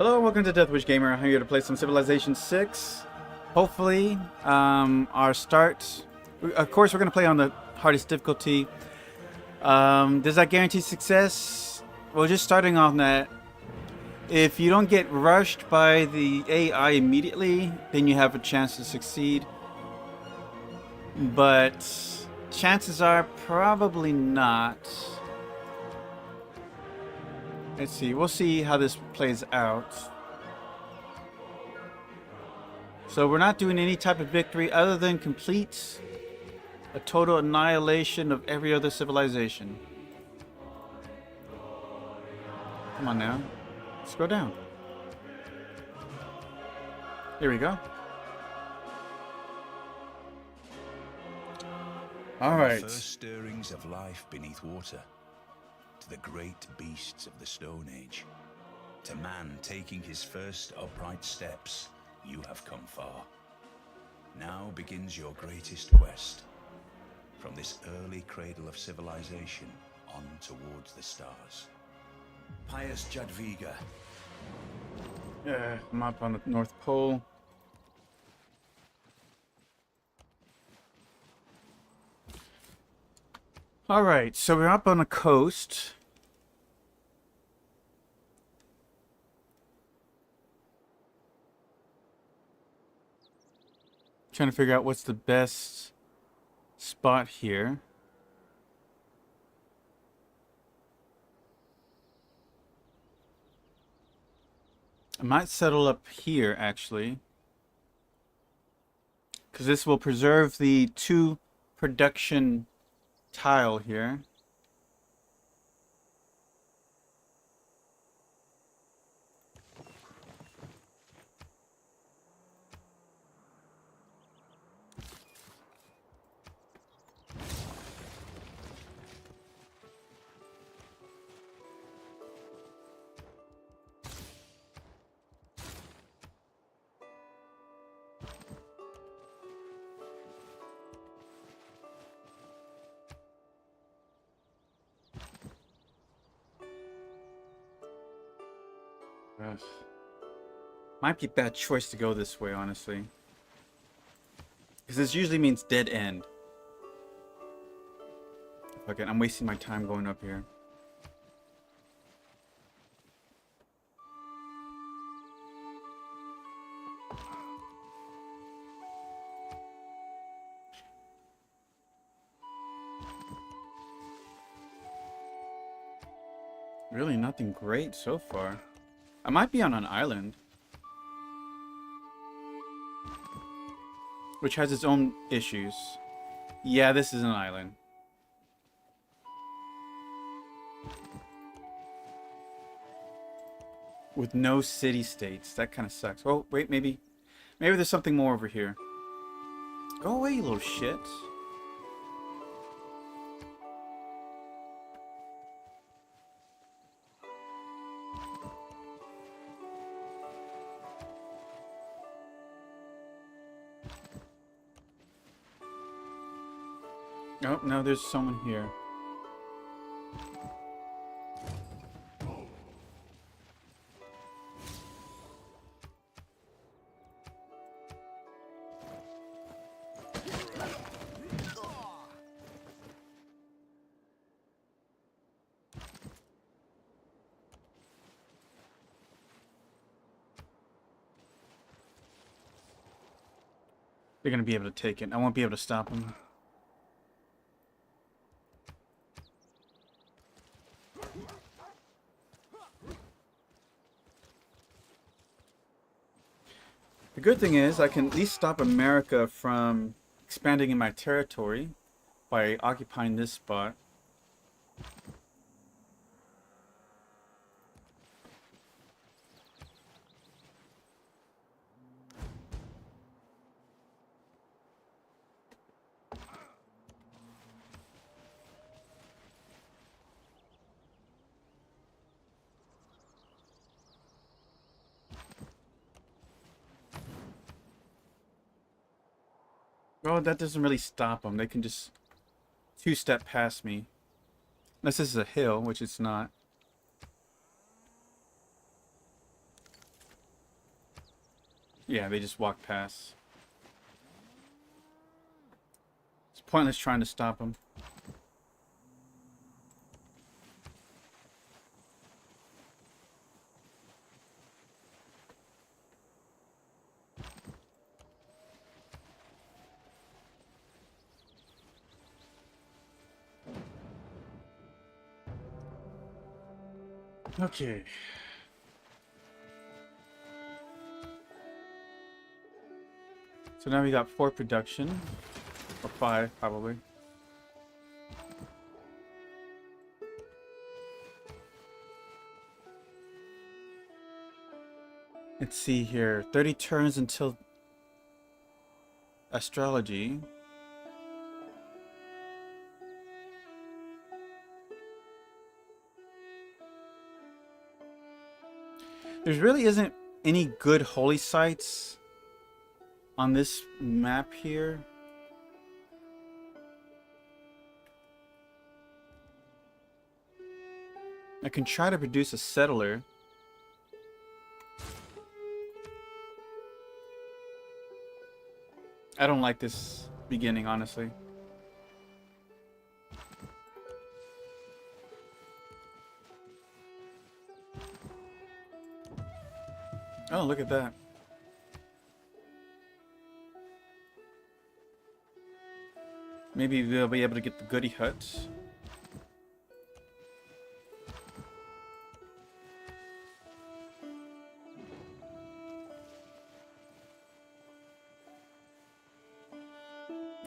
Hello, welcome to Deathwish Gamer. I'm here to play some Civilization 6. Hopefully, our start... Of course, we're going to play on the hardest difficulty. Does that guarantee success? Well, just starting on that, if you don't get rushed by the AI immediately, then you have a chance to succeed. But chances are probably not. Let's see. We'll see how this plays out. So we're not doing any type of victory other than complete a total annihilation of every other civilization. Come on now. Scroll down. Here we go. All right. First stirrings of life beneath water, to the great beasts of the Stone Age, to man taking his first upright steps, you have come far. Now begins your greatest quest, from this early cradle of civilization on towards the stars. Pious Jadviga. I'm up on the North Pole. Alright, so we're up on the coast. Trying to figure out what's the best spot here. I might settle up here, actually, because this will preserve the 2 production tile here. Gosh. Might be a bad choice to go this way, honestly. Because this usually means dead end. Okay, I'm wasting my time going up here. Really nothing great so far. I might be on an island, which has its own issues. Yeah, this is an island. With no city-states. That kind of sucks. Oh, wait, maybe there's something more over here. Go away, you little shit. Oh, no, there's someone here. They're gonna be able to take it. I won't be able to stop them. The good thing is I can at least stop America from expanding in my territory by occupying this spot. Well, that doesn't really stop them. They can just 2-step past me. Unless this is a hill, which it's not. Yeah, they just walk past. It's pointless trying to stop them. Okay. So now we got 4 production. Or 5, probably. Let's see here. 30 turns until astrology. There really isn't any good holy sites on this map here. I can try to produce a settler. I don't like this beginning, honestly. Oh, look at that. Maybe we'll be able to get the goody huts.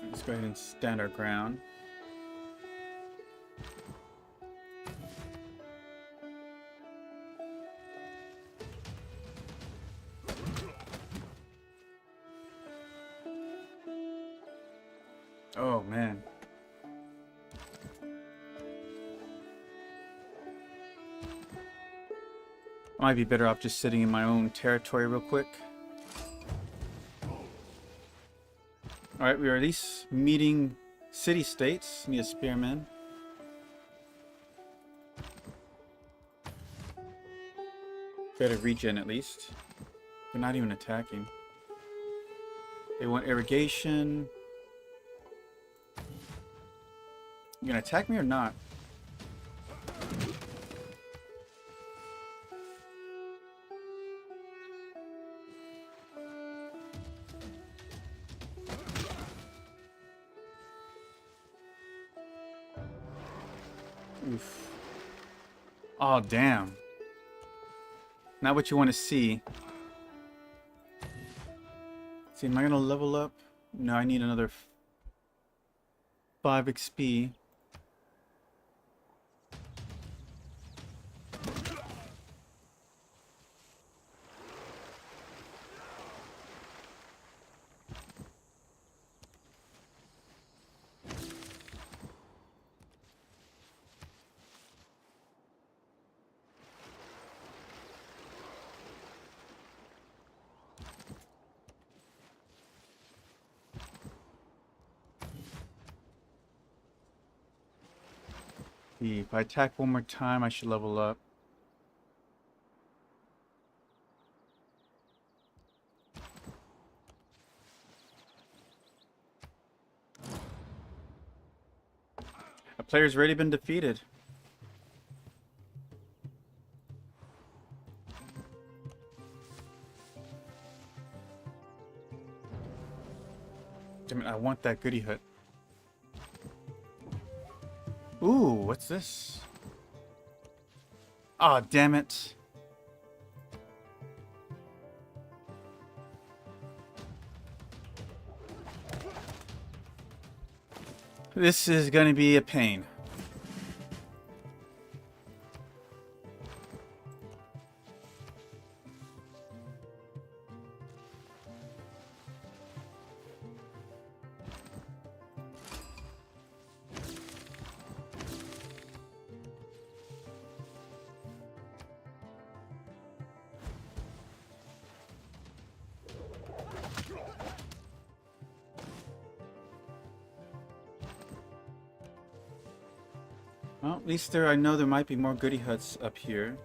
Let's go ahead and stand our ground. Oh man. I might be better off just sitting in my own territory real quick. Alright, we are at least meeting city-states. Need a spearman. Better regen at least. They're not even attacking. They want irrigation. You gonna attack me or not? Oof. Oh, damn. Not what you want to see. See, am I gonna level up? No, I need another 5 XP. If I attack one more time, I should level up. A player's already been defeated. Damn it, I want that goody hut. Ooh, what's this? Aw, oh, damn it. This is gonna be a pain. Well, at least I know there might be more goody huts up here.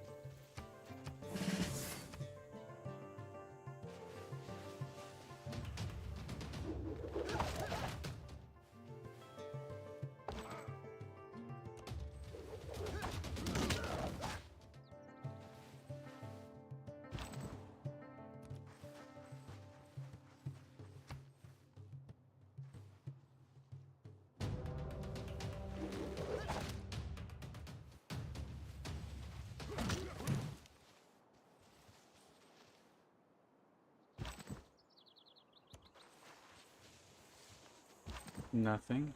Nothing.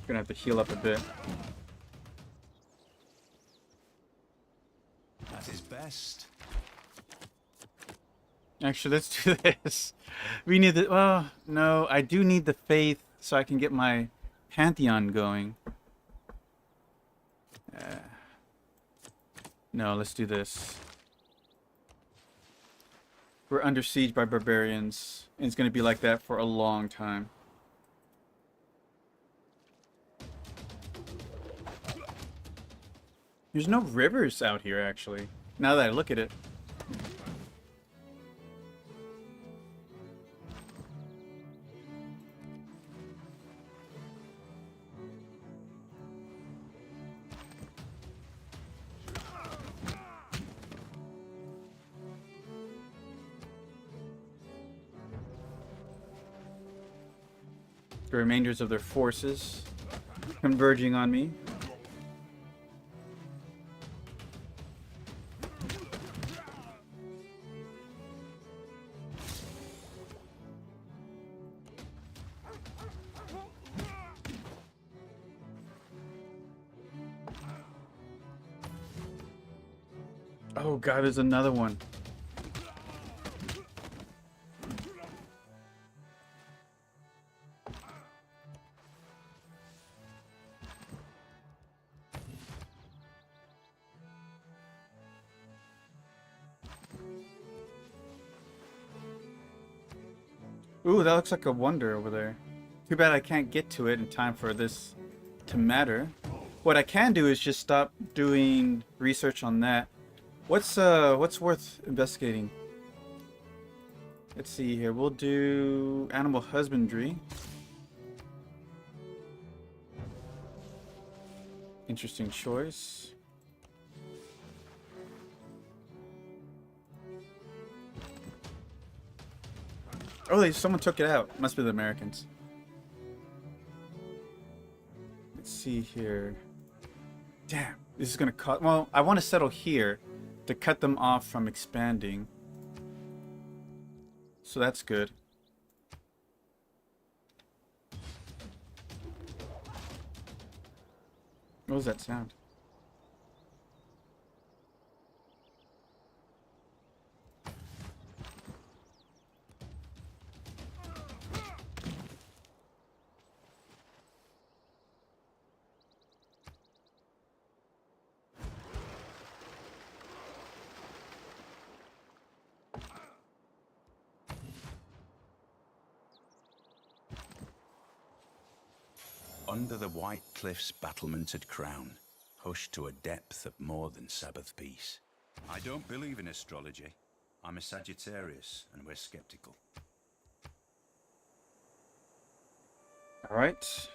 Gonna have to heal up a bit. At his best. Actually, let's do this. We need the... Oh, no. I do need the faith so I can get my pantheon going. No, let's do this. We're under siege by barbarians. And it's going to be like that for a long time. There's no rivers out here, actually. Now that I look at it. The remainders of their forces converging on me. Oh god, there's another one. Ooh, that looks like a wonder over there. Too bad I can't get to it in time for this to matter. What I can do is just stop doing research on that. What's worth investigating? Let's see here. We'll do animal husbandry. Interesting choice. Oh, someone took it out. Must be the Americans. Let's see here. Damn, this is gonna cost. Well, I want to settle here to cut them off from expanding. So that's good. What was that sound? Under the white cliff's battlemented crown, hushed to a depth of more than Sabbath peace. I don't believe in astrology. I'm a Sagittarius, and we're skeptical. All right.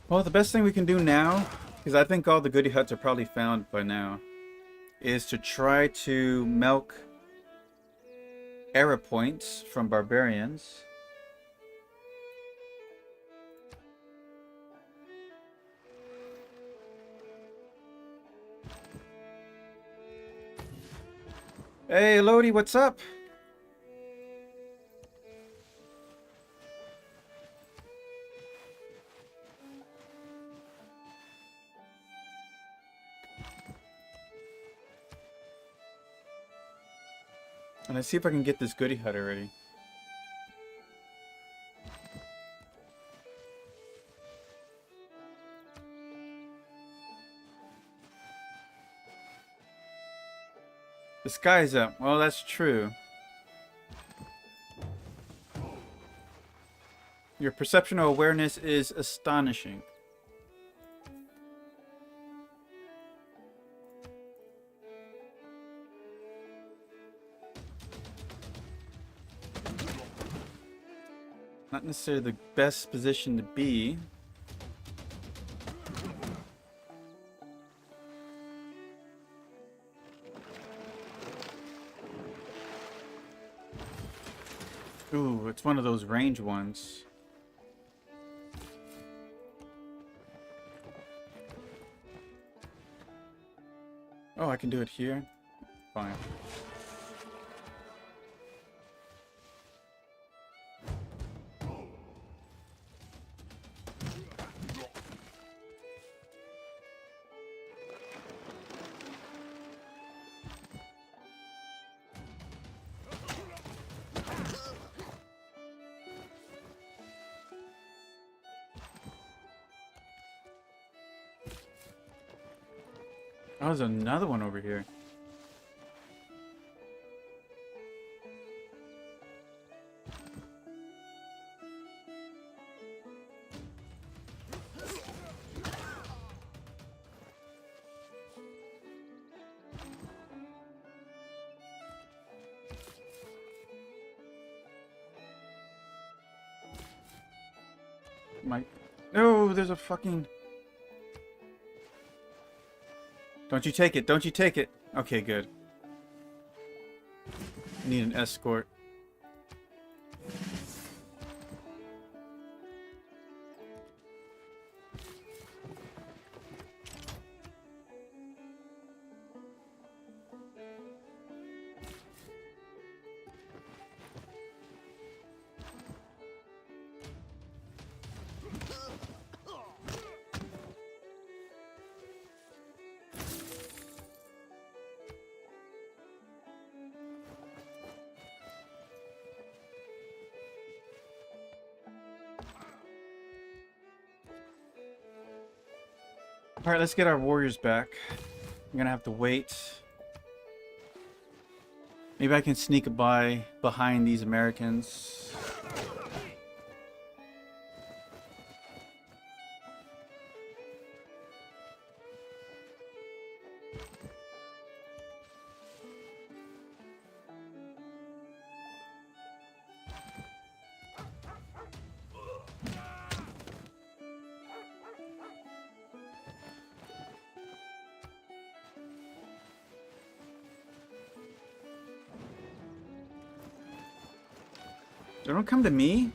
Well, the best thing we can do now, because I think all the goody huts are probably found by now, is to try to milk era points from barbarians. Hey, Lodi, what's up? And let's see if I can get this goody hut already. The sky's up. Well, that's true. Your perceptional awareness is astonishing. Not necessarily the best position to be. Ooh, it's one of those range ones. can do it here. Fine. Oh, there's another one over here. My... No, there's a fucking... Don't you take it. Don't you take it. Okay, good. I need an escort. Alright, let's get our warriors back. I'm gonna have to wait. Maybe I can sneak by behind these Americans. They don't come to me?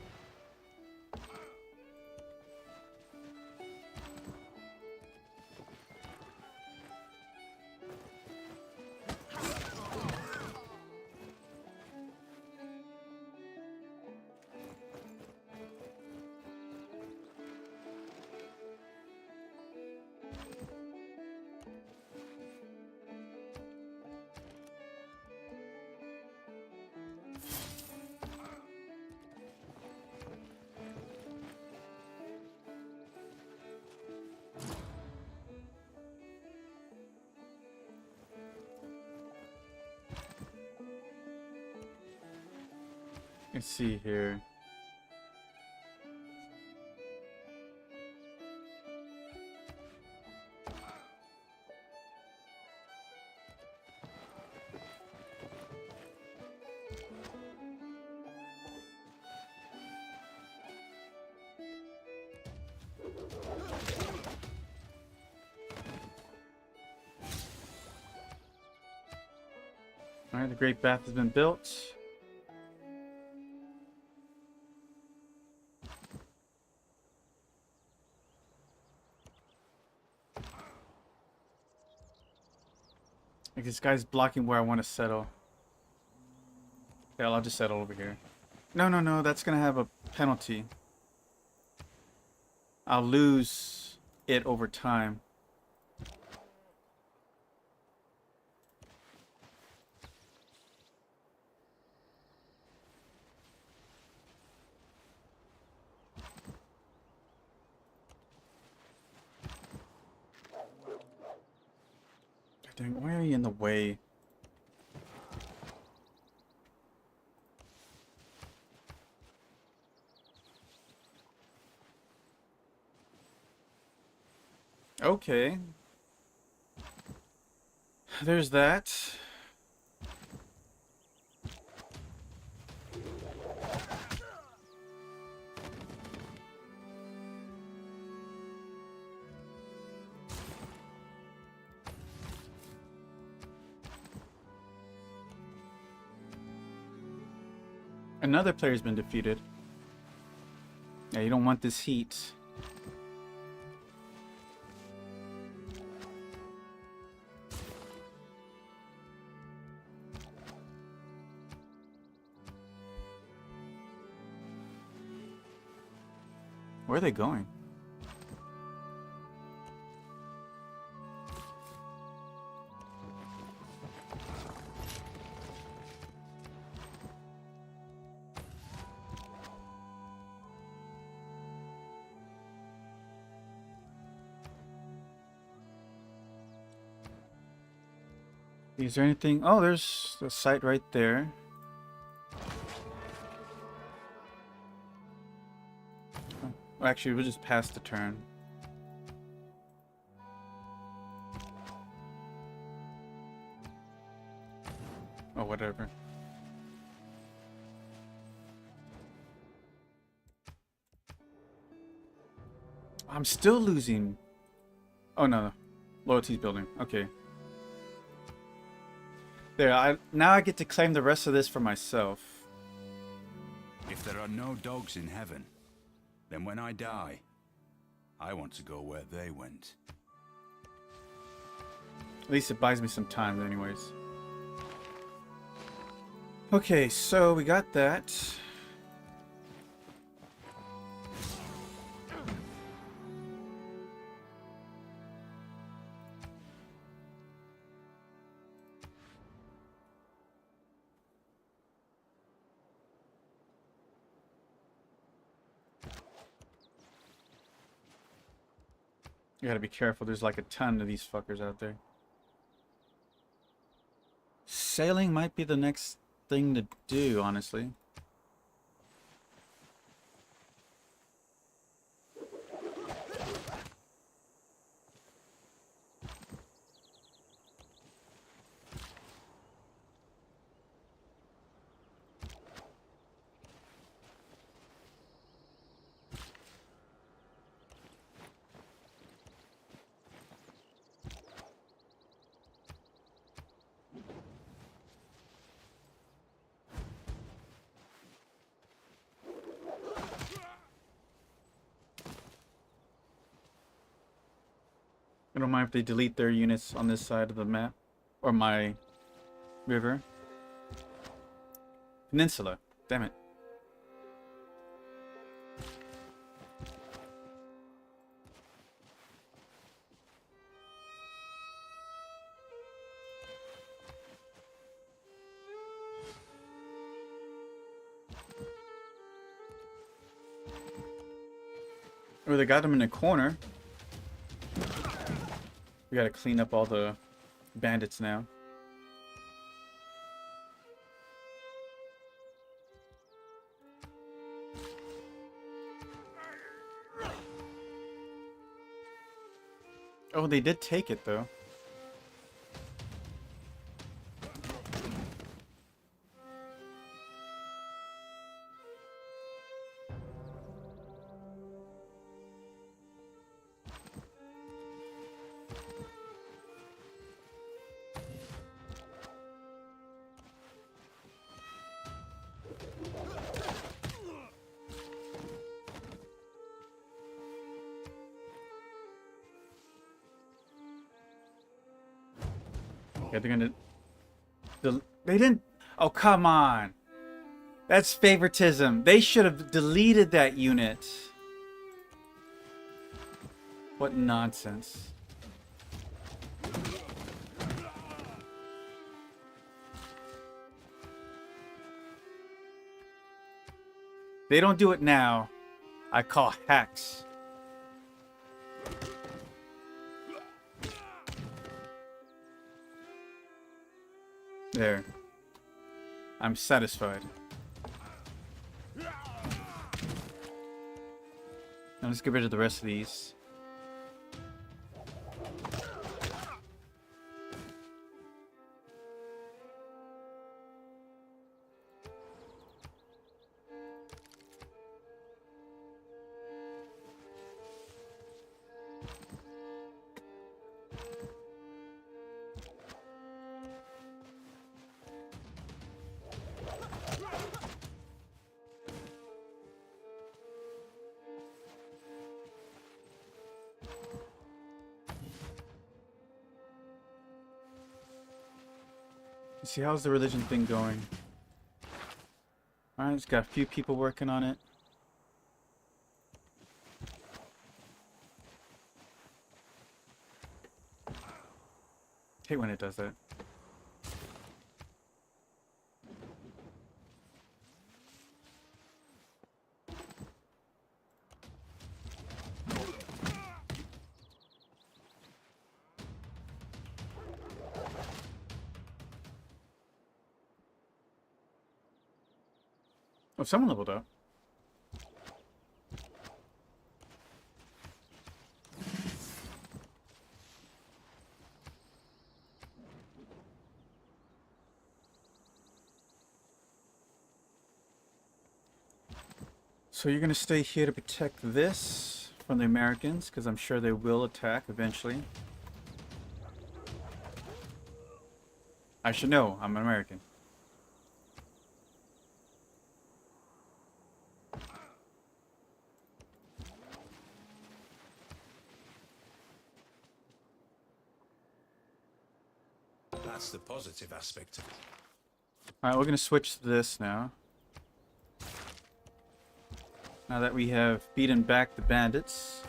Let's see here. All right, the Great Bath has been built. Like this guy's blocking where I want to settle. Yeah, I'll just settle over here. No, no, no, that's gonna have a penalty. I'll lose it over time. Dang, why are you in the way? Okay. There's that. Another player's been defeated. Yeah, you don't want this heat. Where are they going? Is there anything? Oh, there's a site right there. Oh, actually, we'll just pass the turn. Oh, whatever. I'm still losing. Oh no, loyalty's building. Okay. There, now I get to claim the rest of this for myself. If there are no dogs in heaven, then when I die, I want to go where they went. At least it buys me some time anyways. Okay, so we got that. You gotta be careful, there's like a ton of these fuckers out there. Sailing might be the next thing to do, honestly. I don't mind if they delete their units on this side of the map. Or my river. Peninsula. Damn it. Oh, they got him in a corner. We gotta clean up all the bandits now. Oh, they did take it though. Yeah, they're gonna... They didn't... Oh, come on. That's favoritism. They should have deleted that unit. What nonsense. They don't do it now. I call hacks. There. I'm satisfied. Now let's get rid of the rest of these. See, how's the religion thing going? Alright, it's got a few people working on it. Hate when it does that. Oh, someone leveled up. So you're going to stay here to protect this from the Americans, because I'm sure they will attack eventually. I should know, I'm an American. That's the positive aspect of it. Alright, we're going to switch to this now. Now that we have beaten back the bandits.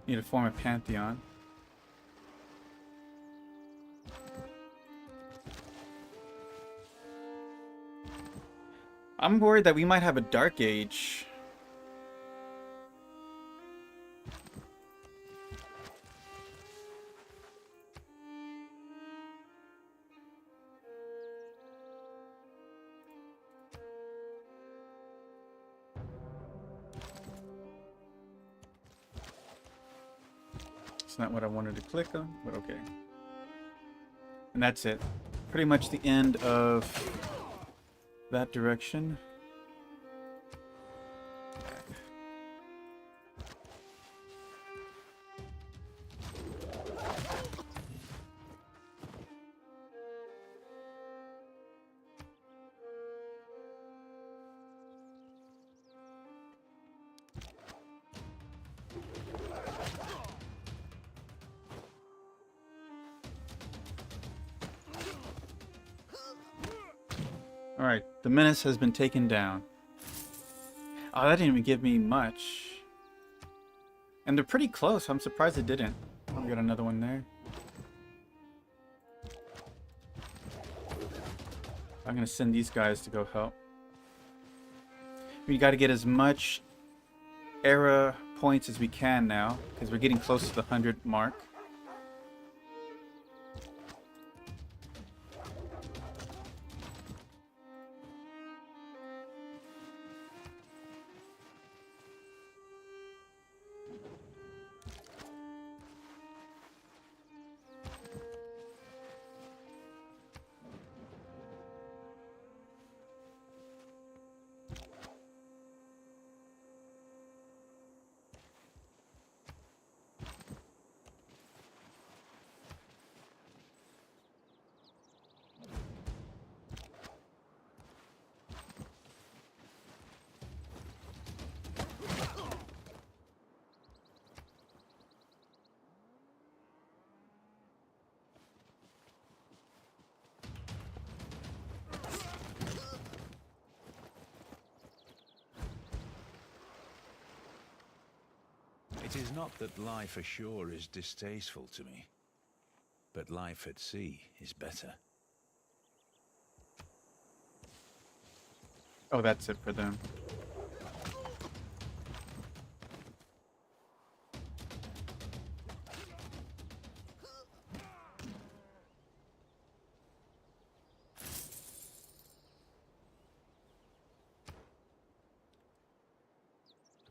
Need to form a pantheon. I'm worried that we might have a dark age. It's not what I wanted to click on, but okay. And that's it. Pretty much the end of that direction. Alright, the menace has been taken down. Oh, that didn't even give me much. And they're pretty close. I'm surprised it didn't. Oh, we got another one there. I'm gonna send these guys to go help. We gotta get as much era points as we can now, because we're getting close to the 100 mark. It is not that life ashore is distasteful to me, but life at sea is better. Oh, that's it for them.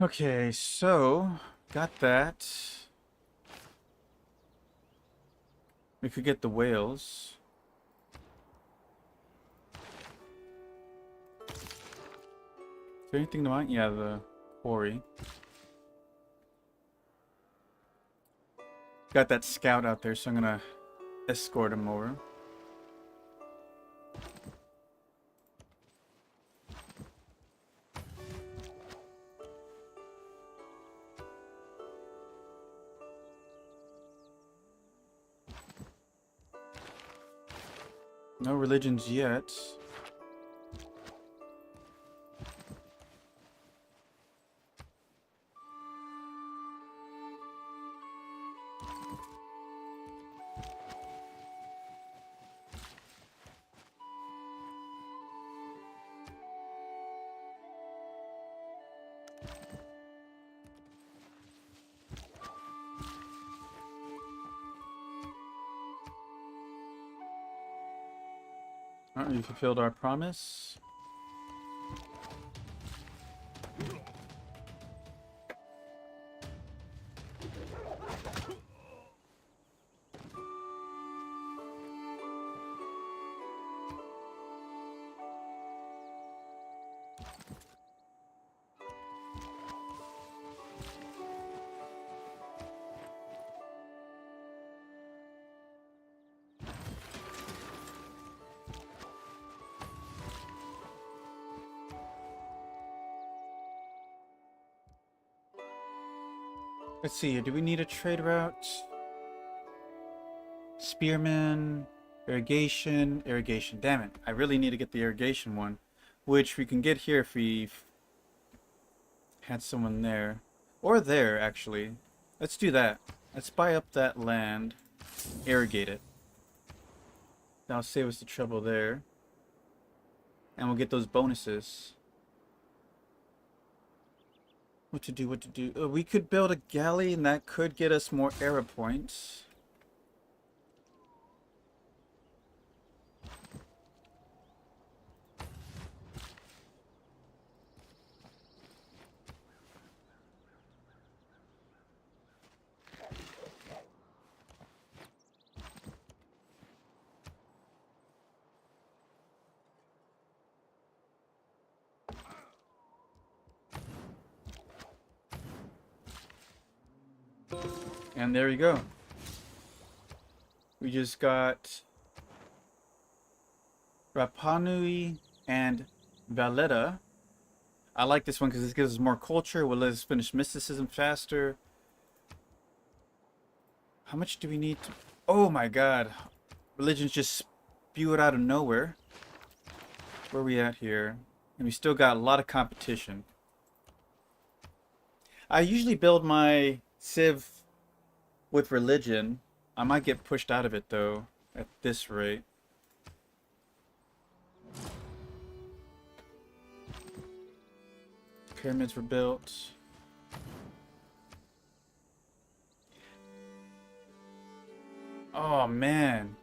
Okay, so got that. We could get the whales. Is there anything to mind? Yeah, the quarry. Got that scout out there, so I'm gonna escort him over. No religions yet. Alright, we fulfilled our promise. Let's see here. Do we need a trade route? Spearman, irrigation, irrigation. Damn it. I really need to get the irrigation one, which we can get here if we had someone there. Or there, actually. Let's do that. Let's buy up that land, irrigate it. That'll save us the trouble there. And we'll get those bonuses. What to do, what to do. We could build a galley and that could get us more era points. And there you go. We just got Rapanui and Valletta. I like this one because this gives us more culture. Will let us finish mysticism faster. How much do we need to... Oh my god. Religions just spew it out of nowhere. Where are we at here? And we still got a lot of competition. I usually build my Civ with religion. I might get pushed out of it though at this rate. Pyramids were built. Oh man.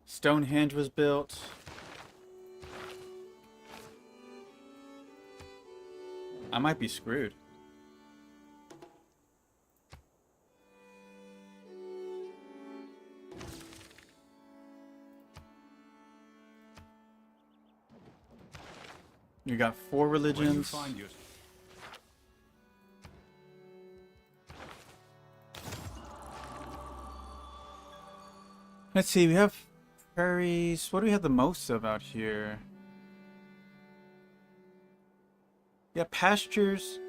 Stonehenge was built. I might be screwed. You got 4 religions. Let's see, we have prairies. What do we have the most of out here? Yeah, pastures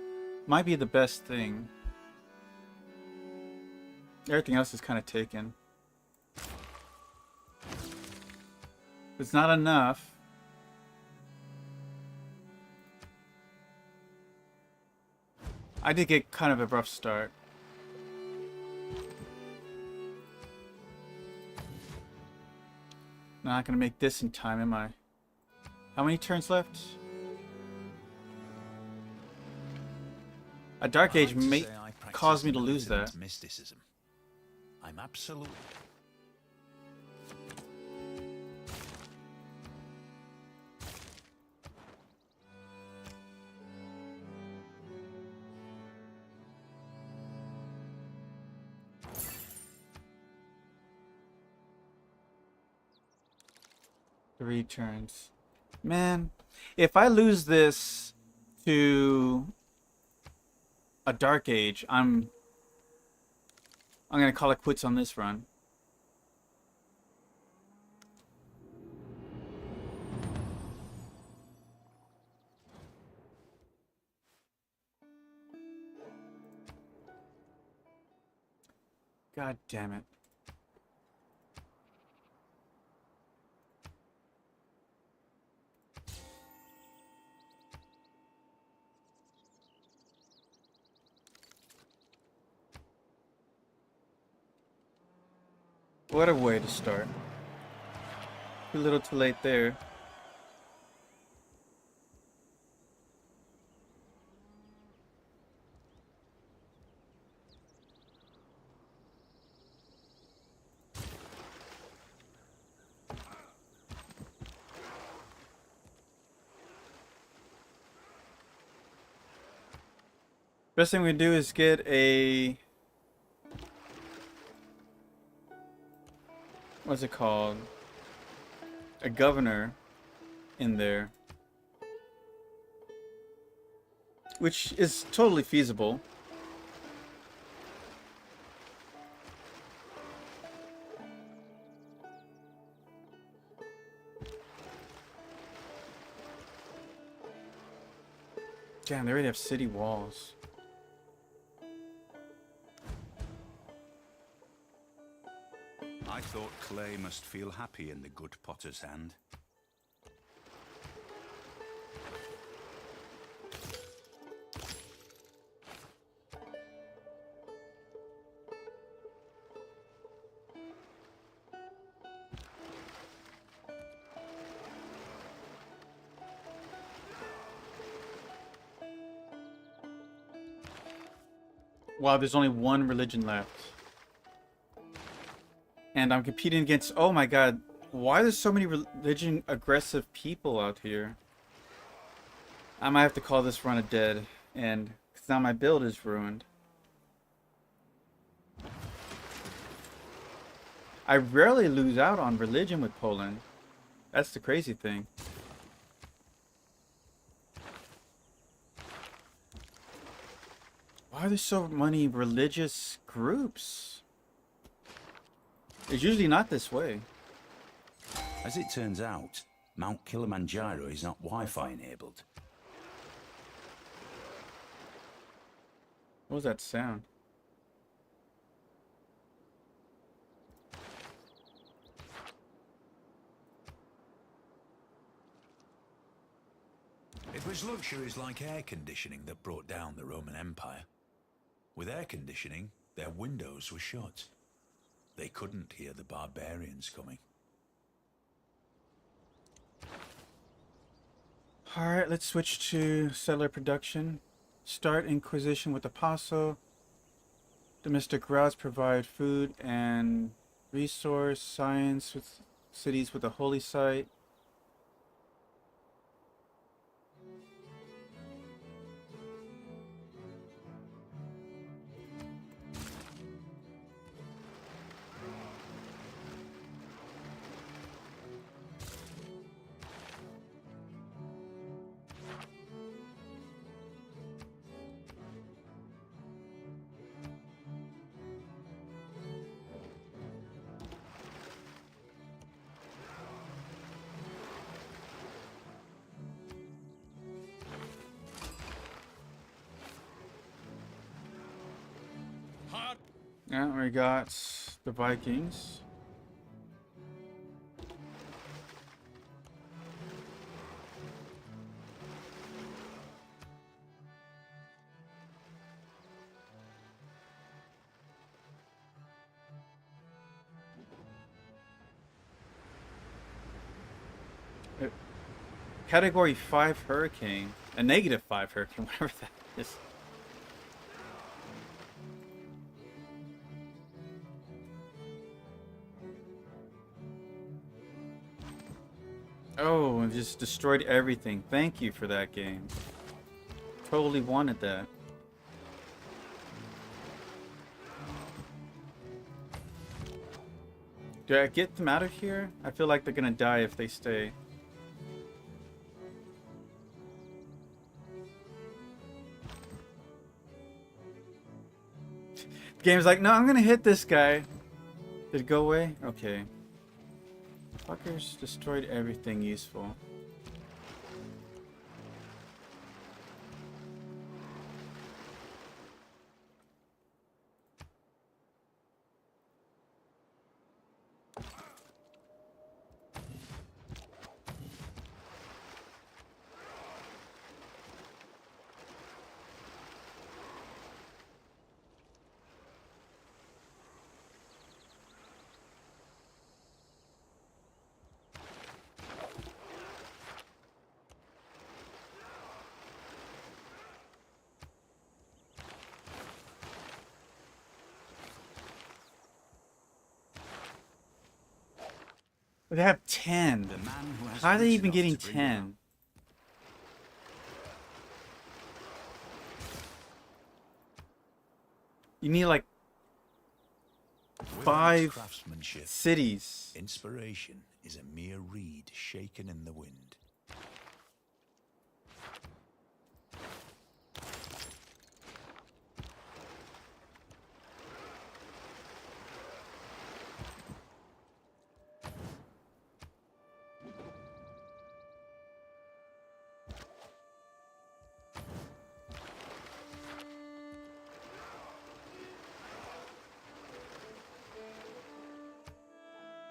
might be the best thing. Everything else is kind of taken. It's not enough. I did get kind of a rough start. Not gonna make this in time, am I? How many turns left? A Dark Age may cause me to lose that. Mysticism. I'm absolutely... Three turns. Man, if I lose this to a Dark Age, I'm gonna call it quits on this run. God damn it. What a way to start. Too little too late there. Best thing we can do is get a... what's it called? A governor in there. Which is totally feasible. Damn, they already have city walls. I thought clay must feel happy in the good potter's hand. Wow, there's only one religion left. And I'm competing against... oh my god. Why are there so many religion aggressive people out here? I might have to call this run a dead end. Because now my build is ruined. I rarely lose out on religion with Poland. That's the crazy thing. Why are there so many religious groups? It's usually not this way. As it turns out, Mount Kilimanjaro is not Wi-Fi enabled. What was that sound? It was luxuries like air conditioning that brought down the Roman Empire. With air conditioning, their windows were shut. They couldn't hear the barbarians coming. Alright, let's switch to settler production. Start Inquisition with Apostle. Domestic routes provide food and resource. Science with cities with a holy site. Yeah, we got the Vikings. Category 5 hurricane. A -5 hurricane, whatever that is. Oh, and just destroyed everything. Thank you for that game. Totally wanted that. Do I get them out of here? I feel like they're gonna die if they stay. The game's like, no, I'm gonna hit this guy. Did it go away? Okay. Fuckers destroyed everything useful. They have 10. How are they even getting 10? You need like Without 5 craftsmanship, cities. inspiration is a mere reed shaken in the wind.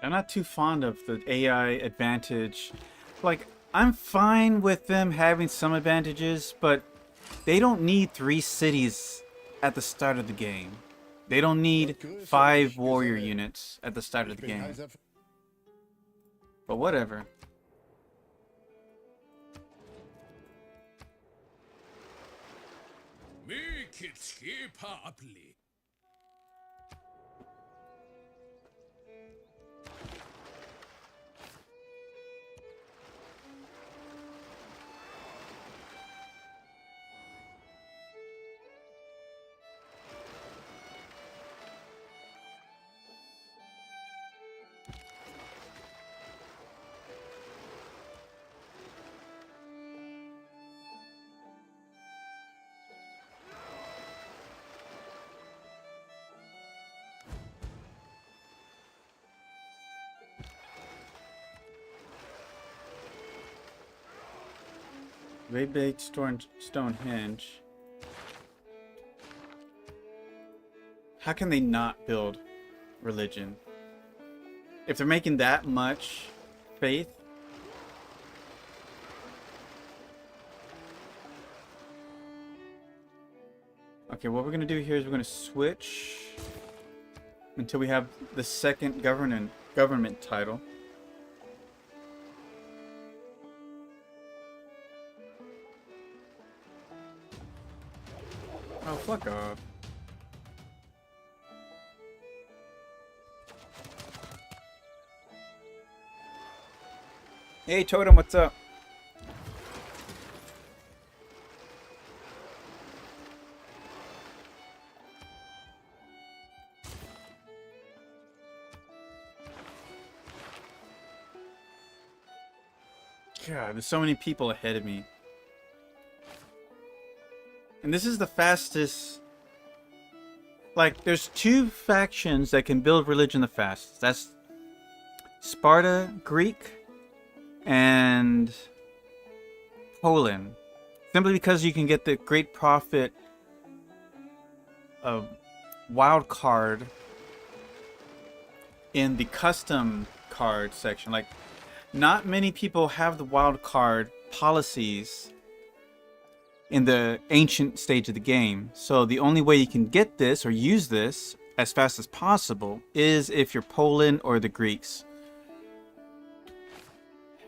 I'm not too fond of the AI advantage. Like, I'm fine with them having some advantages, but they don't need 3 cities at the start of the game. They don't need 5 warrior units at the start of the game. But whatever. Make it skipably. Rebate Stonehenge. How can they not build religion? If they're making that much faith. Okay, what we're gonna do here is we're gonna switch until we have the second government title. Oh, fuck off. Hey, Totem, what's up? God, there's so many people ahead of me. And this is the fastest. Like, there's 2 factions that can build religion the fastest. That's Sparta, Greek, and Poland. Simply because you can get the great profit of wild card in the custom card section. Like, not many people have the wild card policies in the ancient stage of the game. So the only way you can get this or use this as fast as possible is if you're Poland or the Greeks.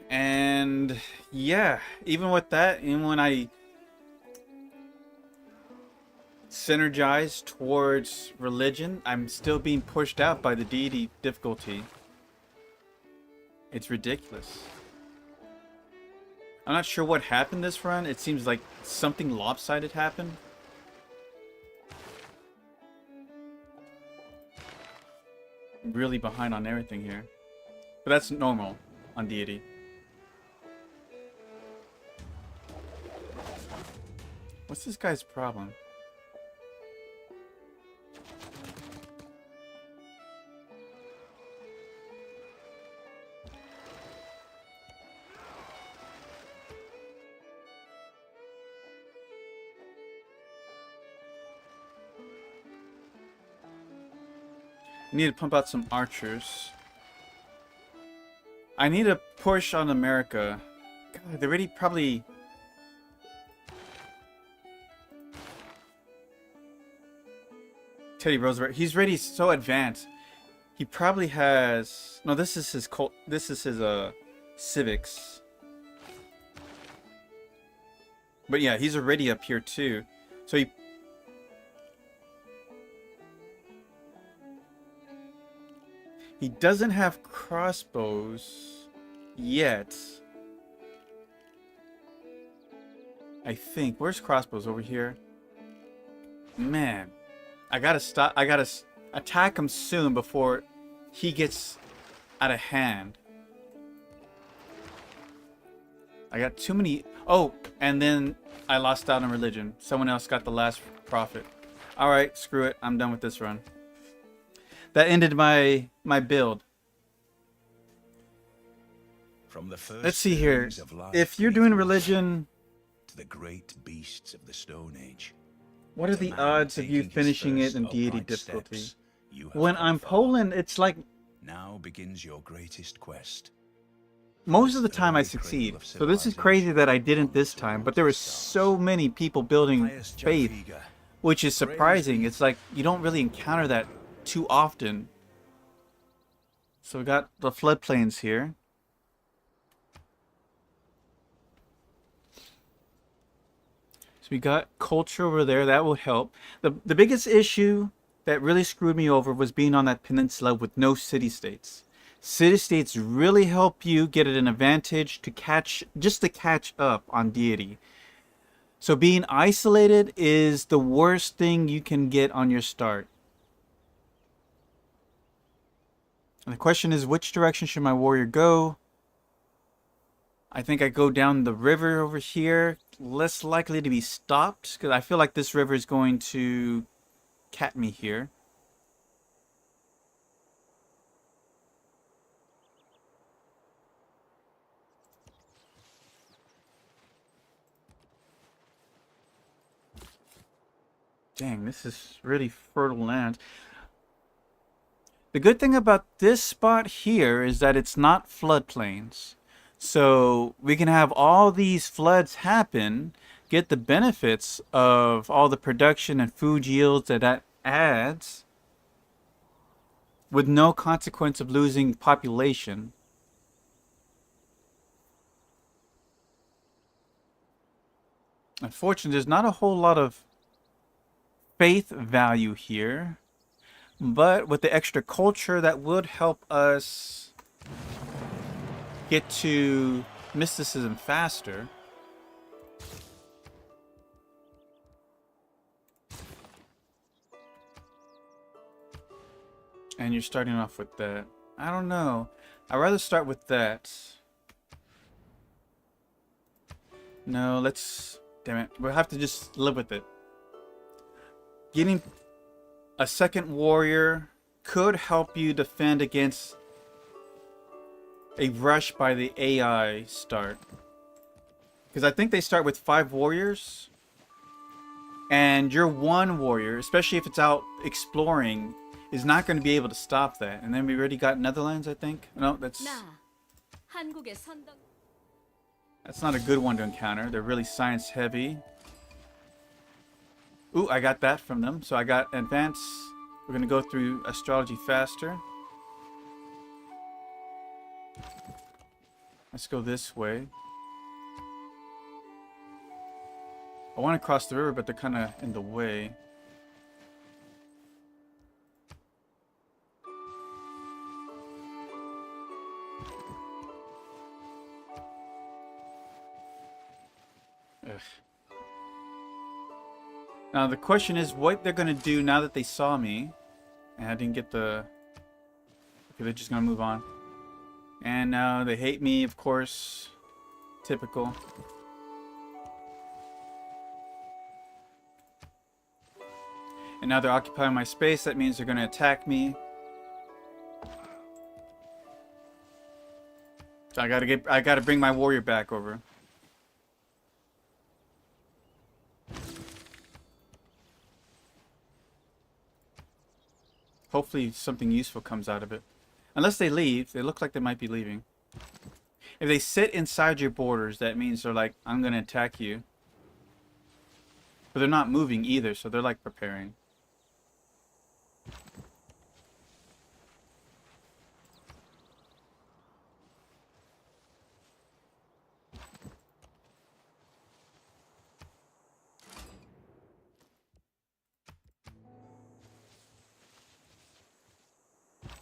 And yeah, even with that, even when I synergize towards religion, I'm still being pushed out by the deity difficulty. It's ridiculous. I'm not sure what happened this run. It seems like something lopsided happened. I'm really behind on everything here. But that's normal on Deity. What's this guy's problem? I need to pump out some archers. I need to push on America. God, they're already probably... Teddy Roosevelt, he's already so advanced. He probably has... No, this is his cult. This is his civics. But yeah, he's already up here too. So he doesn't have crossbows yet. I think. Where's crossbows? Over here? Man. I gotta stop. I gotta attack him soon before he gets out of hand. I got too many. Oh, and then I lost out on religion. Someone else got the last prophet. All right, screw it. I'm done with this run. That ended my build. From the first Let's see here. stirrings of life If you're beneath doing water religion, to the great beasts of the Stone Age. what are To the man odds of you taking his finishing it first in deity upright difficulty? steps, you have When come I'm far. Poland, it's like Now begins your greatest quest. most of the time I succeed. So this is crazy that I didn't this time, but there were so many people building Pious faith, Jadwiga, which is surprising. It's like you don't really encounter that too often. So we got the floodplains here. So we got culture over there. That will help. The biggest issue that really screwed me over was being on that peninsula with no city-states. City-states really help you get an advantage to catch up on deity. So being isolated is the worst thing you can get on your start. And the question is, which direction should my warrior go? I think I go down the river over here. Less likely to be stopped, because I feel like this river is going to cat me here. Dang, this is really fertile land. The good thing about this spot here is that it's not floodplains. So we can have all these floods happen, get the benefits of all the production and food yields that adds, with no consequence of losing population. Unfortunately, there's not a whole lot of faith value here. But with the extra culture, that would help us get to mysticism faster. And you're starting off with that. I don't know. I'd rather start with that. No, let's... Damn it. We'll have to just live with it. Getting a second warrior could help you defend against a rush by the AI start. Because I think they start with 5 warriors. And your one warrior, especially if it's out exploring, is not going to be able to stop that. And then we already got Netherlands, I think. No, that's not a good one to encounter. They're really science heavy. Ooh, I got that from them. So I got advance. We're going to go through astrology faster. Let's go this way. I want to cross the river, but they're kind of in the way. Ugh. Now the question is what they're gonna do now that they saw me. And I didn't get the... Okay, they're just gonna move on. And now they hate me, of course. Typical. And now they're occupying my space. That means they're gonna attack me. So I gotta bring my warrior back over. Hopefully something useful comes out of it. Unless they leave. They look like they might be leaving. If they sit inside your borders, that means they're like, I'm going to attack you. But they're not moving either, so they're like preparing.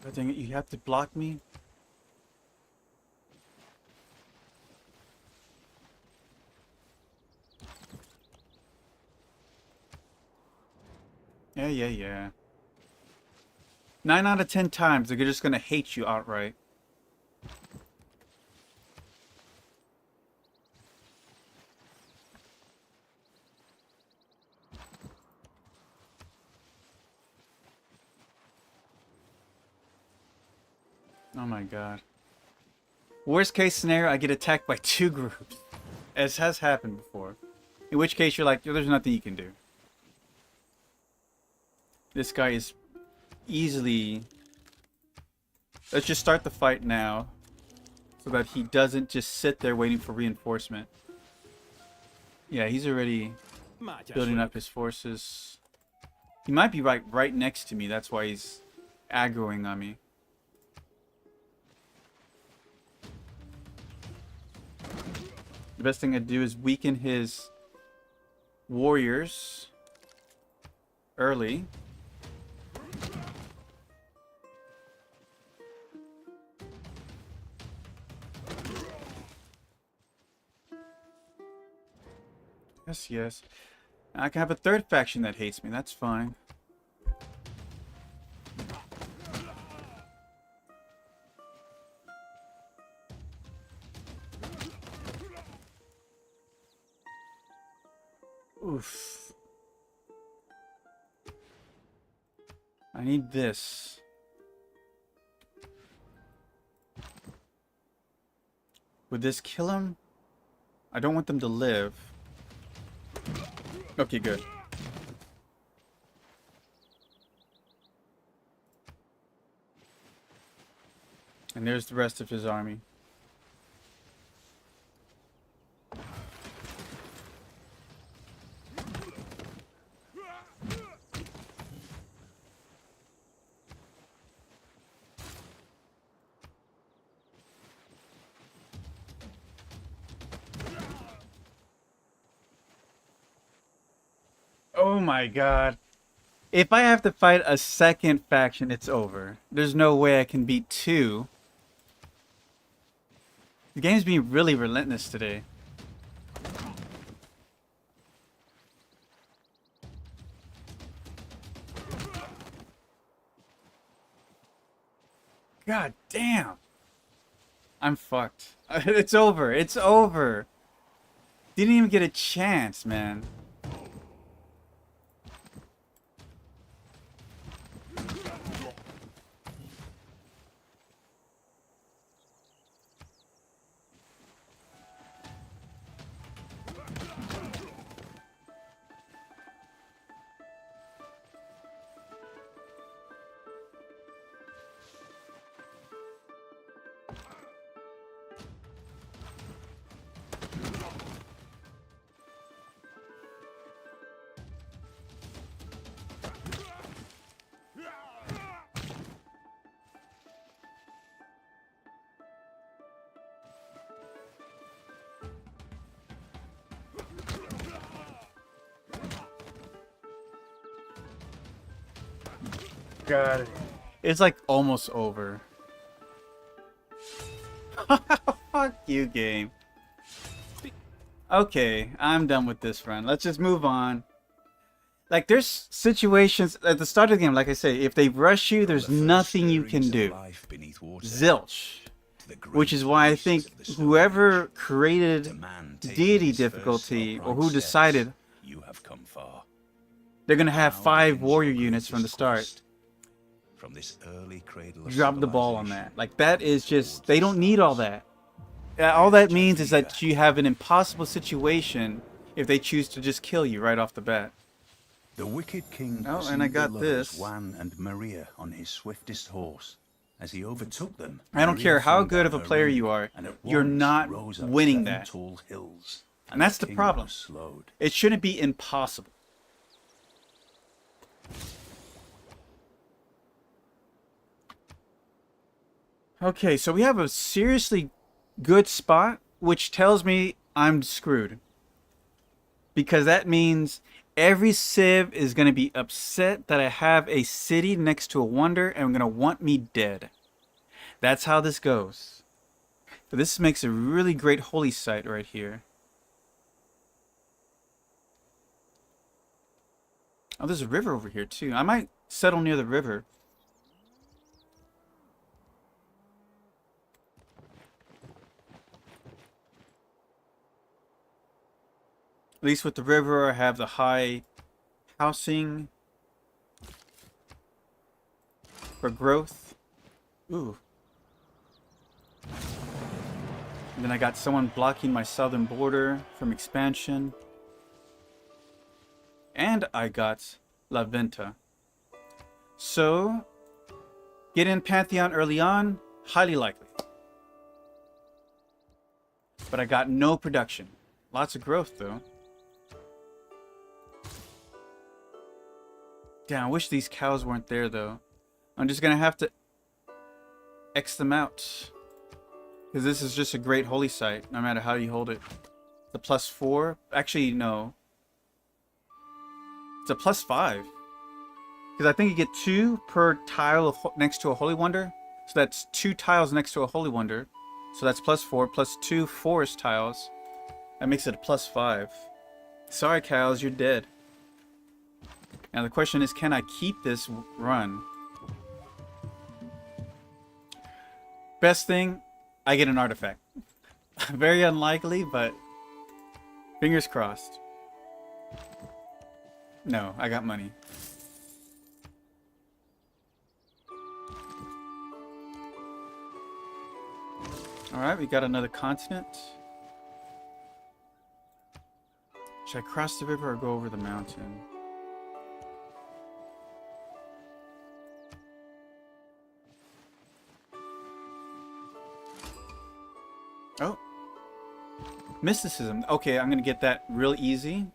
God dang it, you have to block me? Yeah. 9 out of 10 times, they're just gonna hate you outright. Oh my god. Worst case scenario, I get attacked by 2 groups. As has happened before. In which case, you're like, there's nothing you can do. This guy is easily... Let's just start the fight now. So that he doesn't just sit there waiting for reinforcement. Yeah, he's already building up his forces. He might be right next to me. That's why he's aggroing on me. The best thing I do is weaken his warriors early. Yes. I can have a third faction that hates me. That's fine. Oof. I need this. Would this kill him? I don't want them to live. Okay, good. And there's the rest of his army. Oh my god. If I have to fight a second faction, it's over. There's no way I can beat 2. The game's being really relentless today. God damn. I'm fucked. It's over. It's over. Didn't even get a chance, man. God. It's like almost over. Fuck you, game. Okay, I'm done with this run. Let's just move on. Like, there's situations at the start of the game, like I say, if they rush you, there's nothing you can do. Zilch. Which is why I think whoever created Deity difficulty, or who decided, they're going to have 5 warrior units from the start. From this early cradle of Drop the ball on that. Like, that is just, they don't need all that. All that means is that you have an impossible situation if they choose to just kill you right off the bat. The wicked king and I got this. Juan and Maria on his swiftest horse. As he overtook them, I don't care how good of a player you are, you're not winning that. Tall hills, and that's the problem. It shouldn't be impossible. Okay, so we have a seriously good spot, which tells me I'm screwed. Because that means every civ is going to be upset that I have a city next to a wonder and going to want me dead. That's how this goes. But this makes a really great holy site right here. Oh, there's a river over here too. I might settle near the river. At least with the river, I have the high housing for growth. Ooh. And then I got someone blocking my southern border from expansion. And I got La Venta. So, get in Pantheon early on, highly likely. But I got no production. Lots of growth though. Damn, I wish these cows weren't there though. I'm just gonna have to X them out. Because this is just a great holy site, no matter how you hold it. The +4? Actually, no. It's a +5. Because I think you get 2 per tile next to a holy wonder. So that's 2 tiles next to a holy wonder. So that's +4 plus 2 forest tiles. That makes it a +5. Sorry, cows, you're dead. Now the question is, can I keep this run? Best thing, I get an artifact. Very unlikely, but fingers crossed. No, I got money. Alright, we got another continent. Should I cross the river or go over the mountain? Oh. Mysticism. Okay, I'm gonna get that real easy.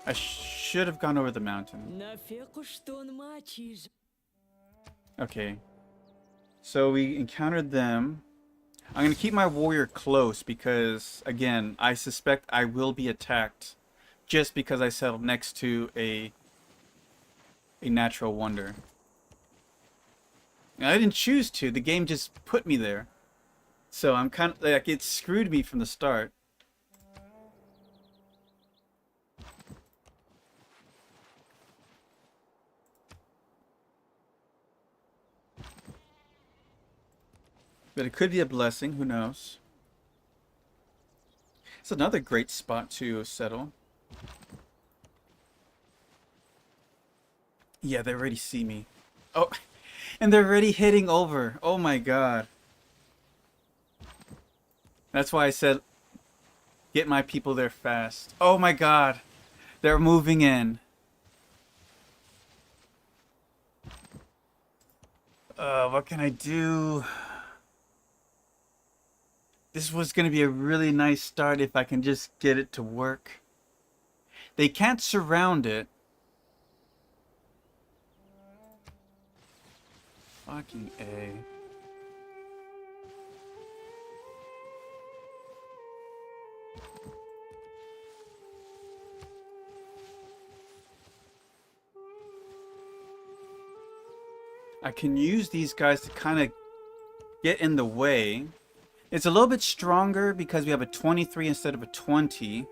I should have gone over the mountain. Okay. So we encountered them. I'm gonna keep my warrior close because, again, I suspect I will be attacked just because I settled next to a natural wonder. I didn't choose to. The game just put me there. So I'm kind of like, it screwed me from the start. But it could be a blessing. Who knows? It's another great spot to settle. Yeah, they already see me. Oh, and they're already hitting over. Oh my god. That's why I said get my people there fast. Oh my god. They're moving in. What can I do? This was going to be a really nice start if I can just get it to work. They can't surround it. Fucking A. I can use these guys to kind of get in the way. It's a little bit stronger because we have a 23 instead of a 20.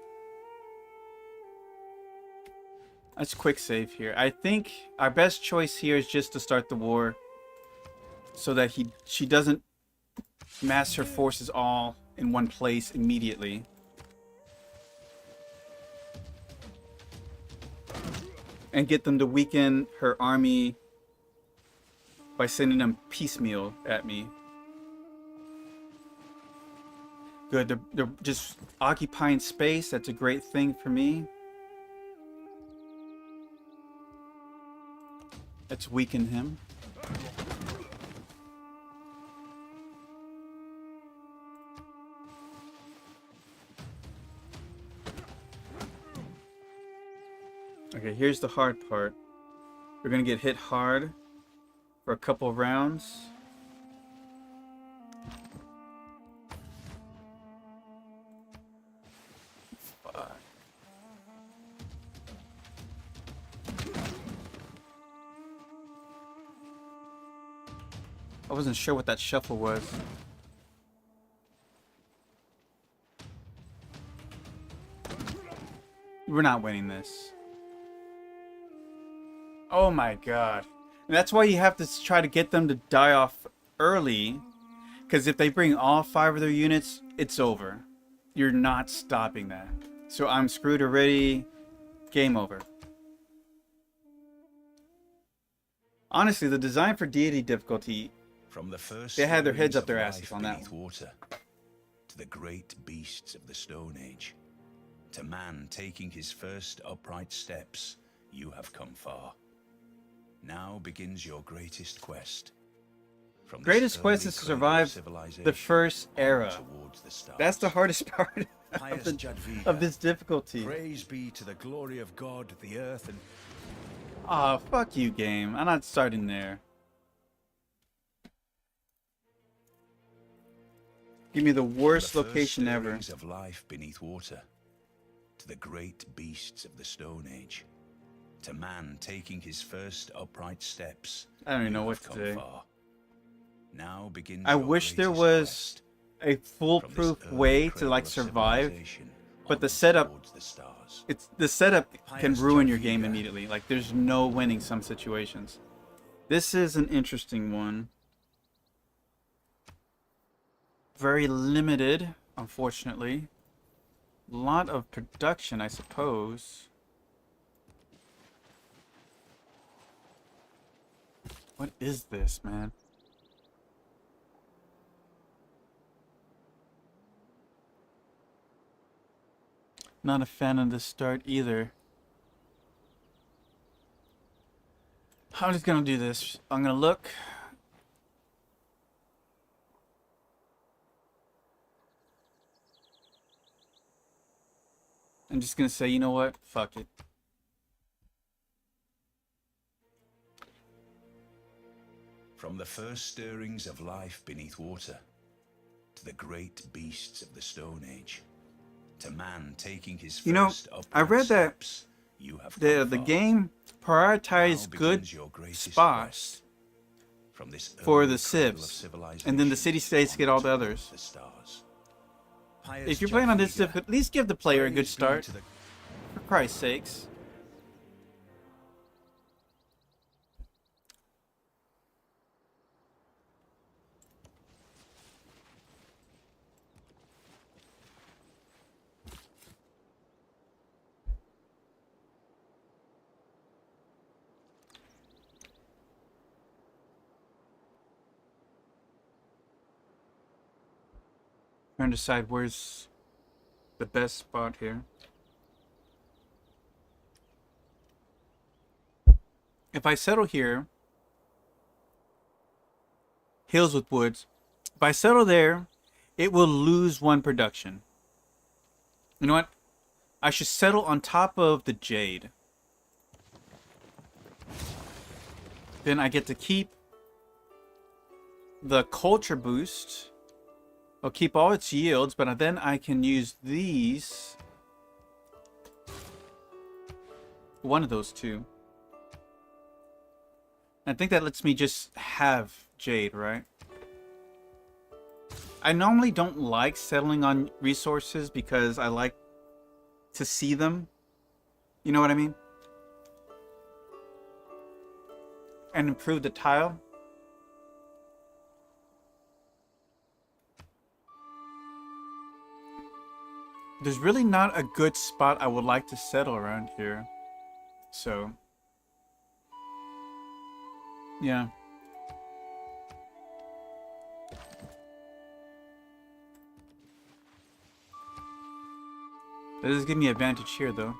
Let's quick save here. I think our best choice here is just to start the war so that she doesn't mass her forces all in one place immediately. And get them to weaken her army by sending them piecemeal at me. Good, they're just occupying space. That's a great thing for me. Let's weaken him. Okay, here's the hard part. We're gonna get hit hard for a couple of rounds. Fuck. I wasn't sure what that shuffle was. We're not winning this. Oh my god. And that's why you have to try to get them to die off early. Because if they bring all 5 of their units, it's over. You're not stopping that. So I'm screwed already. Game over. Honestly, the design for Deity difficulty, From the first they had their heads up stirrings their of asses life on that beneath one. water, to the great beasts of the Stone Age, to man taking his first upright steps, you have come far. Now begins your greatest quest. From this Greatest quest early is to cradle of survive civilization the first era. towards the stars. That's the hardest part Pious of Jadviga, this difficulty. praise be to the glory of God, the earth, and Aw, fuck you, game. I'm not starting there. Give me the worst from the first location ever. stirrings of life beneath water, to the great beasts of the Stone Age, to man taking his first upright steps. I don't even you know what have to come say. far. Now begins I your wish there greatest was quest. a From this foolproof early way to cradle like of survive, civilization but the onward setup, towards the stars. the setup can Pious ruin your game Jadviga. immediately. Like there's no winning some situations. This is an interesting one. Very limited, unfortunately. Lot of production, I suppose. What is this, man? Not a fan of the start either. I'm just gonna do this. I'm gonna look. I'm just gonna say, you know what? Fuck it. From the first stirrings of life beneath water, to the great beasts of the Stone Age, to man taking his You know, first upright I read that steps, you have the come far. game Now prioritized good begins your greatest spots quest. From this for early the cradle of civs, civilization and then the city-states get all the onward others. towards the stars. Pious If you're playing on this Jadviga, difficult, at least give the player a good praise be start, to the for Christ's sakes. Trying to decide where's the best spot here. If I settle here, hills with woods. If I settle there, it will lose 1 production. You know what? I should settle on top of the jade. Then I get to keep the culture boost. I'll keep all its yields, but then I can use these. One of those two. I think that lets me just have jade, right? I normally don't like settling on resources because I like to see them. You know what I mean? And improve the tile. There's really not a good spot I would like to settle around here. So, yeah. That does give me advantage here, though.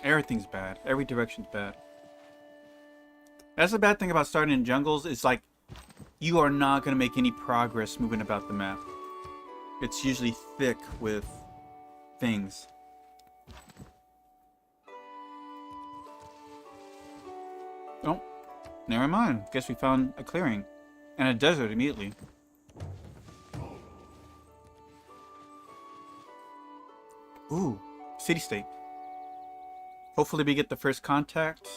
Everything's bad. Every direction's bad. That's the bad thing about starting in jungles. It's like you are not going to make any progress moving about the map. It's usually thick with things. Oh, never mind. Guess we found a clearing and a desert immediately. Ooh, city-state. Hopefully we get the first contact.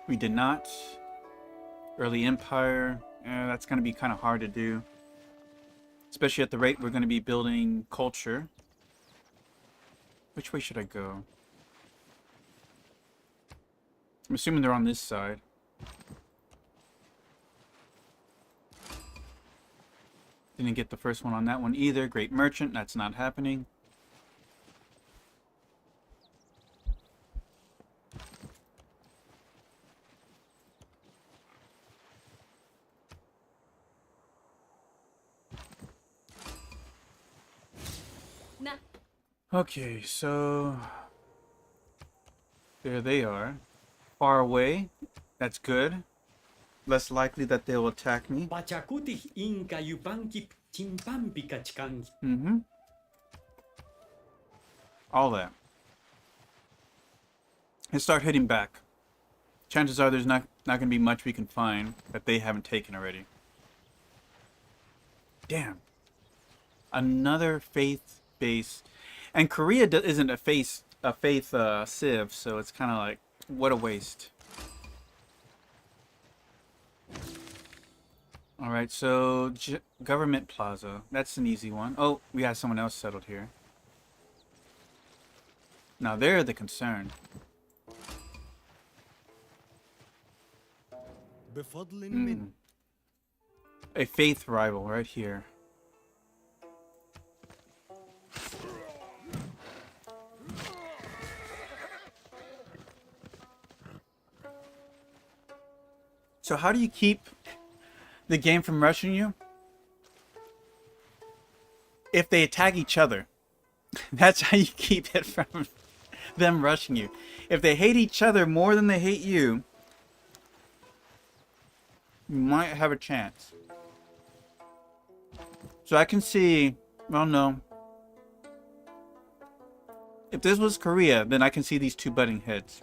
We did not. Early Empire. That's going to be kind of hard to do. Especially at the rate we're going to be building culture. Which way should I go? I'm assuming they're on this side. Didn't get the first one on that one either. Great Merchant, that's not happening. Okay, so there they are. Far away. That's good. Less likely that they'll attack me. Mm-hmm. All that. And start hitting back. Chances are there's not going to be much we can find that they haven't taken already. Damn. Another faith base. And Korea isn't a faith civ, so it's kind of like, what a waste. Alright, so Government Plaza. That's an easy one. Oh, we have someone else settled here. Now they're the concern. A faith rival right here. So how do you keep the game from rushing you? If they attack each other. That's how you keep it from them rushing you. If they hate each other more than they hate you, you might have a chance. So I can see, well, no. If this was Korea, then I can see these two butting heads.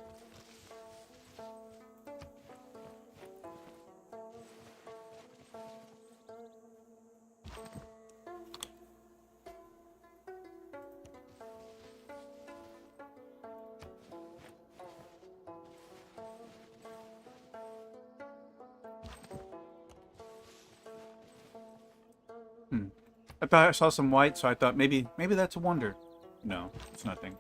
I thought I saw some white, so I thought maybe that's a wonder. No, it's nothing.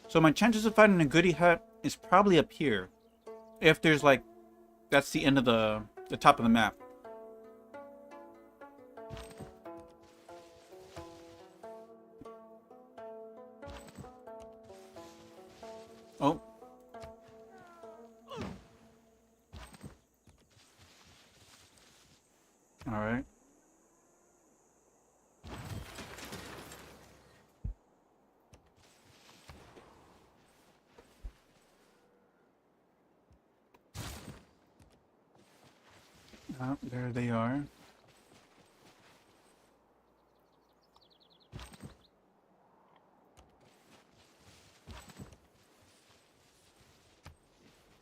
So my chances of finding a goodie hut is probably up here. If there's like, that's the end of the top of the map. Oh. All right. Oh, there they are.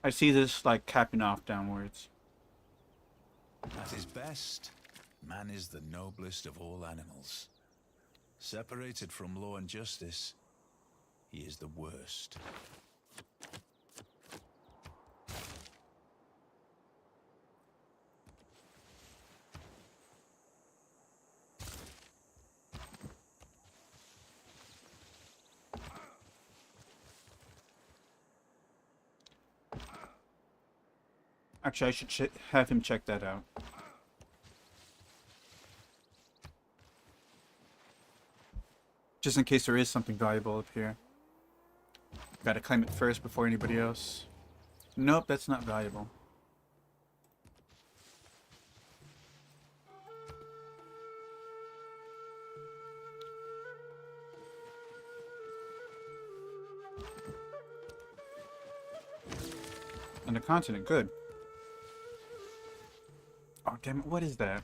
I see this like capping off downwards. At his best, man is the noblest of all animals. Separated from law and justice, he is the worst. Actually, I should have him check that out. Just in case there is something valuable up here. Gotta claim it first before anybody else. Nope, that's not valuable. And a continent, good. Oh, damn it, what is that?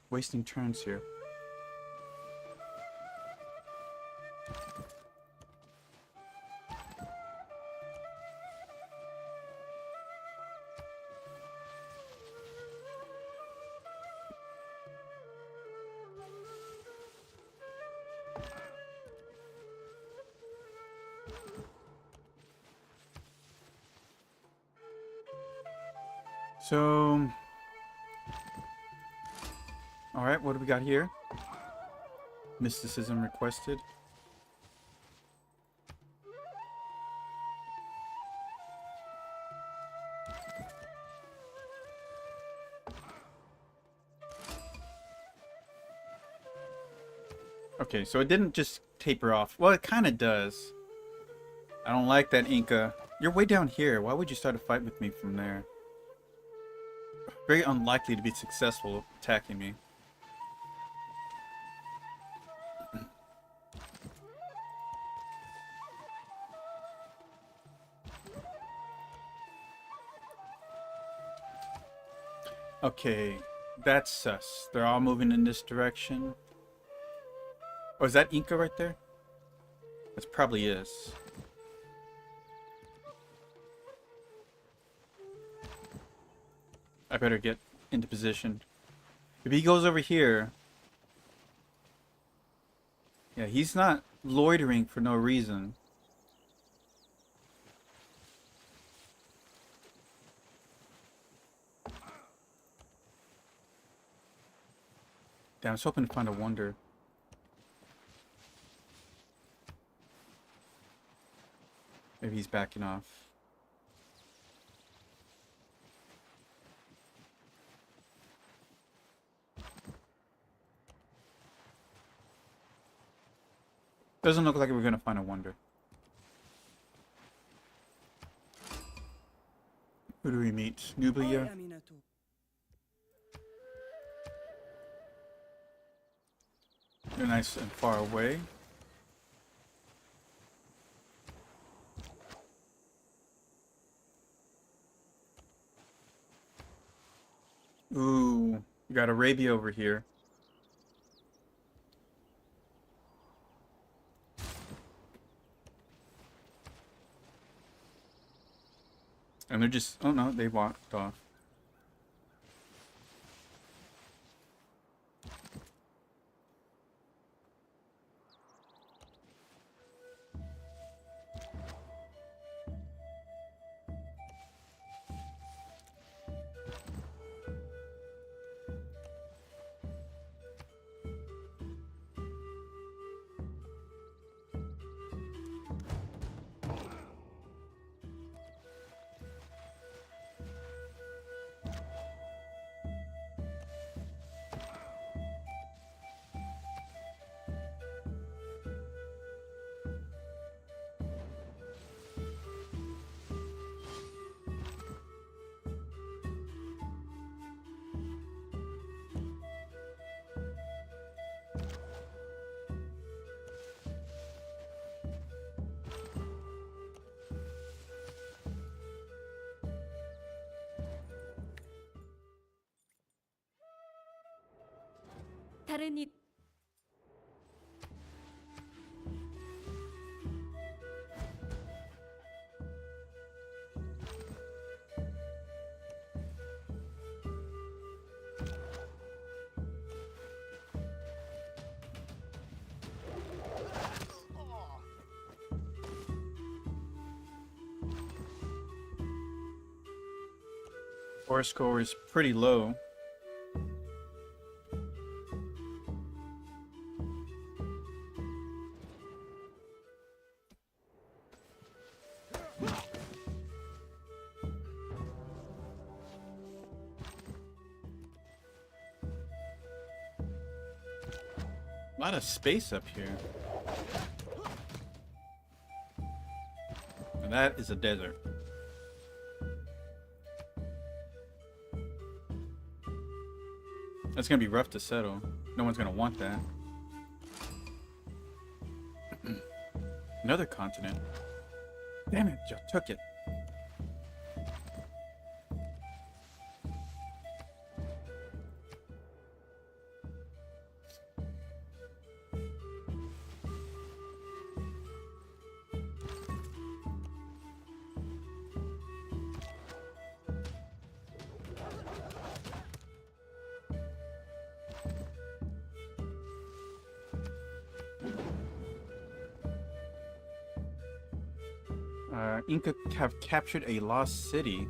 Wasting turns here. So, all right, what do we got here? Mysticism requested. Okay, so it didn't just taper off. Well, it kind of does. I don't like that, Inca. You're way down here. Why would you start a fight with me from there? Very unlikely to be successful attacking me. Okay, that's sus. They're all moving in this direction. Oh, is that Inca right there? That probably is. I better get into position. If he goes over here... Yeah, he's not loitering for no reason. Damn, I was hoping to find a wonder. Maybe he's backing off. Doesn't look like we're gonna find a wonder. Who do we meet? Nublia? They're nice and far away. Ooh, we got Arabia over here. And they're just, oh no, they walked off. 다른 이 War score is pretty low. A lot of space up here. And that is a desert. That's gonna be rough to settle. No one's gonna want that. Another continent. Damn it, y'all took it. Inca have captured a lost city.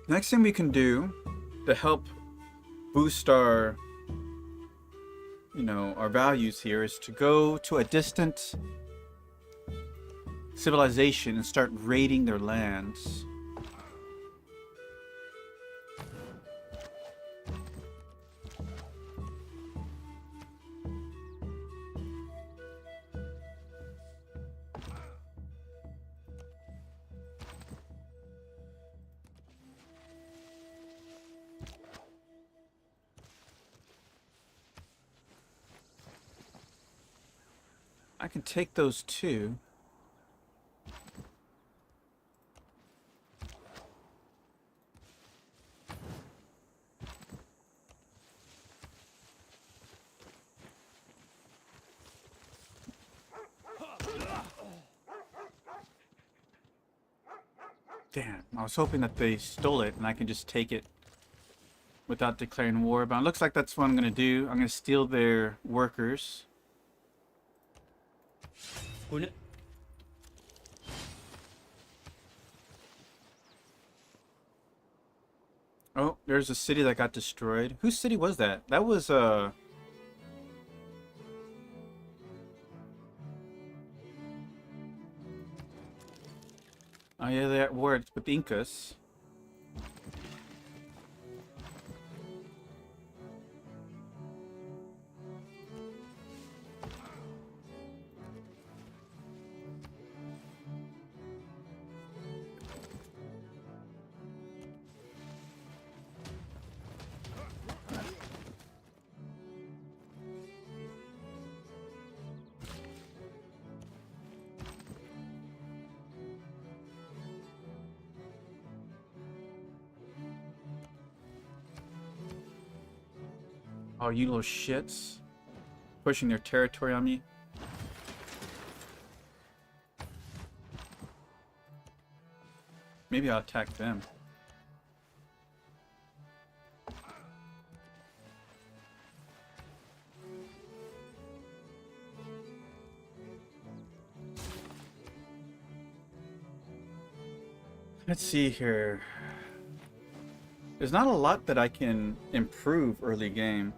Next thing we can do to help boost our, our values here is to go to a distant civilization and start raiding their lands. I can take those two. Damn, I was hoping that they stole it and I can just take it without declaring war, but it looks like that's what I'm gonna do. I'm gonna steal their workers. Oh, there's a city that got destroyed. Whose city was that? That was oh yeah, they're at war with the Incas. Oh, you little shits. Pushing their territory on me. Maybe I'll attack them. Let's see here. There's not a lot that I can improve early game.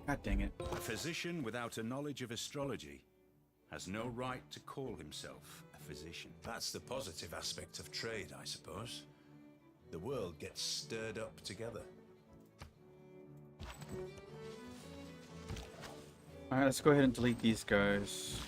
God dang it. A physician without a knowledge of astrology has no right to call himself a physician. That's the positive aspect of trade, I suppose. The world gets stirred up together. Alright, let's go ahead and delete these guys.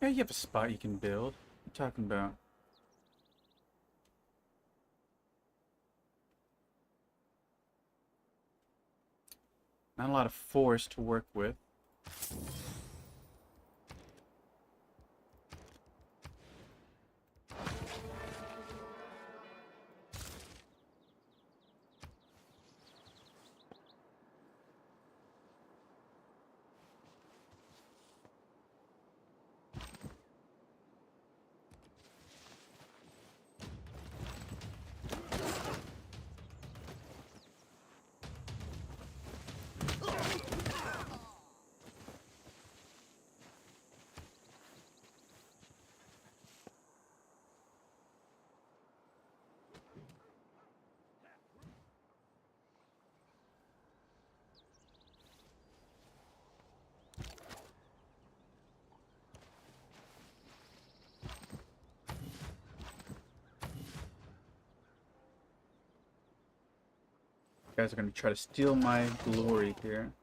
Yeah, you have a spot you can build. What are you talking about? Not a lot of force to work with. You guys are gonna try to steal my glory here.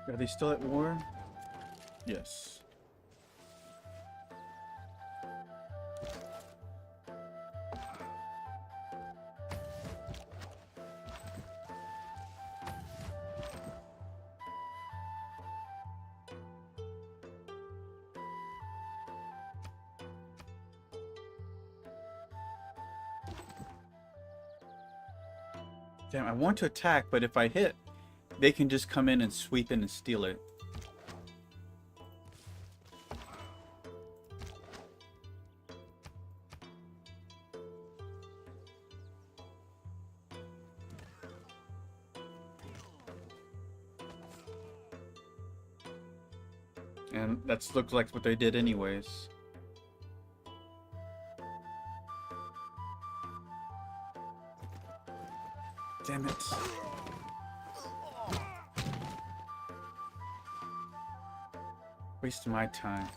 Are they still at war? Yes. Damn, I want to attack, but if I hit, they can just come in and sweep in and steal it. And that's looked like what they did anyways. Damn it. Wasting my time.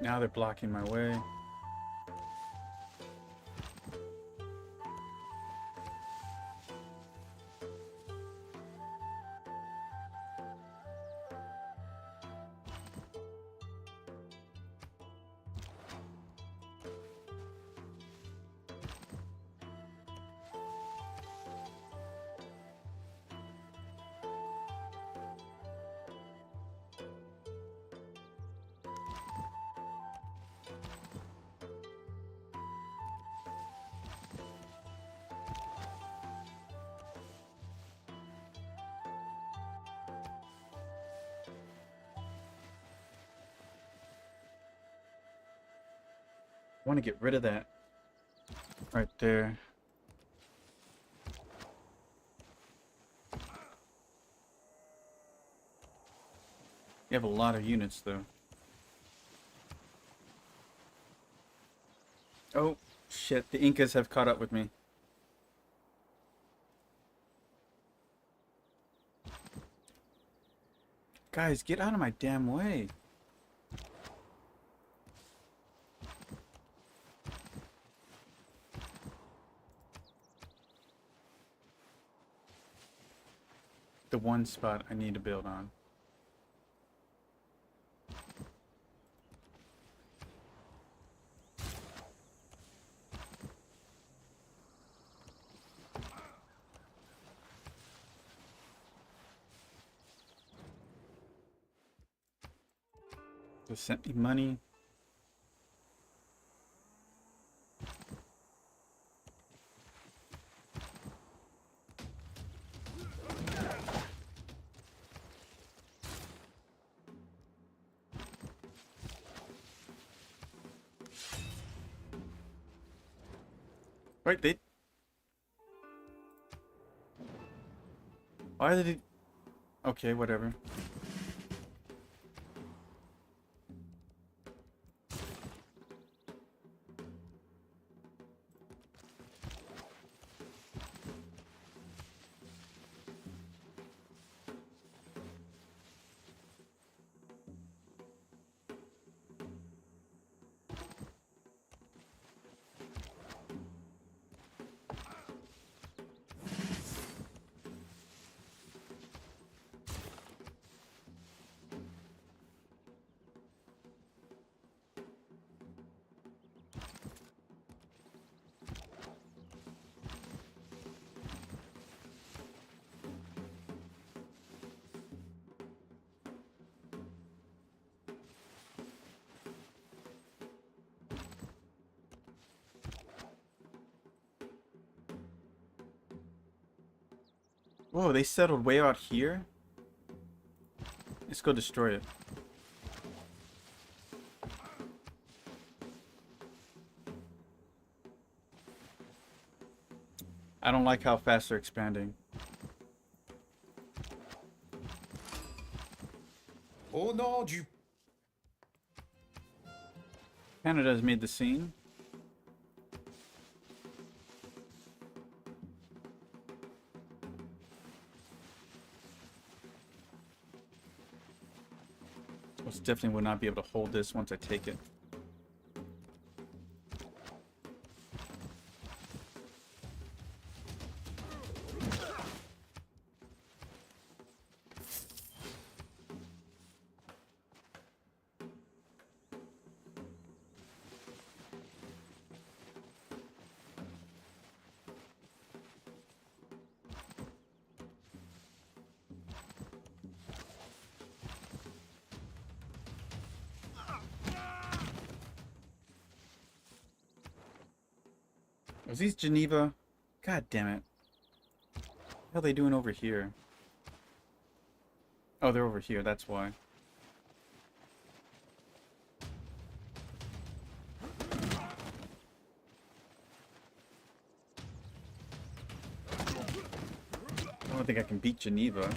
Now they're blocking my way. I want to get rid of that right there. You have a lot of units though. Oh shit, the Incas have caught up with me. Guys, get out of my damn way. The one spot I need to build on. Just sent me money. Right, they... Why did it... Okay, whatever. Whoa, they settled way out here? Let's go destroy it. I don't like how fast they're expanding. Au nom du... Canada has made the scene. Most definitely will not be able to hold this once I take it. Was these Geneva? God damn it. What the hell are they doing over here? Oh, they're over here, that's why. I don't think I can beat Geneva.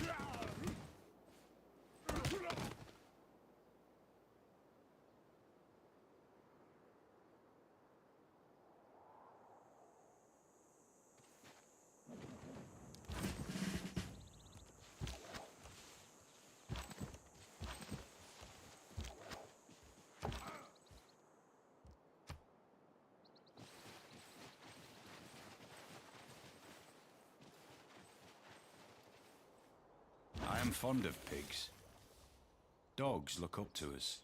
I am fond of pigs. Dogs look up to us.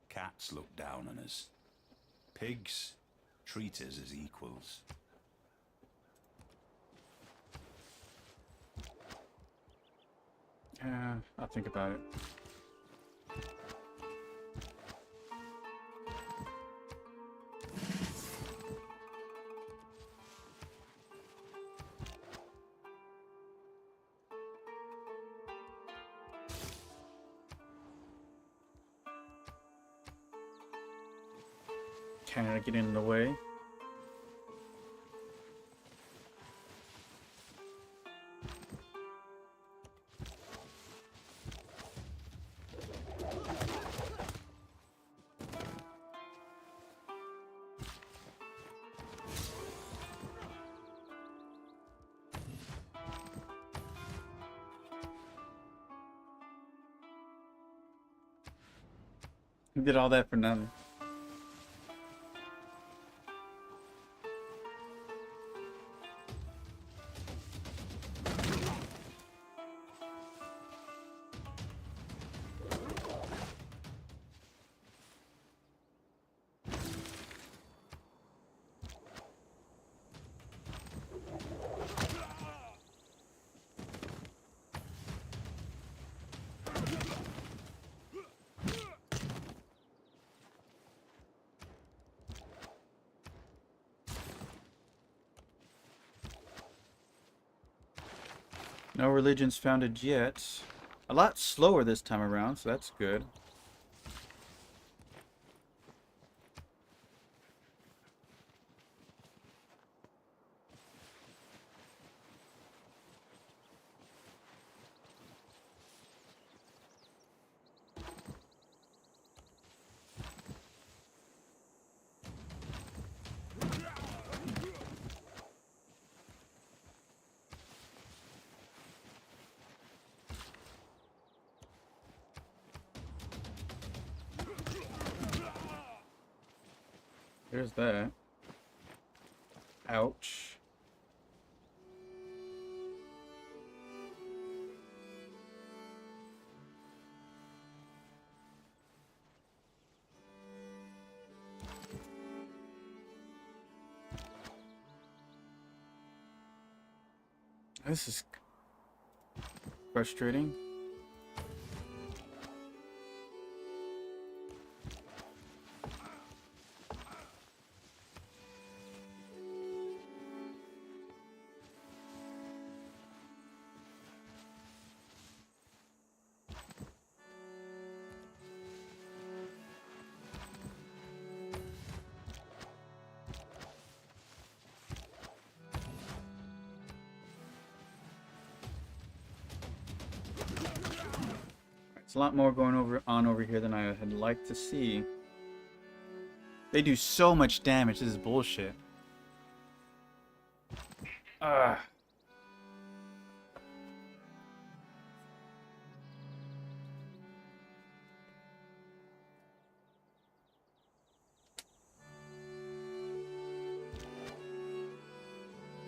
Cats look down on us. Pigs treat us as equals. I'll think about it. Canada getting in the way. You did all that for nothing. No religions founded yet. A lot slower this time around, so that's good. There's that. Ouch. This is frustrating. It's a lot more going on over here than I had liked to see. They do so much damage. This is bullshit. Ugh.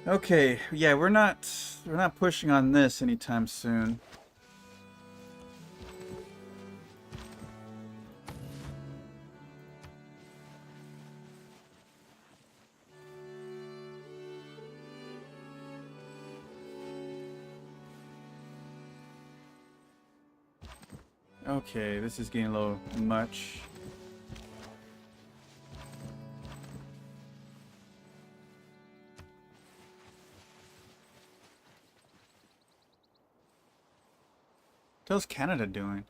Okay, yeah, we're not pushing on this anytime soon. Okay, this is getting a little much. How's Canada doing?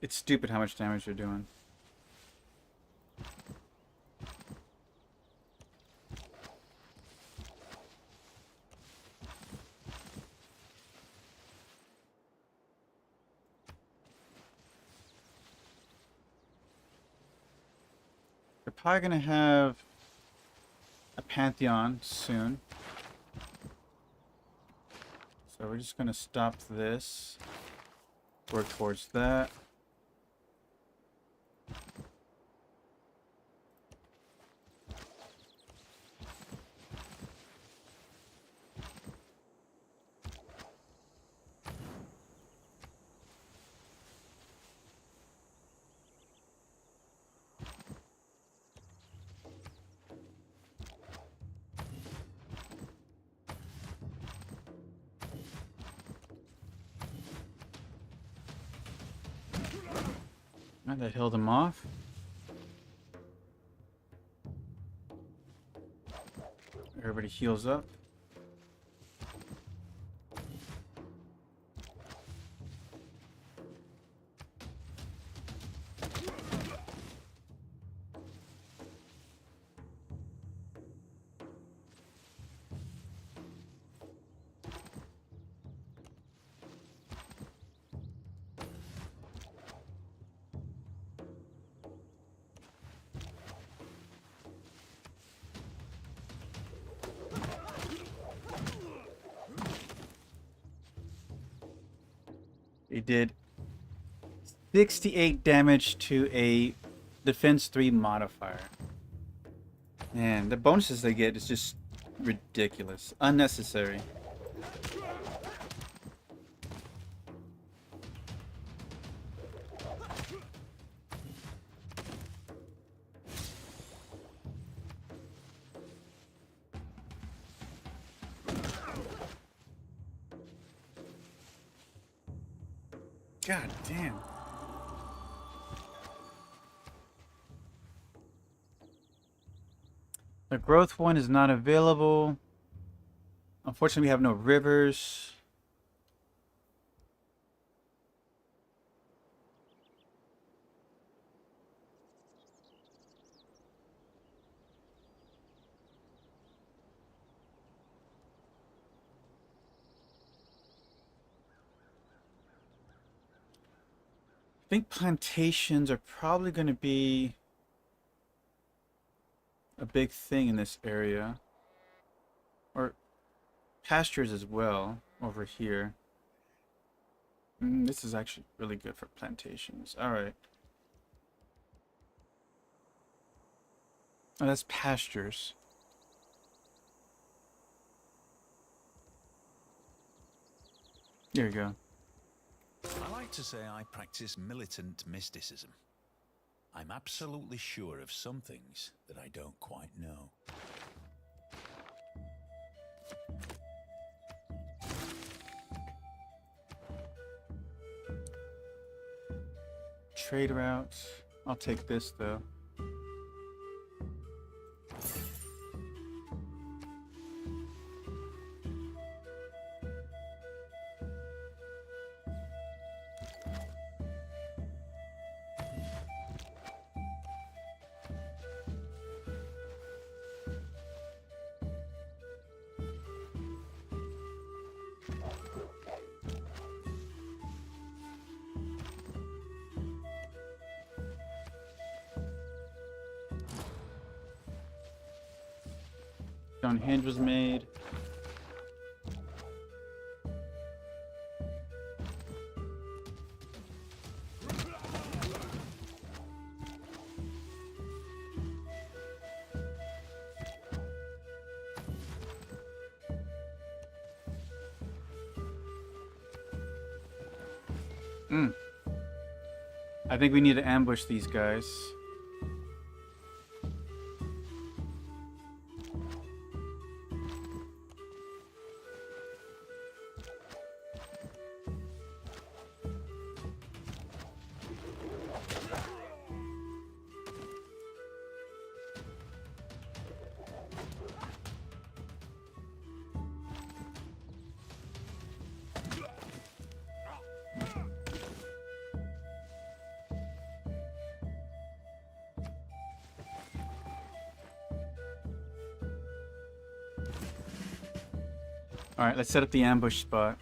It's stupid how much damage they're doing. They're probably gonna have a Pantheon soon. So we're just gonna stop this. Work towards that. Alright, that held him off. Everybody heals up. He did 68 damage to a defense 3 modifier. Man, the bonuses they get is just ridiculous. Unnecessary. God damn. The growth one is not available. Unfortunately, we have no rivers. I think plantations are probably going to be a big thing in this area. Or pastures as well over here. This is actually really good for plantations. Alright. Oh, that's pastures. There you go. I like to say I practice militant mysticism. I'm absolutely sure of some things that I don't quite know. Trade routes. I'll take this though. Stonehenge was made. I think we need to ambush these guys. Alright, let's set up the ambush spot.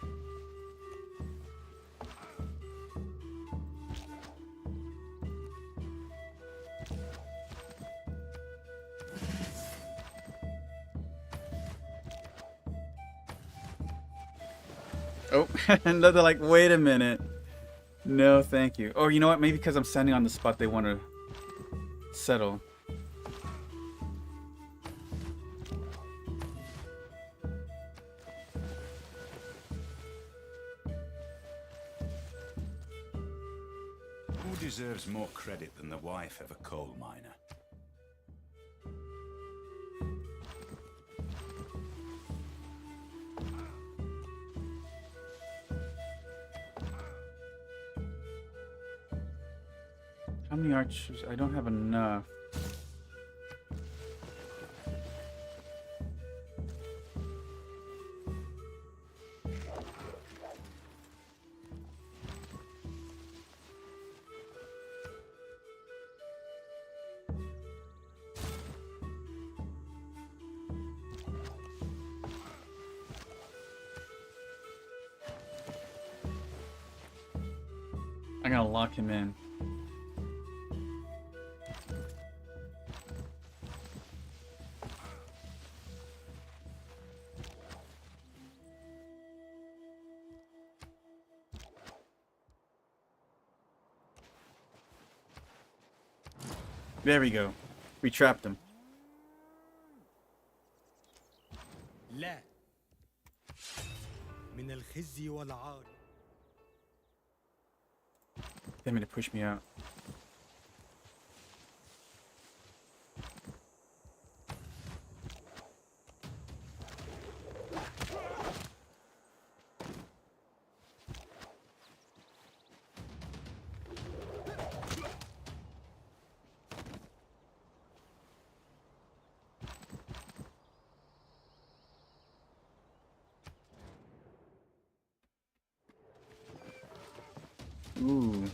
Oh, and they're like, wait a minute. No, thank you. Or you know what? Maybe because I'm standing on the spot they want to settle. Who deserves more credit than the wife of a coal miner? How many archers? I don't have enough. I'm gonna lock him in. There we go. We trapped him. لا من الخزي والعار. They mean to push me out. Ooh.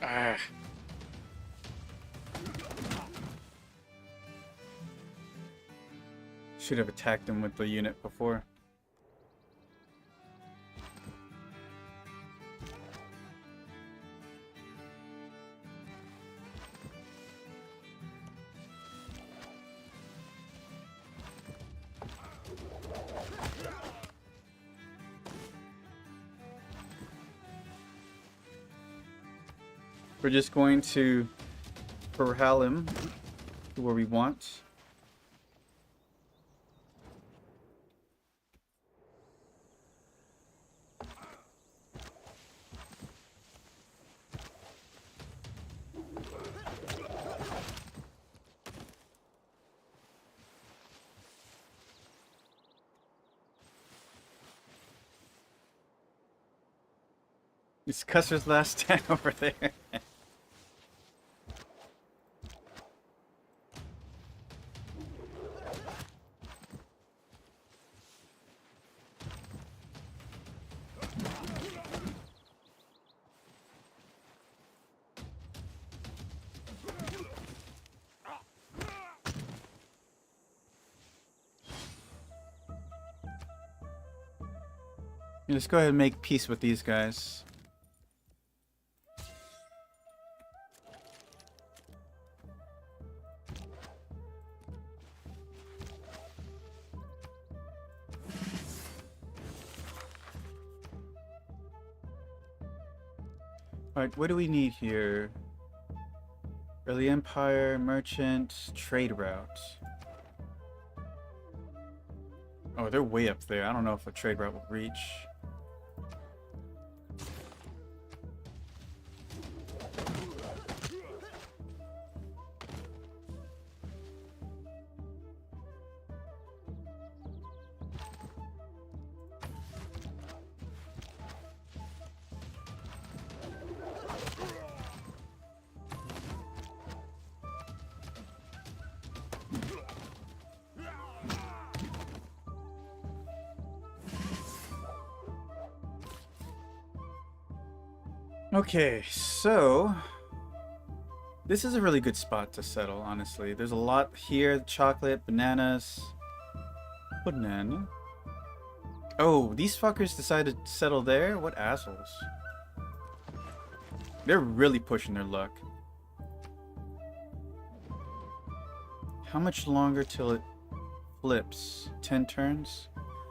Ah. Should have attacked him with the unit before. We're just going to corral him to where we want. It's Custer's last stand over there. Let's go ahead and make peace with these guys. Alright, what do we need here? Early Empire, Merchant, Trade Route. Oh, they're way up there. I don't know if a trade route will reach. Okay, so this is a really good spot to settle, honestly. There's a lot here. Chocolate, bananas. Banana. Oh, these fuckers decided to settle there? What assholes. They're really pushing their luck. How much longer till it flips? 10 turns?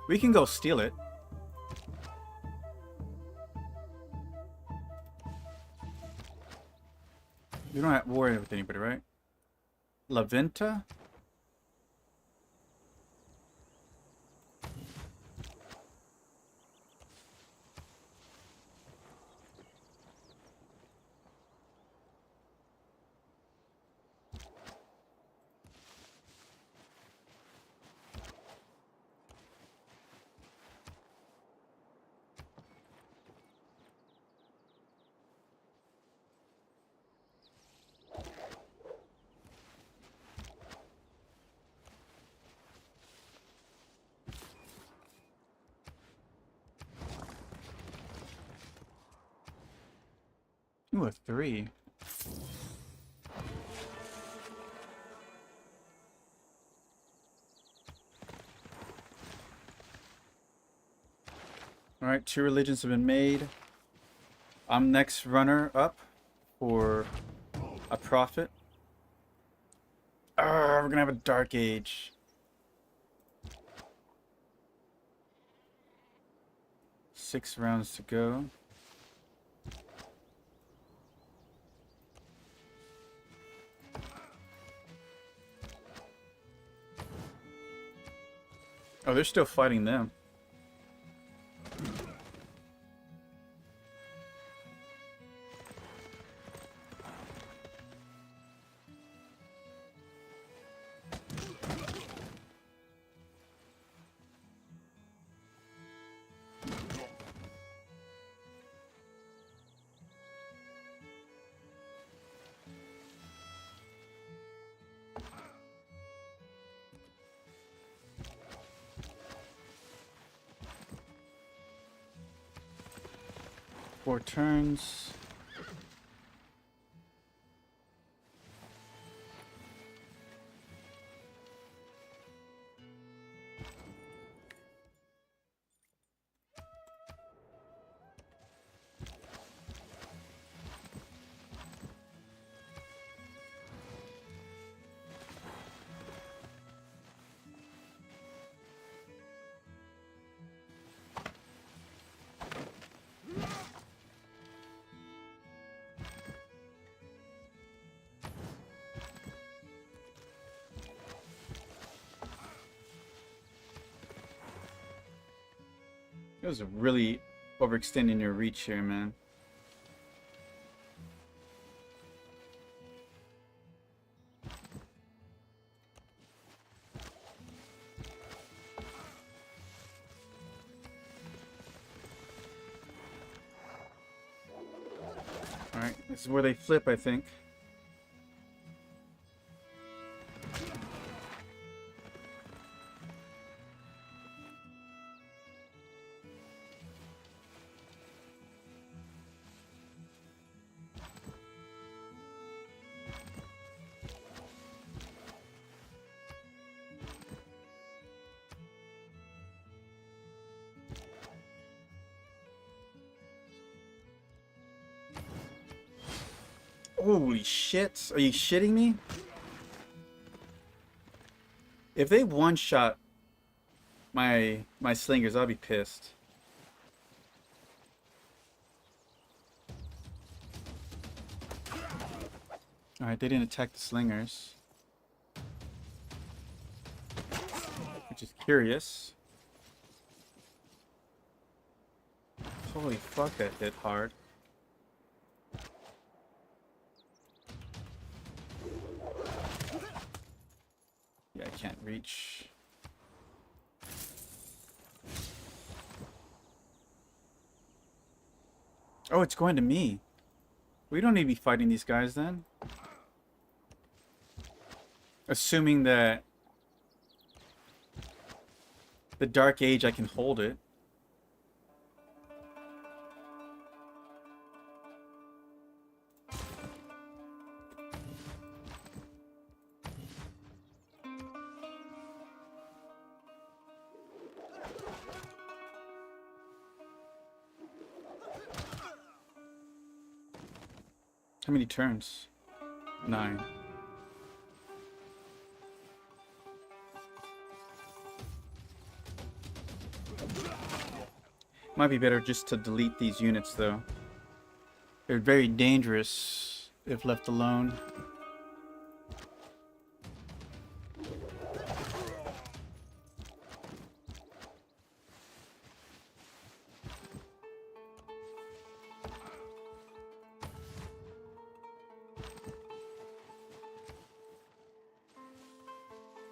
We can go steal it. We don't have to worry with anybody, right? La Venta? Ooh, a 3. Alright, 2 religions have been made. I'm next runner up for a prophet. We're gonna have a dark age. Six rounds to go. Oh, they're still fighting them. Four turns. It was really overextending your reach here, man. Alright, this is where they flip, I think. Holy shit. Are you shitting me? If they one-shot my slingers, I'll be pissed. Alright, they didn't attack the slingers. Which is curious. Holy fuck, that hit hard. Yeah, I can't reach. Oh, it's going to me. We don't need to be fighting these guys then. Assuming that the Dark Age, I can hold it. How many turns? 9. Might be better just to delete these units, though. They're very dangerous if left alone.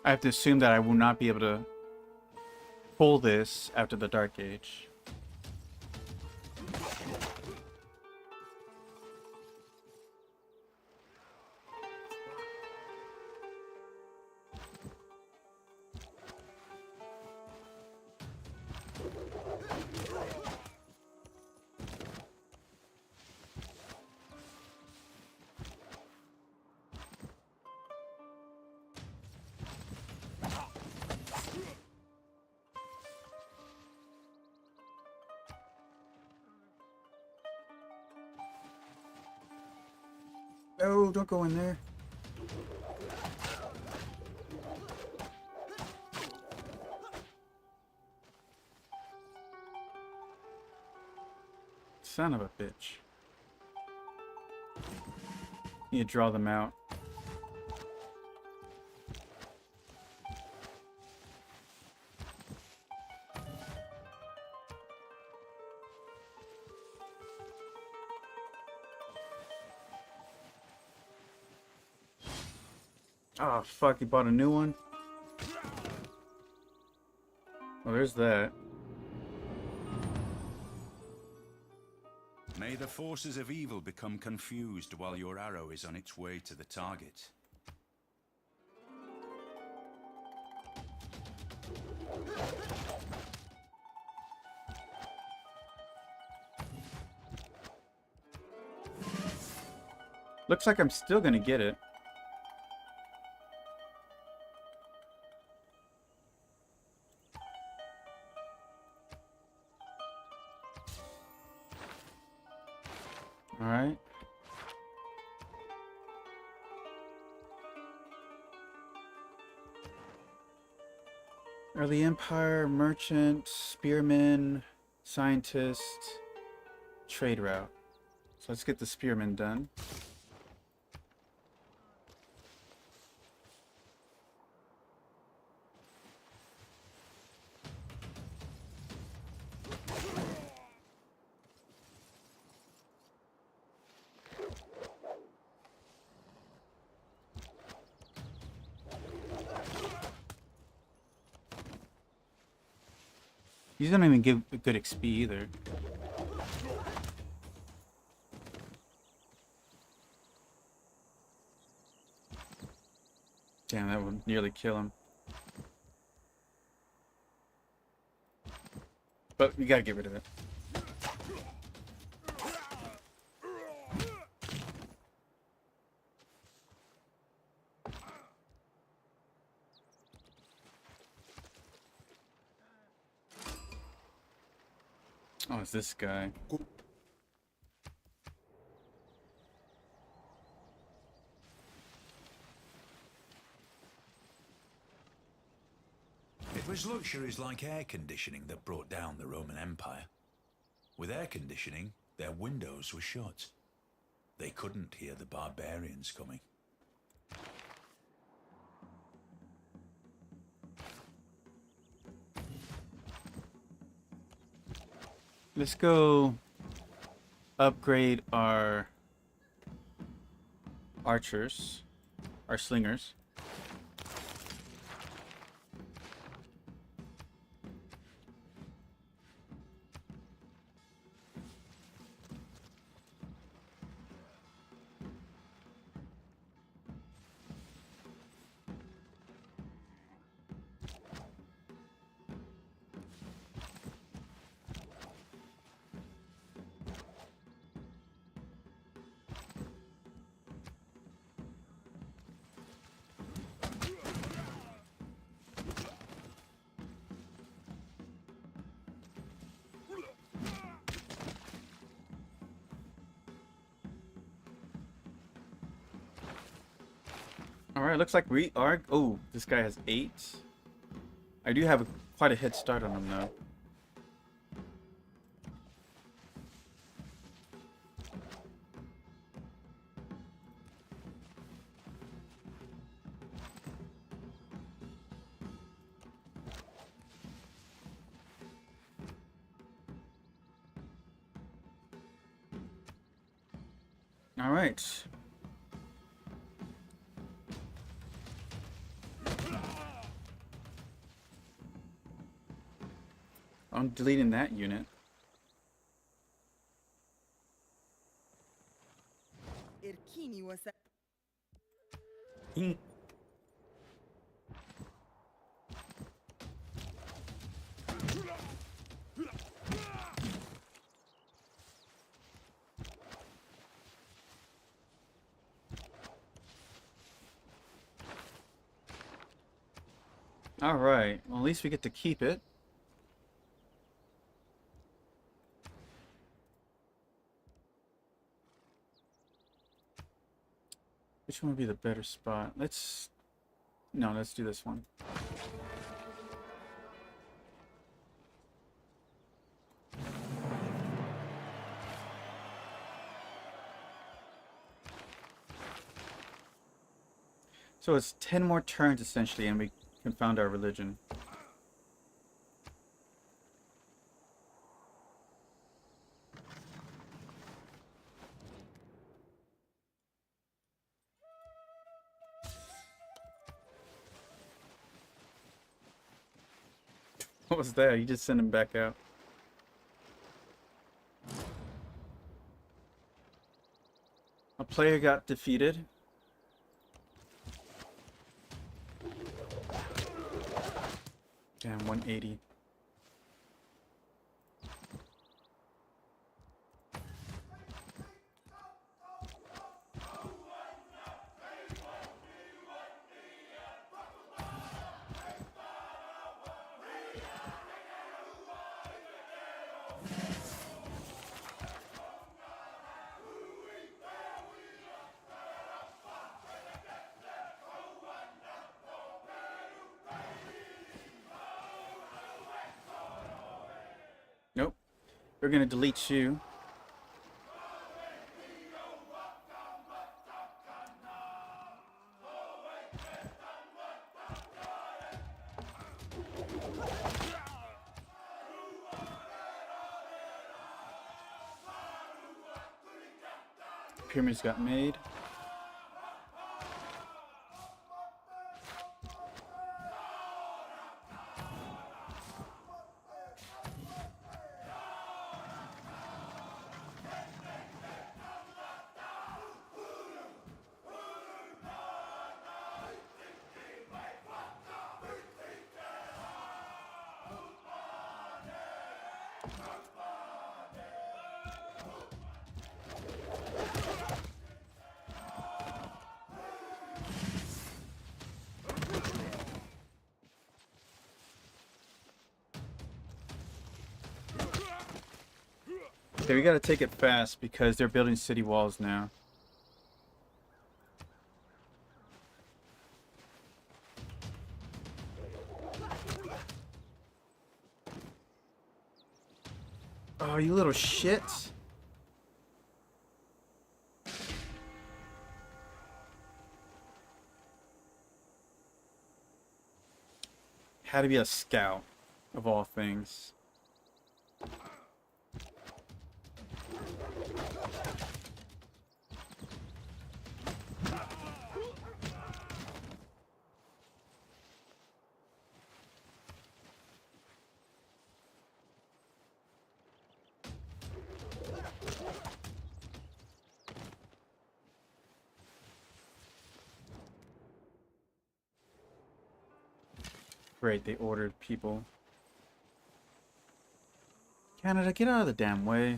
I have to assume that I will not be able to pull this after the Dark Age. Oh, don't go in there. Son of a bitch. Need to draw them out. Oh, fuck, he bought a new one? Well, there's that. May the forces of evil become confused while your arrow is on its way to the target. Looks like I'm still gonna get it. Alright. Early Empire, Merchant, Spearman, Scientist, Trade Route. So let's get the Spearman done. These don't even give a good XP either. Damn, that would nearly kill him. But we gotta get rid of it. Oh, it's this guy. It was luxuries like air conditioning that brought down the Roman Empire. With air conditioning, their windows were shut. They couldn't hear the barbarians coming. Let's go upgrade our archers, our slingers. Alright, looks like we are... Oh, this guy has 8. I do have quite a head start on him, though. Alright. I'm deleting that unit. اركيني وس Alright, well at least we get to keep it. Which one would be the better spot? Let's do this one. So it's 10 more turns essentially and we can found our religion. What was that? You just sent him back out. A player got defeated. Damn, 180. Nope. We're gonna delete you. Pyramids got made. Okay, we gotta take it fast because they're building city walls now. Oh, you little shit. Had to be a scout, of all things. Great, they ordered people. Canada, get out of the damn way.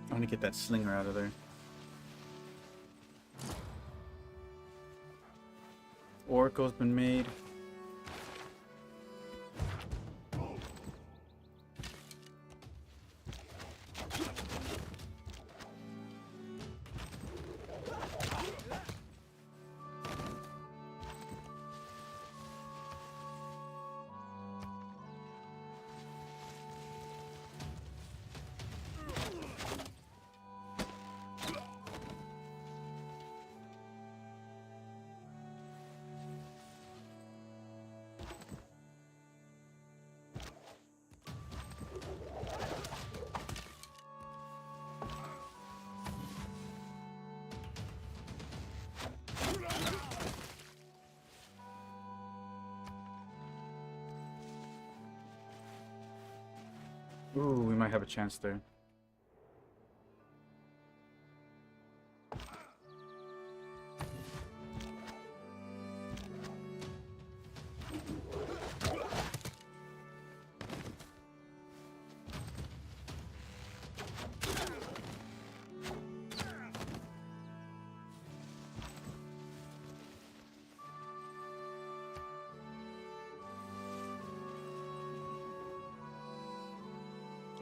I want to get that slinger out of there. Oracle's been made. Ooh, we might have a chance there.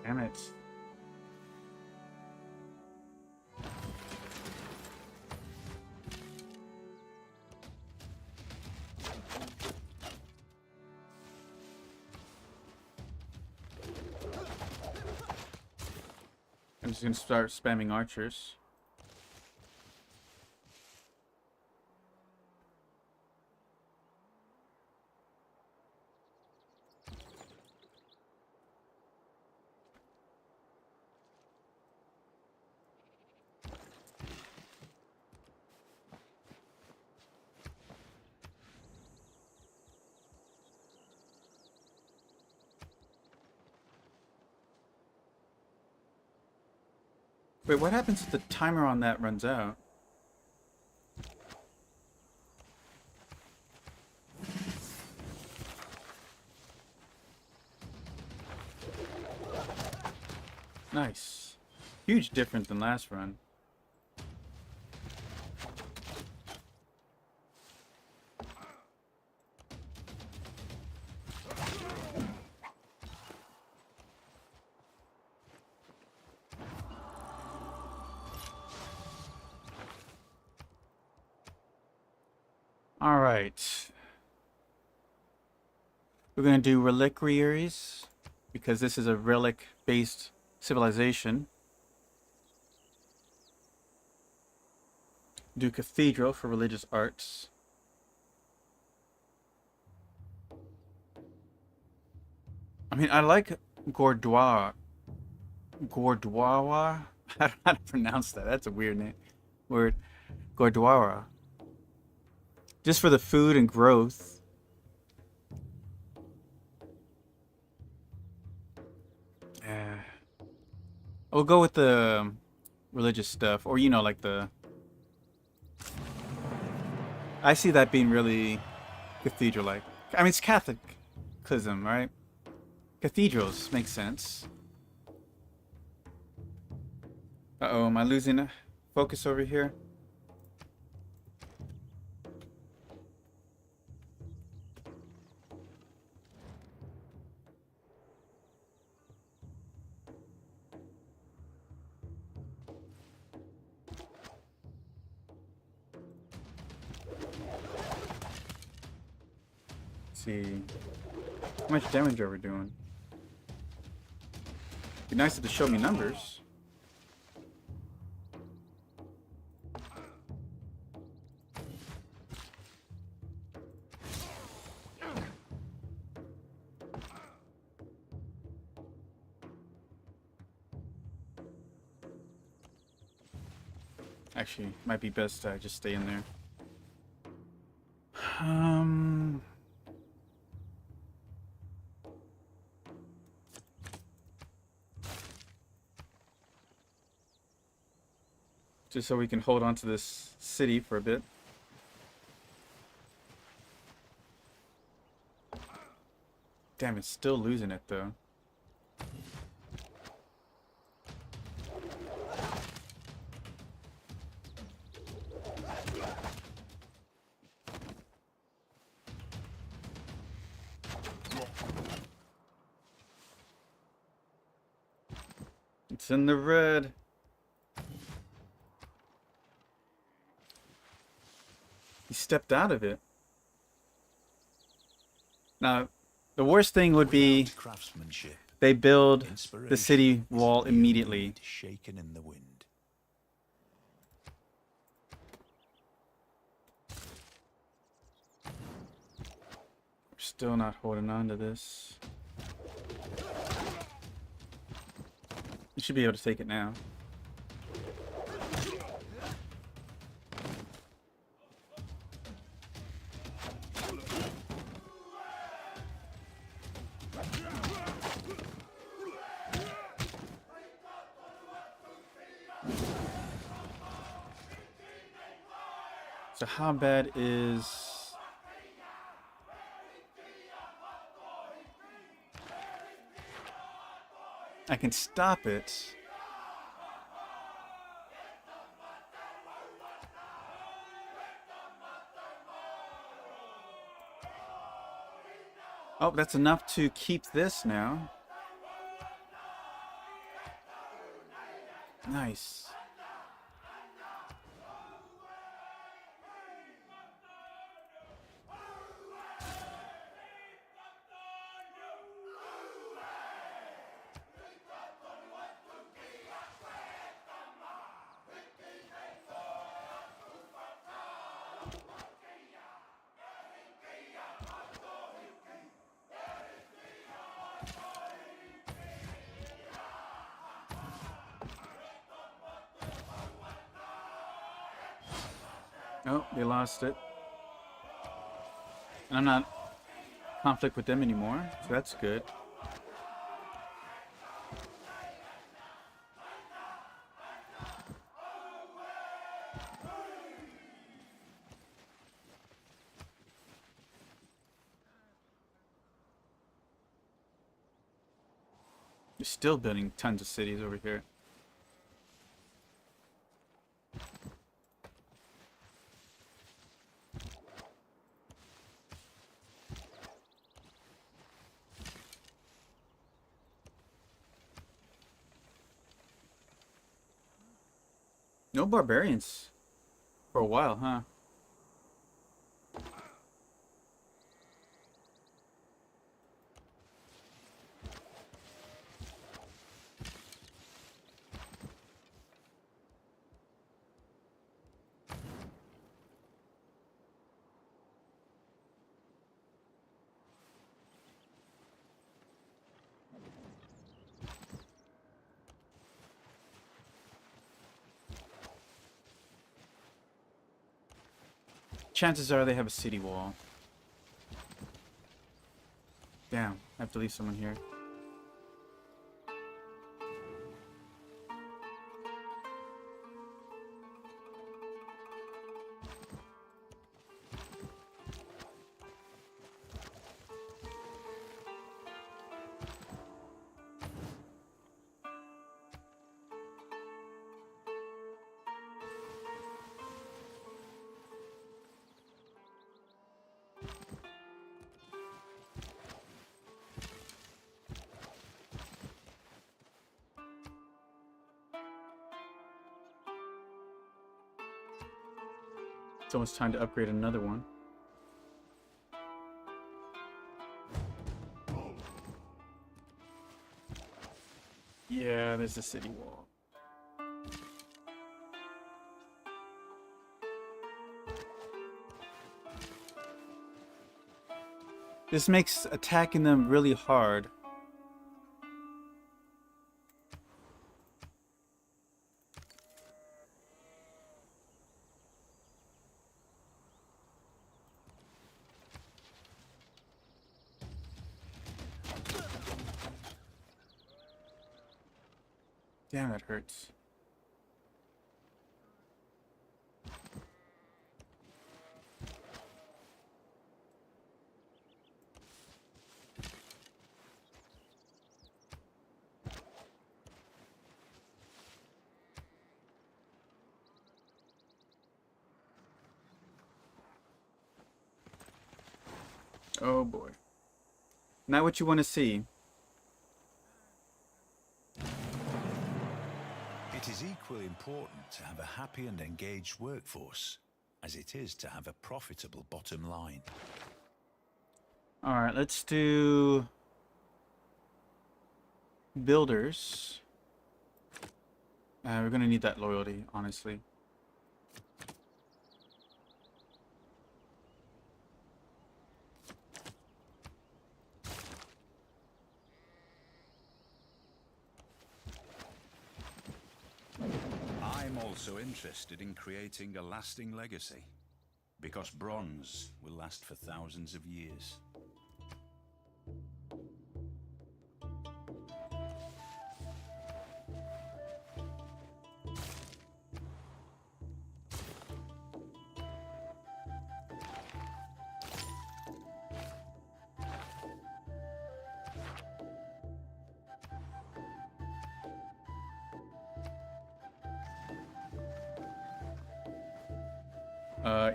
Damn it. I'm just gonna start spamming archers. Wait, what happens if the timer on that runs out? Nice. Huge difference than last run. All right. We're going to do reliquaries because this is a relic-based civilization. Do cathedral for religious arts. I mean, I like Gurdwara. Gurdwara? I don't know how to pronounce that. That's a weird name. Word. Gurdwara. Just for the food and growth. We'll go with the religious stuff. Or, you know, like the... I see that being really cathedral-like. I mean, it's Catholicism, right? Cathedrals make sense. Uh-oh, am I losing focus over here? See how much damage are we doing? Be nice if they show me numbers. Actually, might be best I just stay in there. Just so we can hold on to this city for a bit. Damn, it's still losing it though. It's in the red. He stepped out of it. Now, the worst thing would be craftsmanship, they build the inspiration, city wall new immediately. reed shaken in the wind. We're still not holding on to this. You should be able to take it now. So how bad is... I can stop it. Oh, that's enough to keep this now. Nice. Oh, they lost it. And I'm not in conflict with them anymore, so that's good. You're still building tons of cities over here. No barbarians for a while, huh? Chances are they have a city wall. Damn, I have to leave someone here. It's almost time to upgrade another one. Yeah, there's the city wall. This makes attacking them really hard. Damn, that hurts. Oh boy. Not what you want to see. is equally important to have a happy and engaged workforce as it is to have a profitable bottom line. All right, let's do builders. We're gonna need that loyalty, honestly. I'm also interested in creating a lasting legacy, because bronze will last for thousands of years.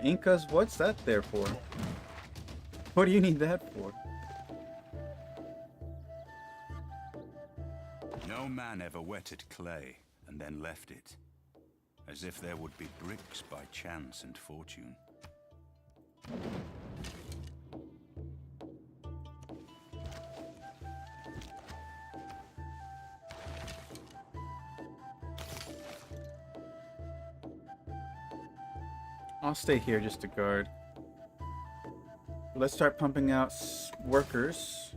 Incas, what's that there for? What do you need that for? No man ever wetted clay and then left it, as if there would be bricks by chance and fortune. I'll stay here just to guard. Let's start pumping out workers.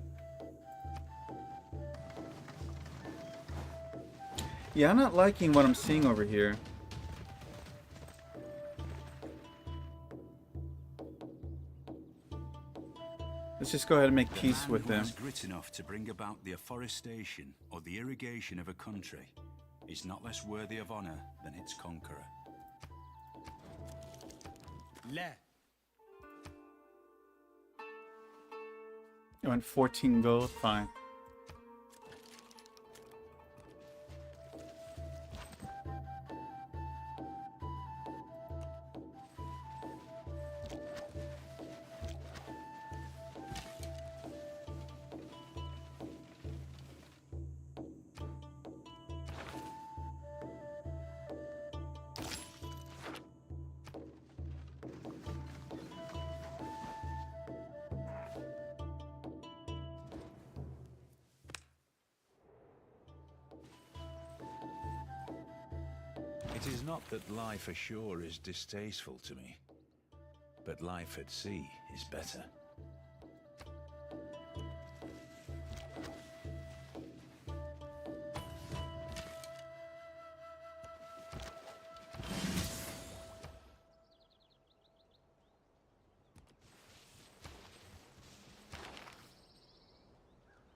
Yeah, I'm not liking what I'm seeing over here. Let's just go ahead and make peace with them. The man who has grit enough to bring about the afforestation or the irrigation of a country is not less worthy of honor than its conqueror. لا. I went 14 gold, fine. It is not that life ashore is distasteful to me, but life at sea is better.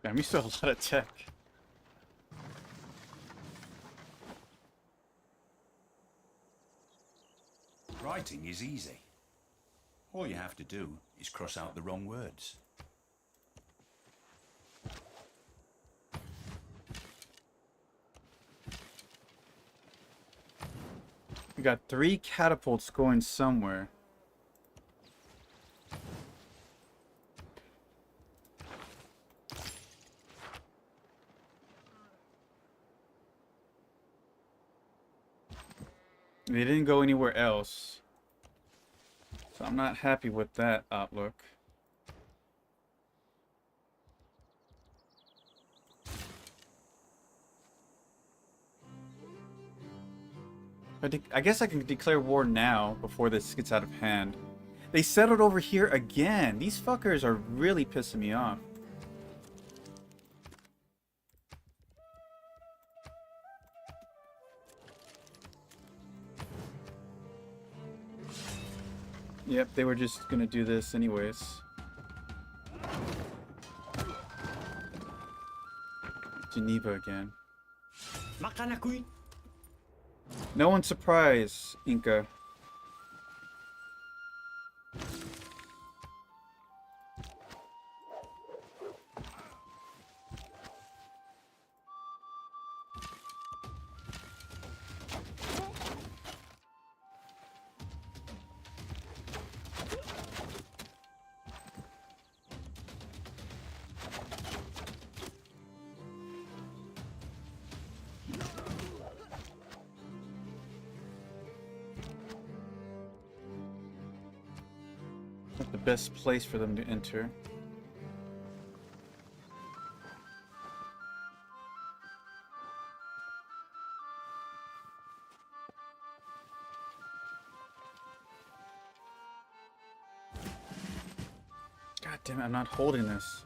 Damn, we still have a lot of tech. Writing is easy. All you have to do is cross out the wrong words. We got 3 catapults going somewhere. They didn't go anywhere else. So I'm not happy with that outlook. I guess I can declare war now before this gets out of hand. They settled over here again. These fuckers are really pissing me off. Yep, they were just gonna do this anyways. Geneva again. Makanakuy. No one's surprised, Inca. Not the best place for them to enter. God damn it, I'm not holding this.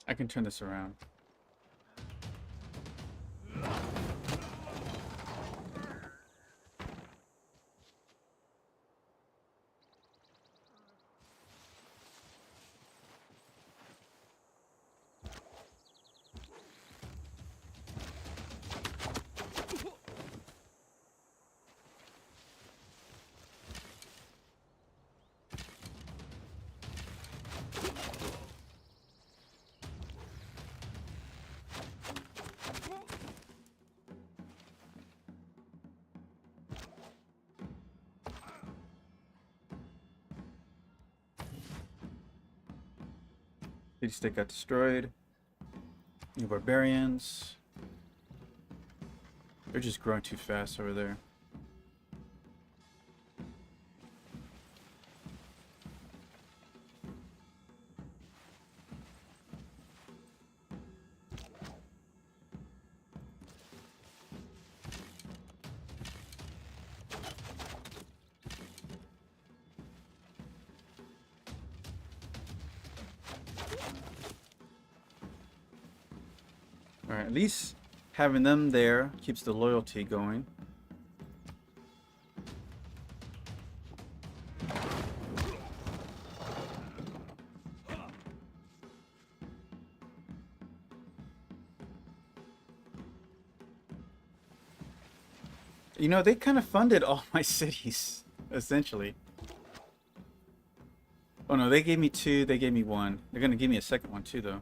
I can turn this around. City state got destroyed. New barbarians. They're just growing too fast over there. Alright, at least having them there keeps the loyalty going. You know, they kind of funded all my cities, essentially. Oh no, they gave me 2, they gave me 1. They're gonna give me a second one too, though.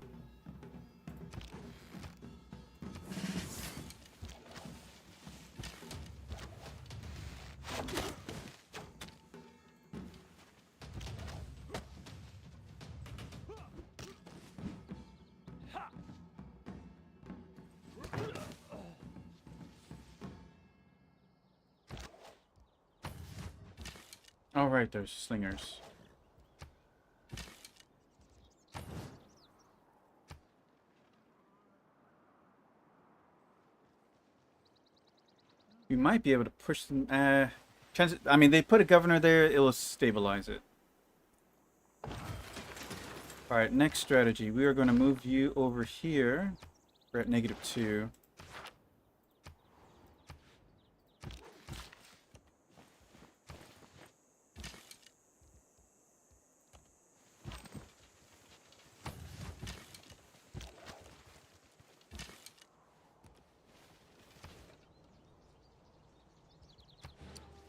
All right, there's slingers. We might be able to push them. I mean, they put a governor there. It will stabilize it. All right, next strategy. We are going to move you over here. We're at -2.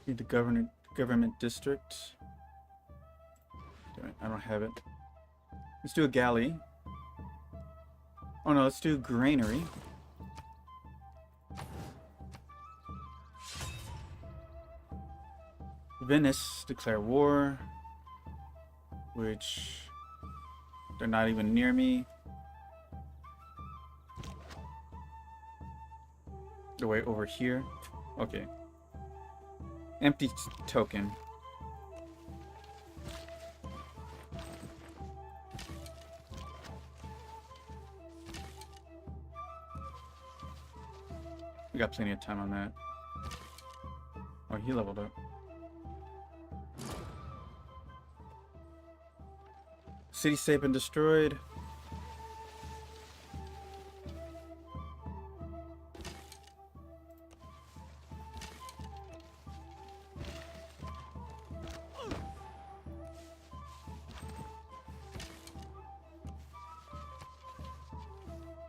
Need the government district. I don't have it. Let's do a galley. Oh no, let's do granary. Venice declare war, which they're not even near me. Oh wait, over here. Okay. Empty token. We got plenty of time on that. Oh, he leveled up. City state been destroyed.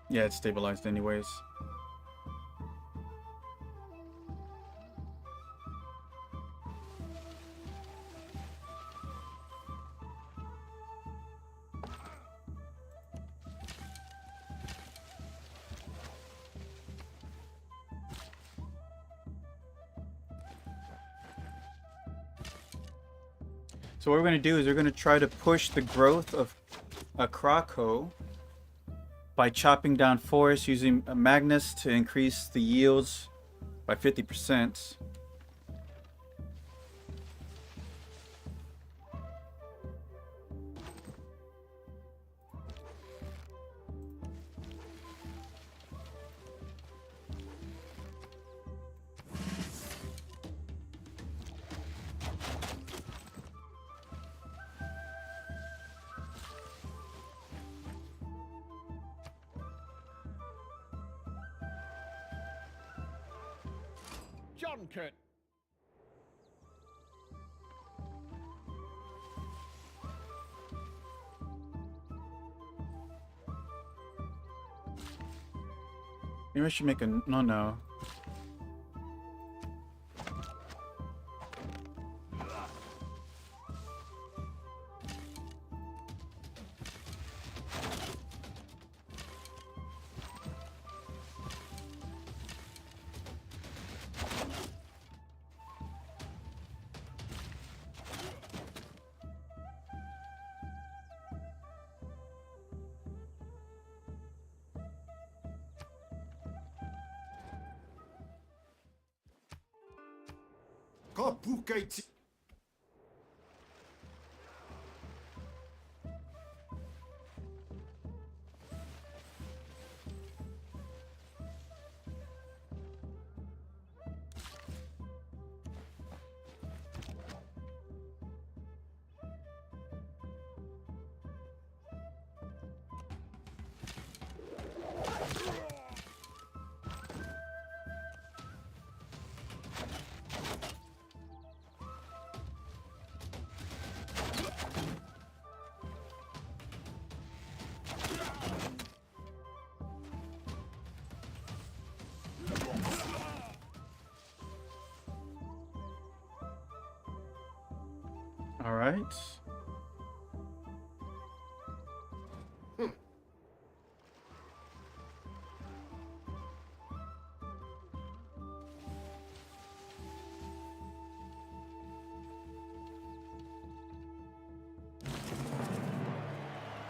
Yeah, it's stabilized anyways. So what we're going to do is we're going to try to push the growth of a Krakow by chopping down forests using a Magnus to increase the yields by 50%. John Kurt. Maybe I should make a no. Kapukaiti. All right.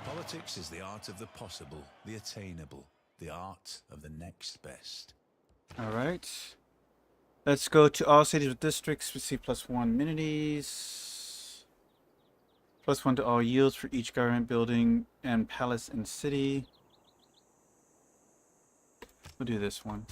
Politics is the art of the possible, the attainable, the art of the next best. All right. Let's go to all cities with districts. Receive +1 amenities. +1 to all yields for each government building and palace and city. We'll do this one.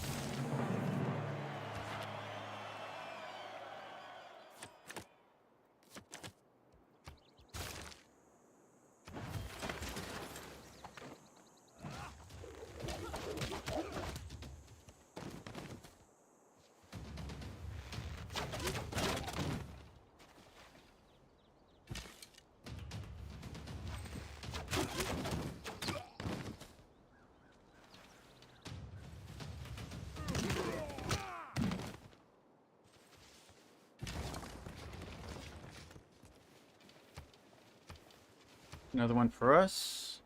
Another one for us.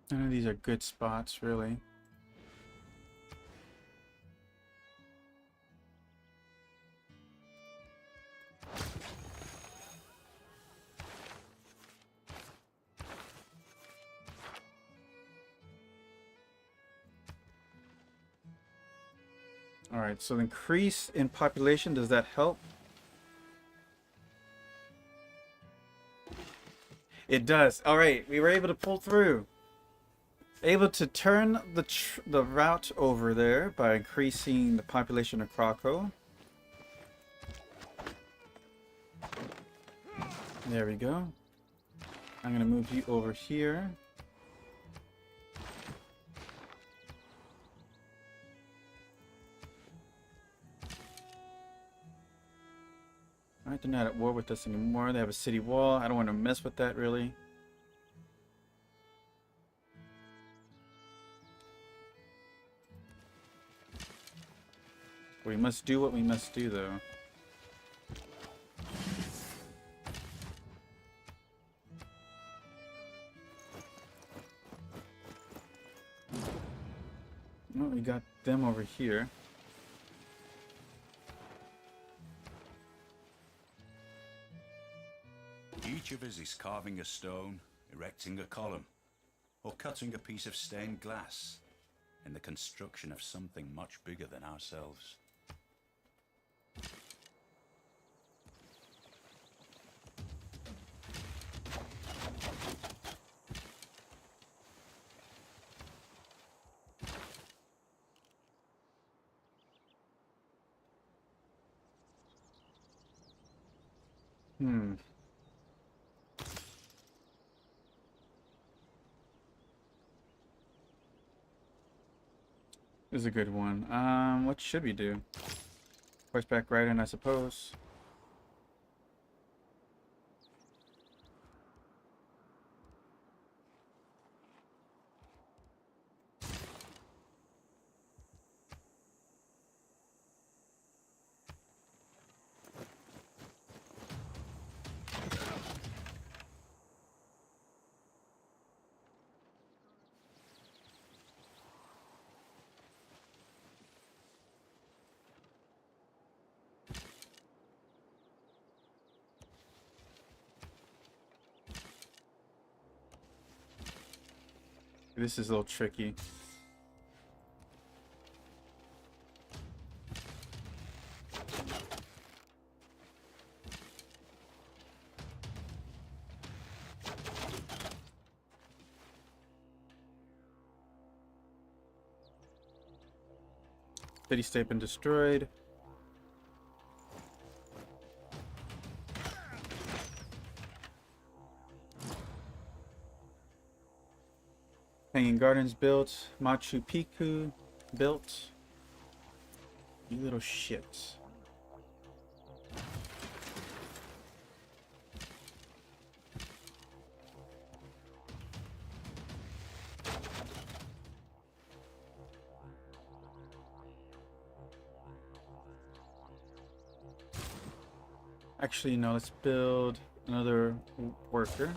None of these are good spots, really. All right, so the increase in population, does that help? It does. All right, we were able to pull through. Able to turn the route over there by increasing the population of Krakow. There we go. I'm gonna move you over here. Alright, they're not at war with us anymore. They have a city wall. I don't want to mess with that, really. We must do what we must do, though. Well, we got them over here. Each of us is carving a stone, erecting a column, or cutting a piece of stained glass in the construction of something much bigger than ourselves. Hmm. This is a good one. What should we do? Horseback riding, I suppose. This is a little tricky. City state been destroyed. Hanging Gardens built. Machu Picchu built. You little shit. Actually, no, let's build another worker.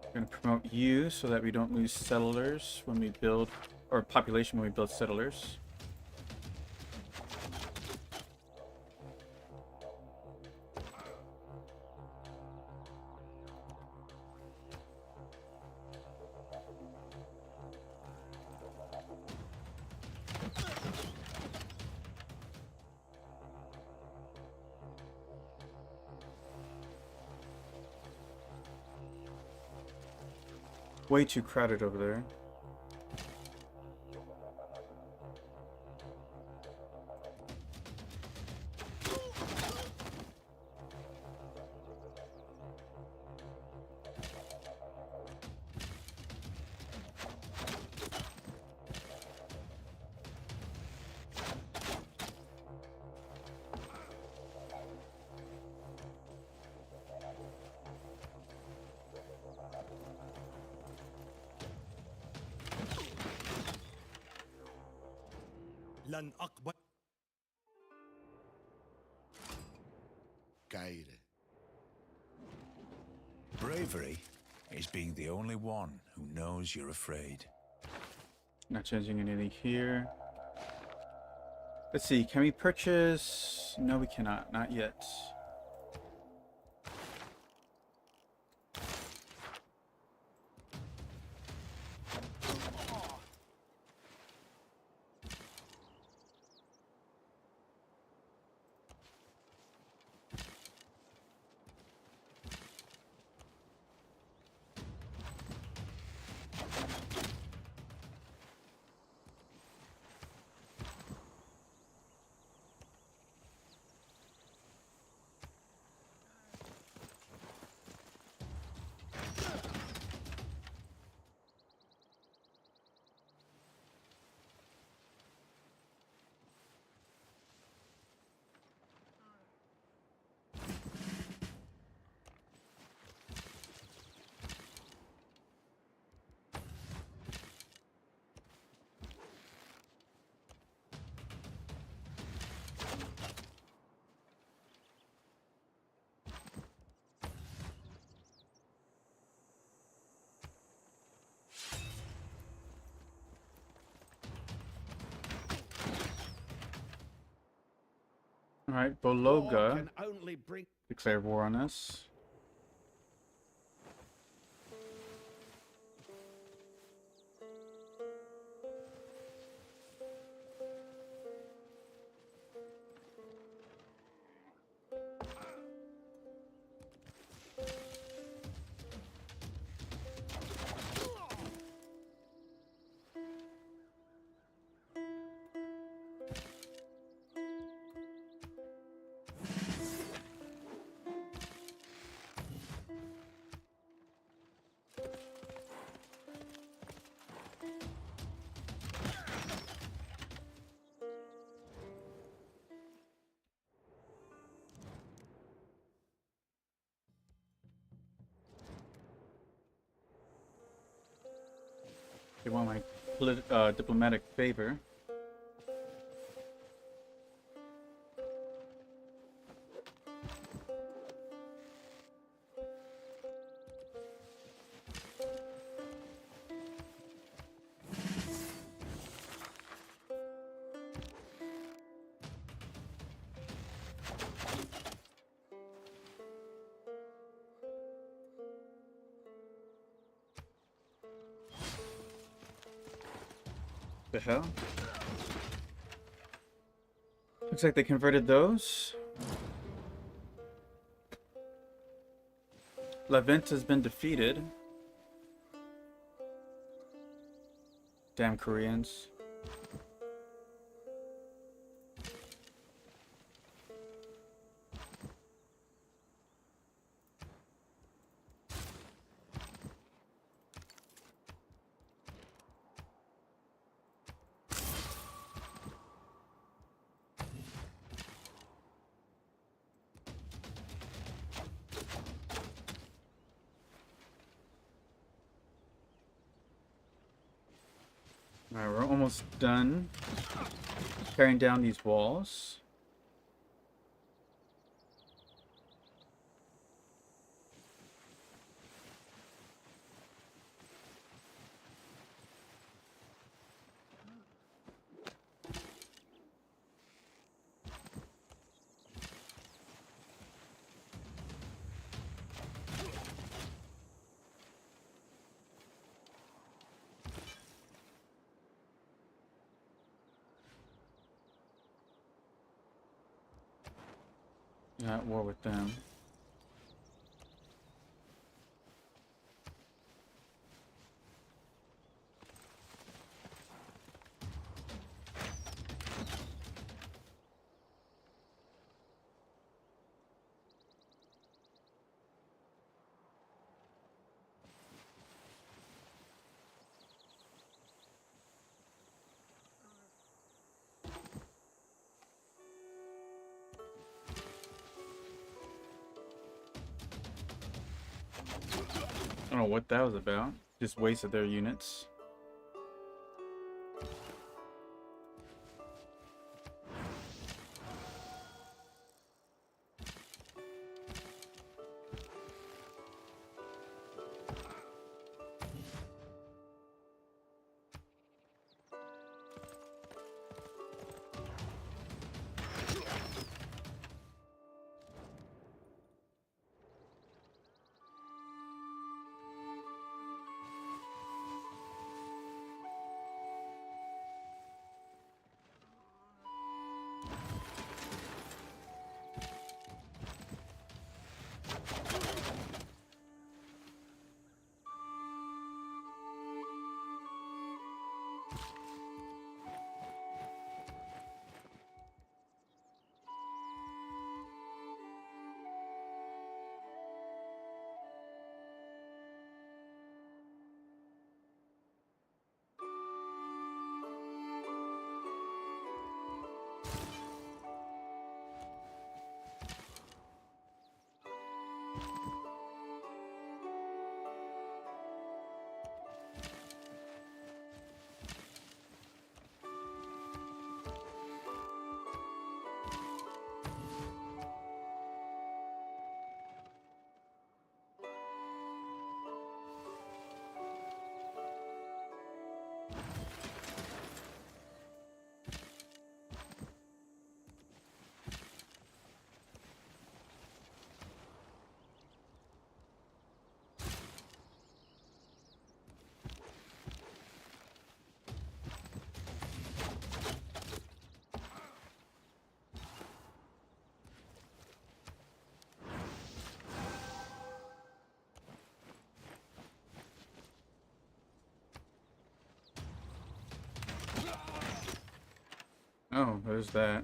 We're going to promote you so that we don't lose settlers when we build, or population when we build settlers. Way too crowded over there. لن أقبل. Caire. Bravery is being the only one who knows you're afraid. Not changing anything here. Let's see, can we purchase? No, we cannot. Not yet. All right, War Bologa can only bring. declared war on us. They want my diplomatic favor. The hell? Looks like they converted those. Levent has been defeated. Damn Koreans. Alright, we're almost done tearing down these walls. At war with them. I don't know what that was about. Just wasted their units. Oh, there's that.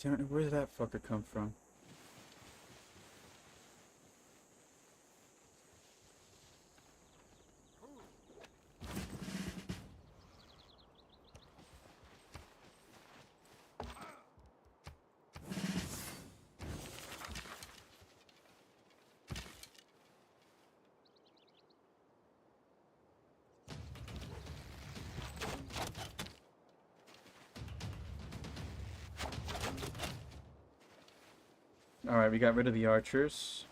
Damn it, where did that fucker come from? Alright, we got rid of the archers.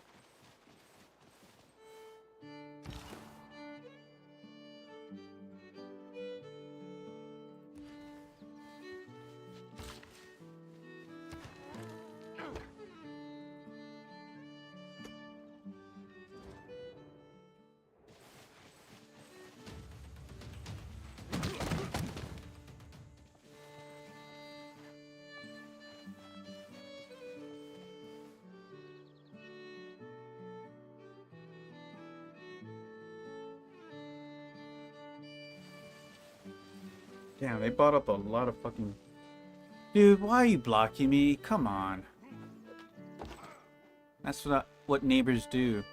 Damn, they bought up a lot of fucking... Dude, why are you blocking me? Come on. That's what neighbors do.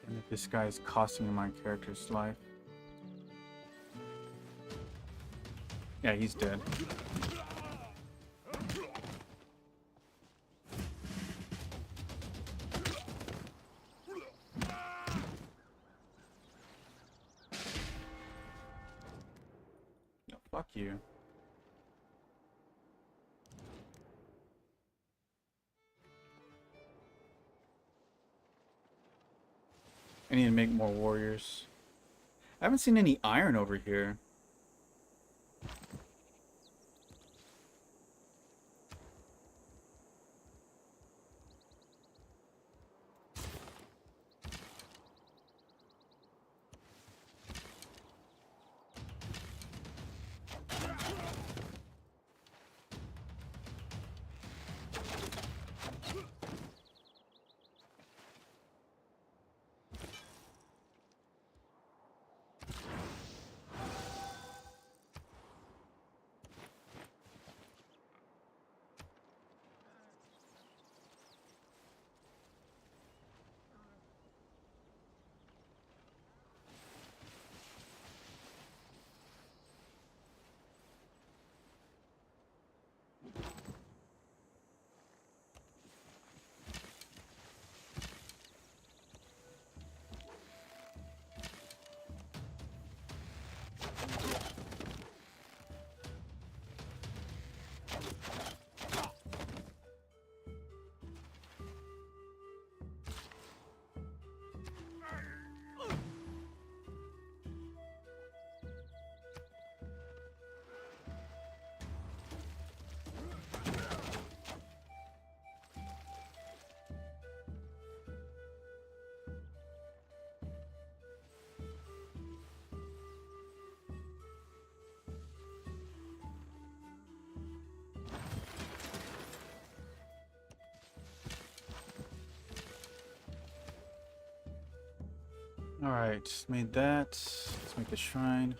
And if this guy is costing my character's life. Yeah, he's dead. No, fuck you. I need to make more warriors. I haven't seen any iron over here. Alright, made that. Let's make the shrine.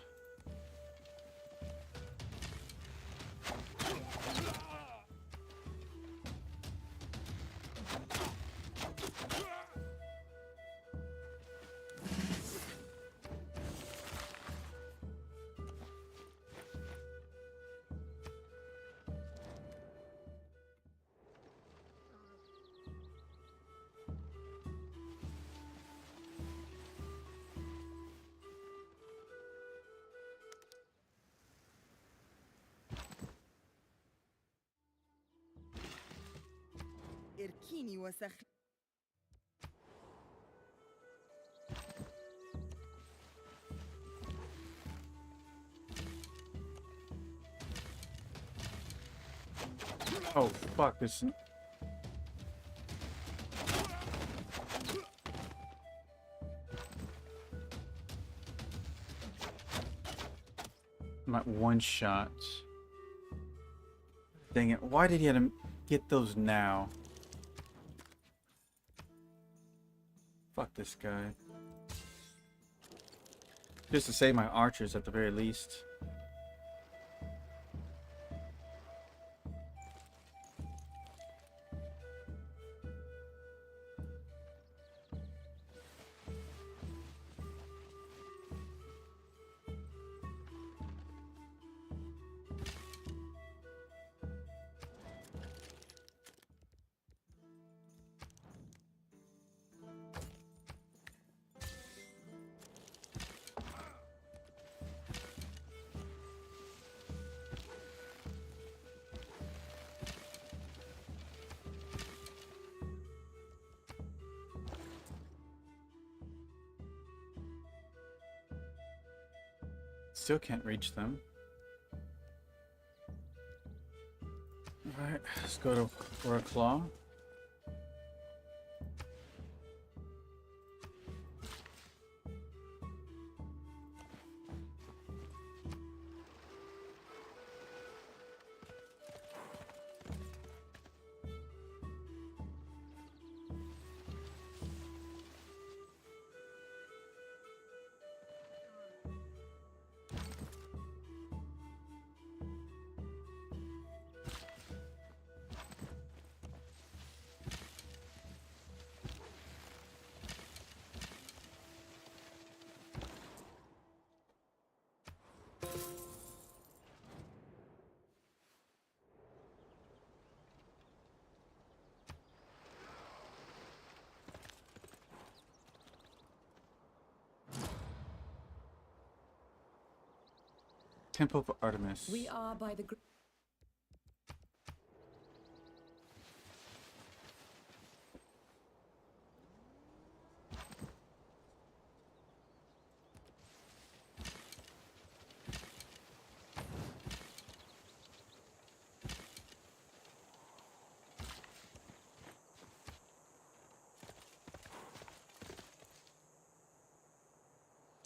إركيني وسخ. Oh fuck! This. I'm at one shot. Dang it! Why did he have to get those now? Fuck this guy. Just to save my archers at the very least. Still can't reach them. Alright, let's go to for a claw. Temple of Artemis. We are by the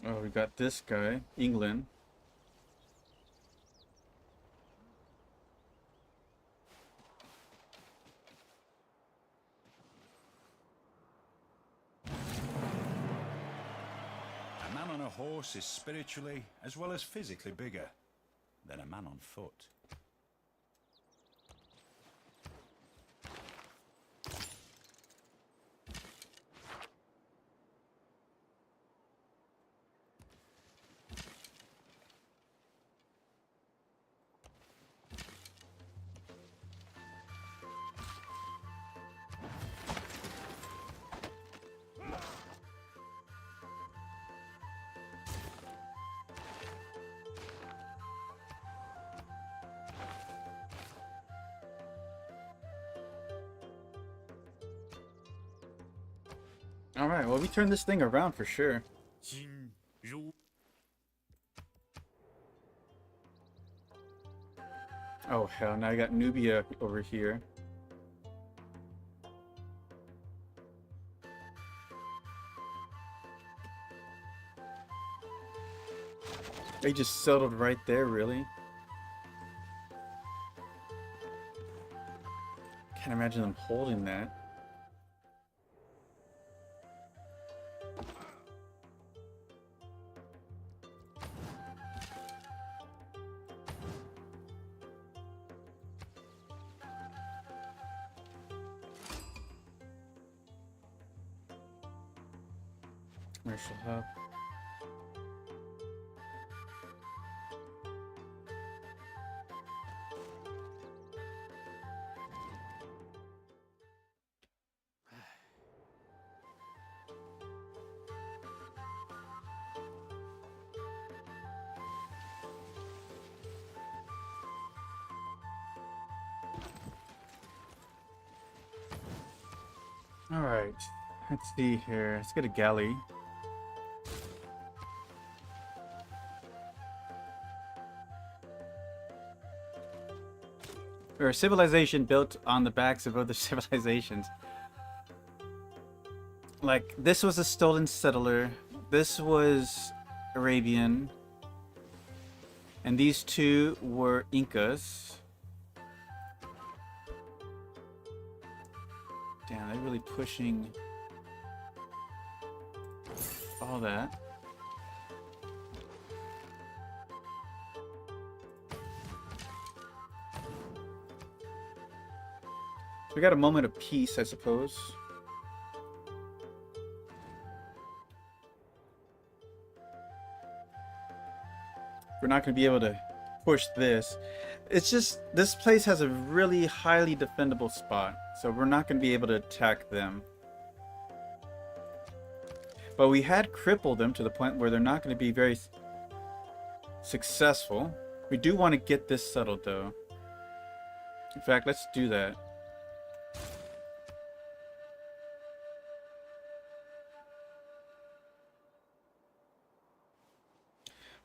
Oh, we got this guy, England. A man on a horse is spiritually as well as physically bigger than a man on foot. Alright, well we turned this thing around for sure. 心如 Oh hell, now I got Nubia over here. They just settled right there, really? Can't imagine them holding that. Commercial hub. All right, let's see here. Let's get a galley. We're a civilization built on the backs of other civilizations. Like, this was a stolen settler. This was Arabian. And these two were Incas. Damn, they're really pushing all that. We got a moment of peace, I suppose. We're not going to be able to push this. It's just, this place has a really highly defendable spot, so we're not going to be able to attack them. But we had crippled them to the point where they're not going to be very successful. We do want to get this settled, though. In fact, let's do that.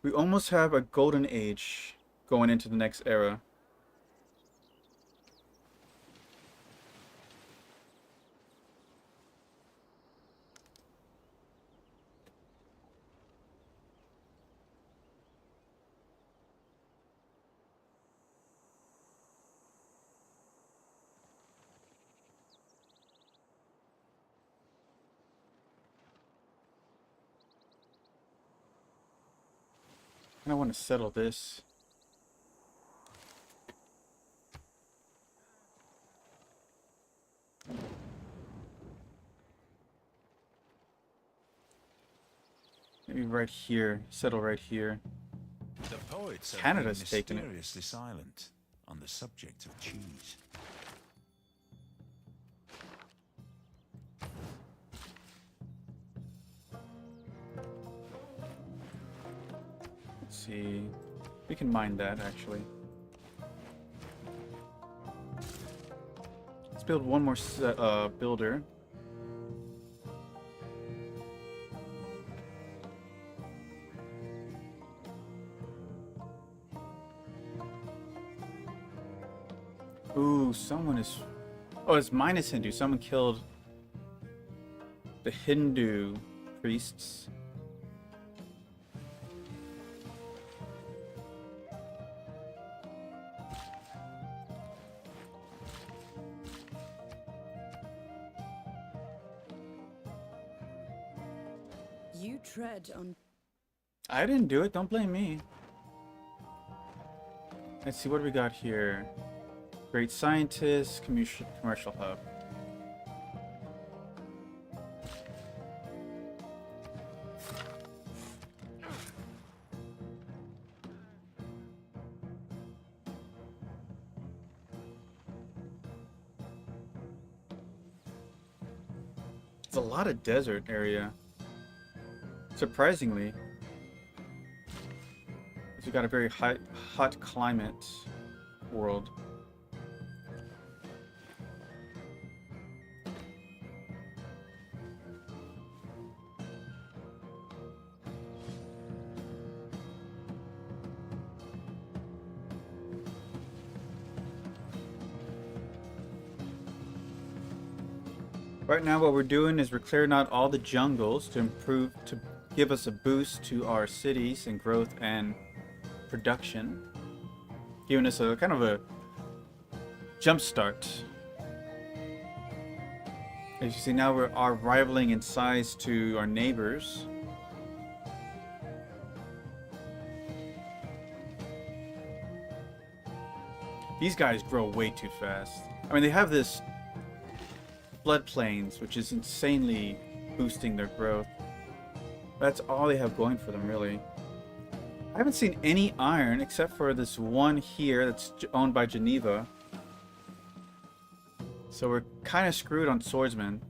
We almost have a golden age going into the next era. I want to settle this. Maybe right here. Settle right here. The poets have Canada's been taken it. mysteriously silent on the subject of cheese. Let's see. We can mine that, actually. Let's build one more builder. Ooh, someone is... Oh, it's minus Hindu. Someone killed the Hindu priests. You tread on. I didn't do it. Don't blame me. Let's see what we got here. Great scientist, commercial hub. It's a lot of desert area. Surprisingly. We got a very hot climate world. Right now what we're doing is we're clearing out all the jungles to give us a boost to our cities and growth and production, giving us a kind of a jump start. As you see, now we are rivaling in size to our neighbors. These guys grow way too fast. I mean, they have this floodplains, which is insanely boosting their growth. That's all they have going for them, really. I haven't seen any iron except for this one here that's owned by Geneva. So we're kind of screwed on swordsmen.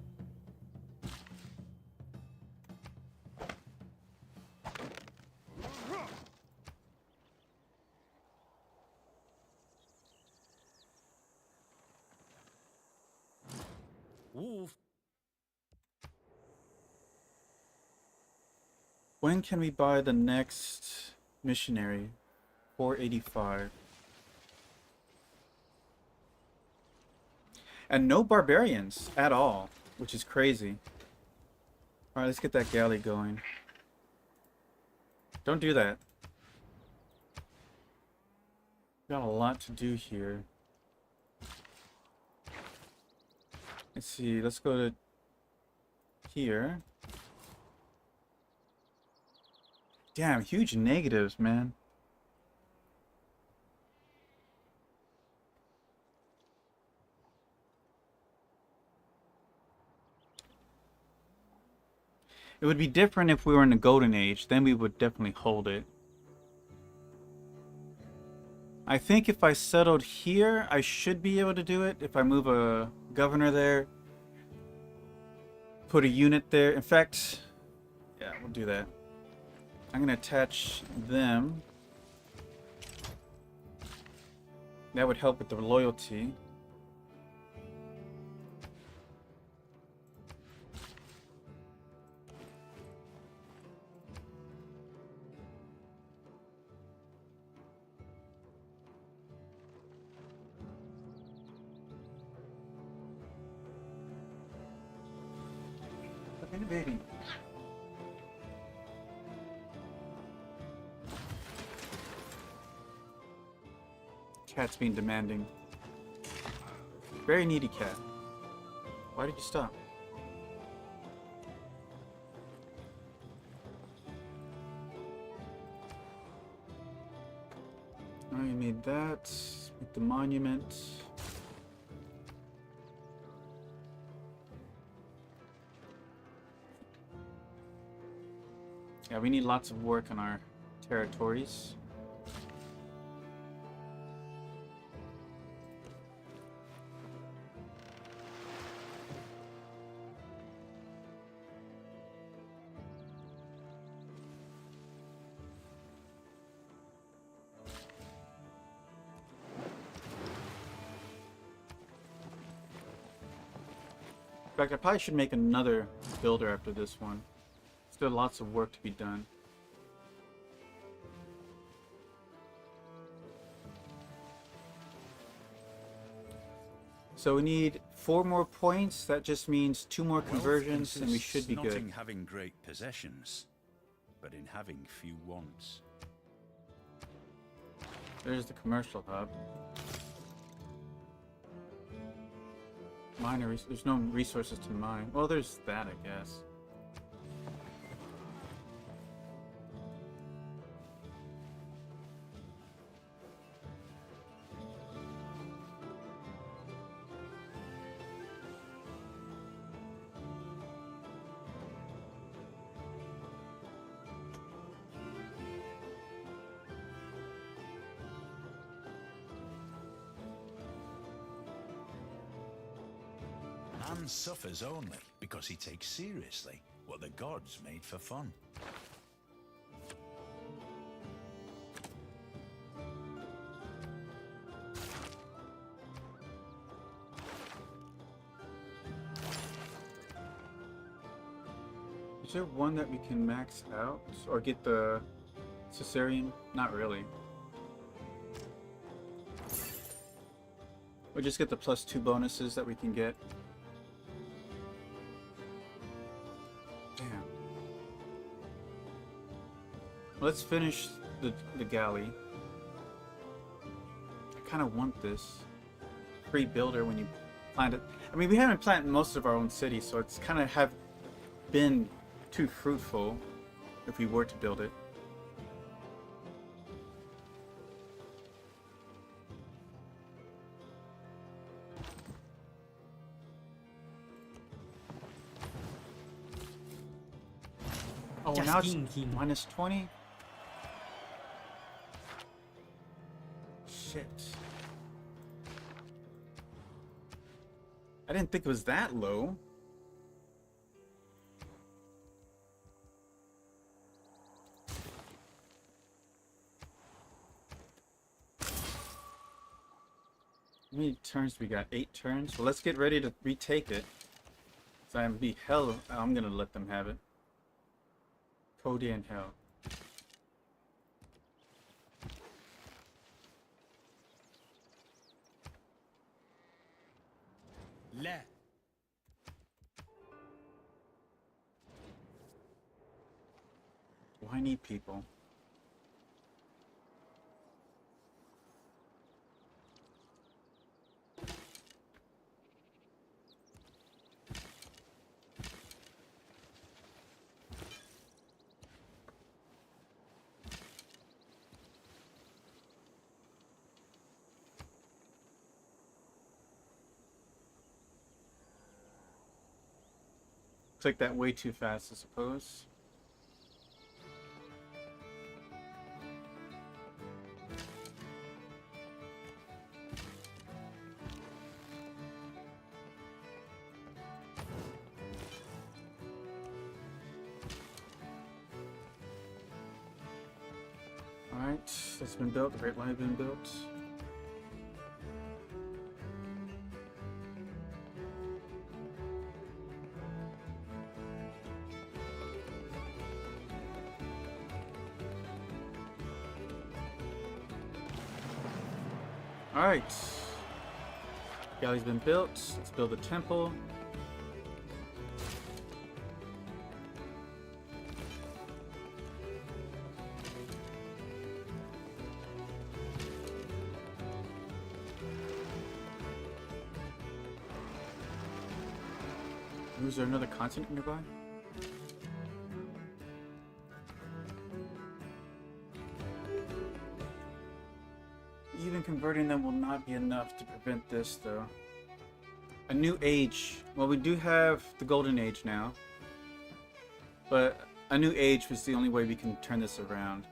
Wolf. When can we buy the next missionary? 485. And no barbarians at all, which is crazy. Alright, let's get that galley going. Don't do that. Got a lot to do here. Let's see, let's go to here. Damn, huge negatives, man. It would be different if we were in the Golden Age. Then we would definitely hold it. I think if I settled here, I should be able to do it. If I move a governor there, put a unit there. In fact, yeah, we'll do that. I'm going to attach them. That would help with the loyalty. Innovating. Cat's being demanding. Very needy cat. Why did you stop? Oh, you made that with the monument. Yeah, we need lots of work on our territories. In fact, I probably should make another builder after this one. Still lots of work to be done. So we need 4 more points. That just means 2 more conversions, and we should be not in good. having great possessions, but in having few wants. There's the commercial hub. There's no resources to mine. Well, there's that, I guess. Man suffers only because he takes seriously what the gods made for fun. Is there one that we can max out? Or get the Caesarean? Not really. Or just get the +2 bonuses that we can get. Damn. Let's finish the galley. I kind of want this. Free builder when you plant it. I mean, we haven't planted most of our own city, so it's kind of have been too fruitful if we were to build it. Oh, now it's thinking. -20? Shit. I didn't think it was that low. How many turns we got? 8 turns? Well, let's get ready to retake it. So I'm gonna let them have it. Cody and hell. لا. Why need people? Click that way too fast, I suppose. Alright, that's been built. The Great Line has been built. Alright. Galley's been built. Let's build a temple. Is there another continent nearby? Even converting them will not be enough to prevent this, though. A new age. Well, we do have the Golden Age now. But a new age was the only way we can turn this around.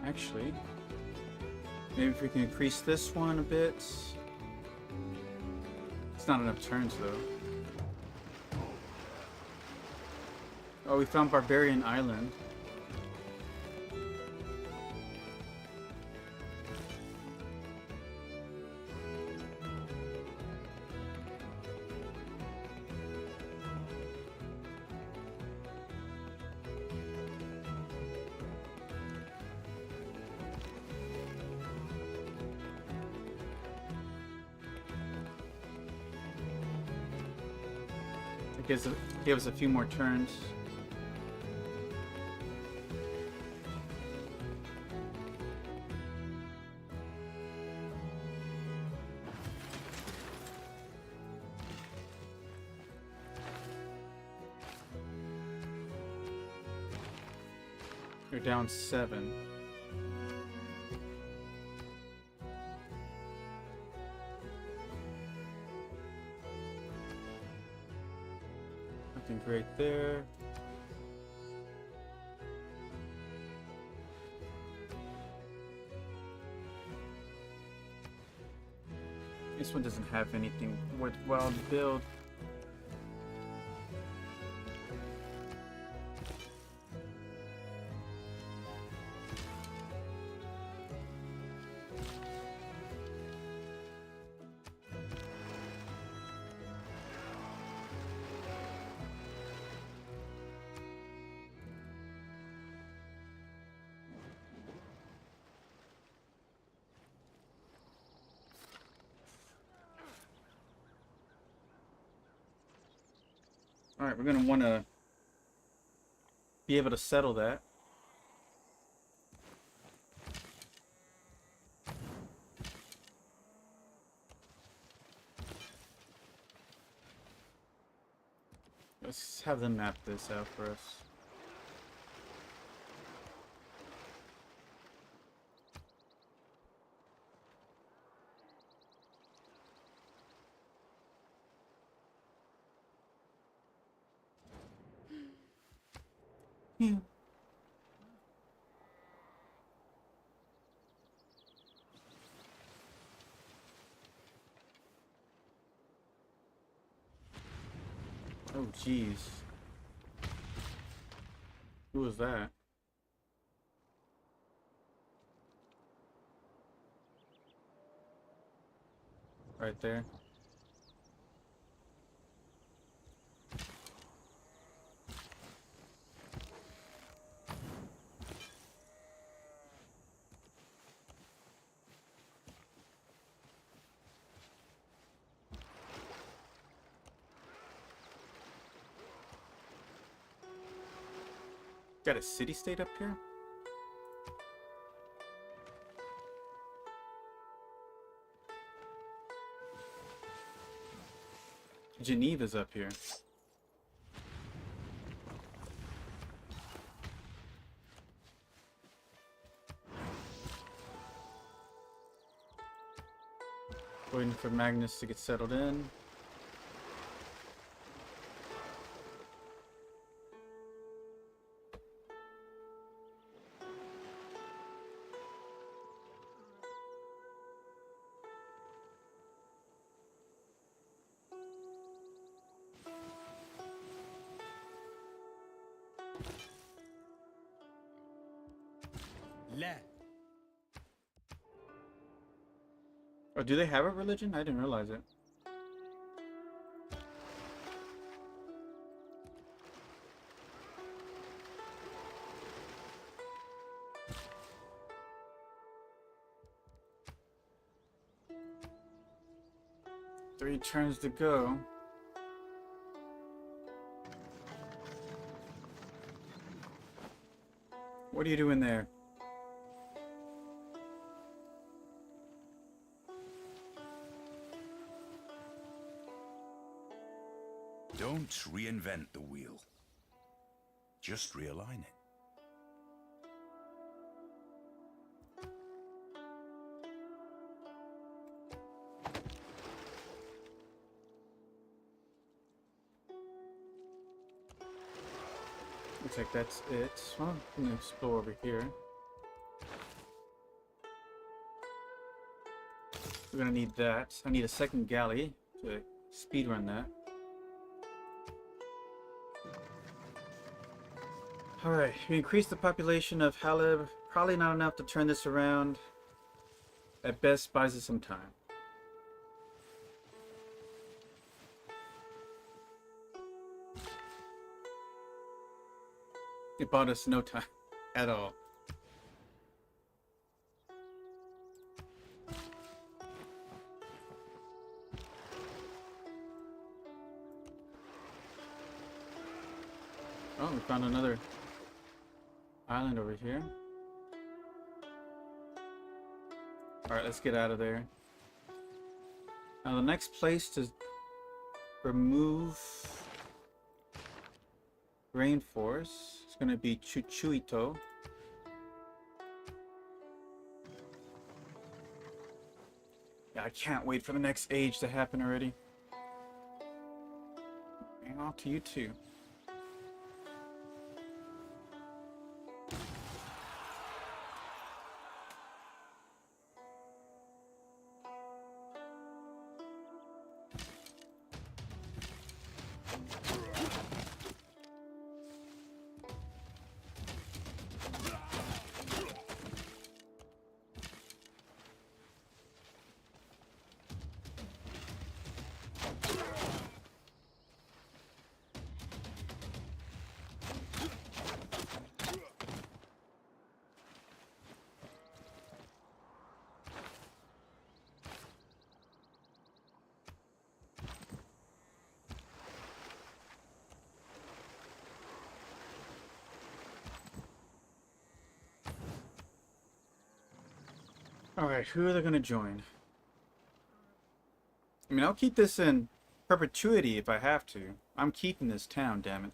Actually, maybe if we can increase this one a bit. It's not enough turns, though. Oh, we found Barbarian Island. Give us a few more turns. You're down 7. Nothing great there. This one doesn't have anything worthwhile to build. Alright, we're going to want to be able to settle that. Let's have them map this out for us. Yeah. jeez. Who was that? Right there. Got a city-state up here? Geneva's up here. Waiting for Magnus to get settled in. لا. Oh, do they have a religion? I didn't realize it. Three turns to go. What are you doing there? Don't reinvent the wheel. Just realign it. Looks like that's it. Well, I'm gonna explore over here. We're gonna need that. I need a second galley to speedrun that. Alright, we increased the population of Haleb. Probably not enough to turn this around. At best, buys us some time. It bought us no time at all. Oh, we found another island over here. Alright, let's get out of there. Now the next place to remove rainforest is going to be Chuchuito. Yeah, I can't wait for the next age to happen already. And on to you too. Alright, who are they going to join? I mean, I'll keep this in perpetuity if I have to. I'm keeping this town, damn it.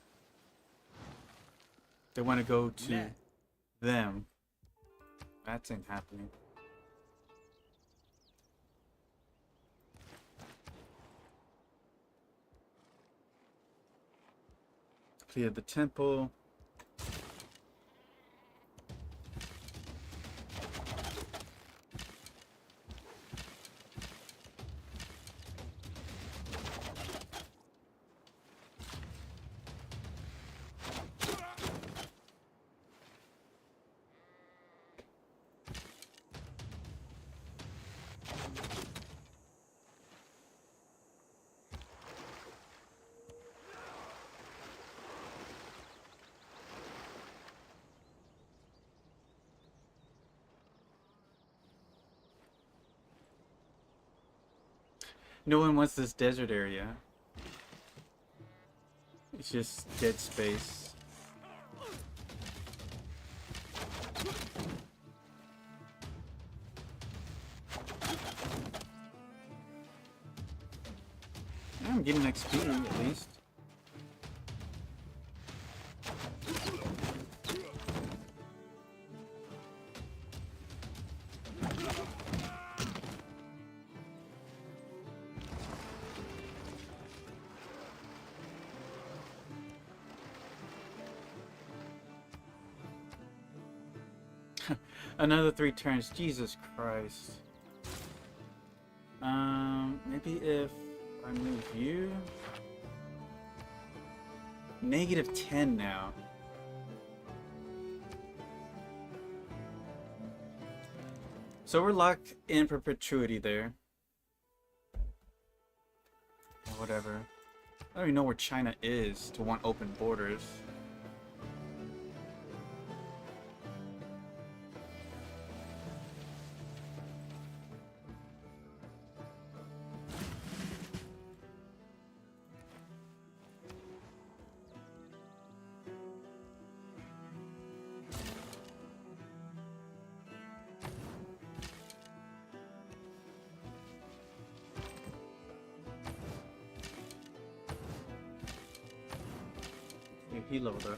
They want to go to them. That ain't happening. Clear the temple. No one wants this desert area. It's just dead space. I'm getting XP at least. Another 3 turns. Jesus Christ. Maybe if I move you. -10 now. So we're locked in perpetuity there. Or whatever. I don't even know where China is to want open borders. He leveled up.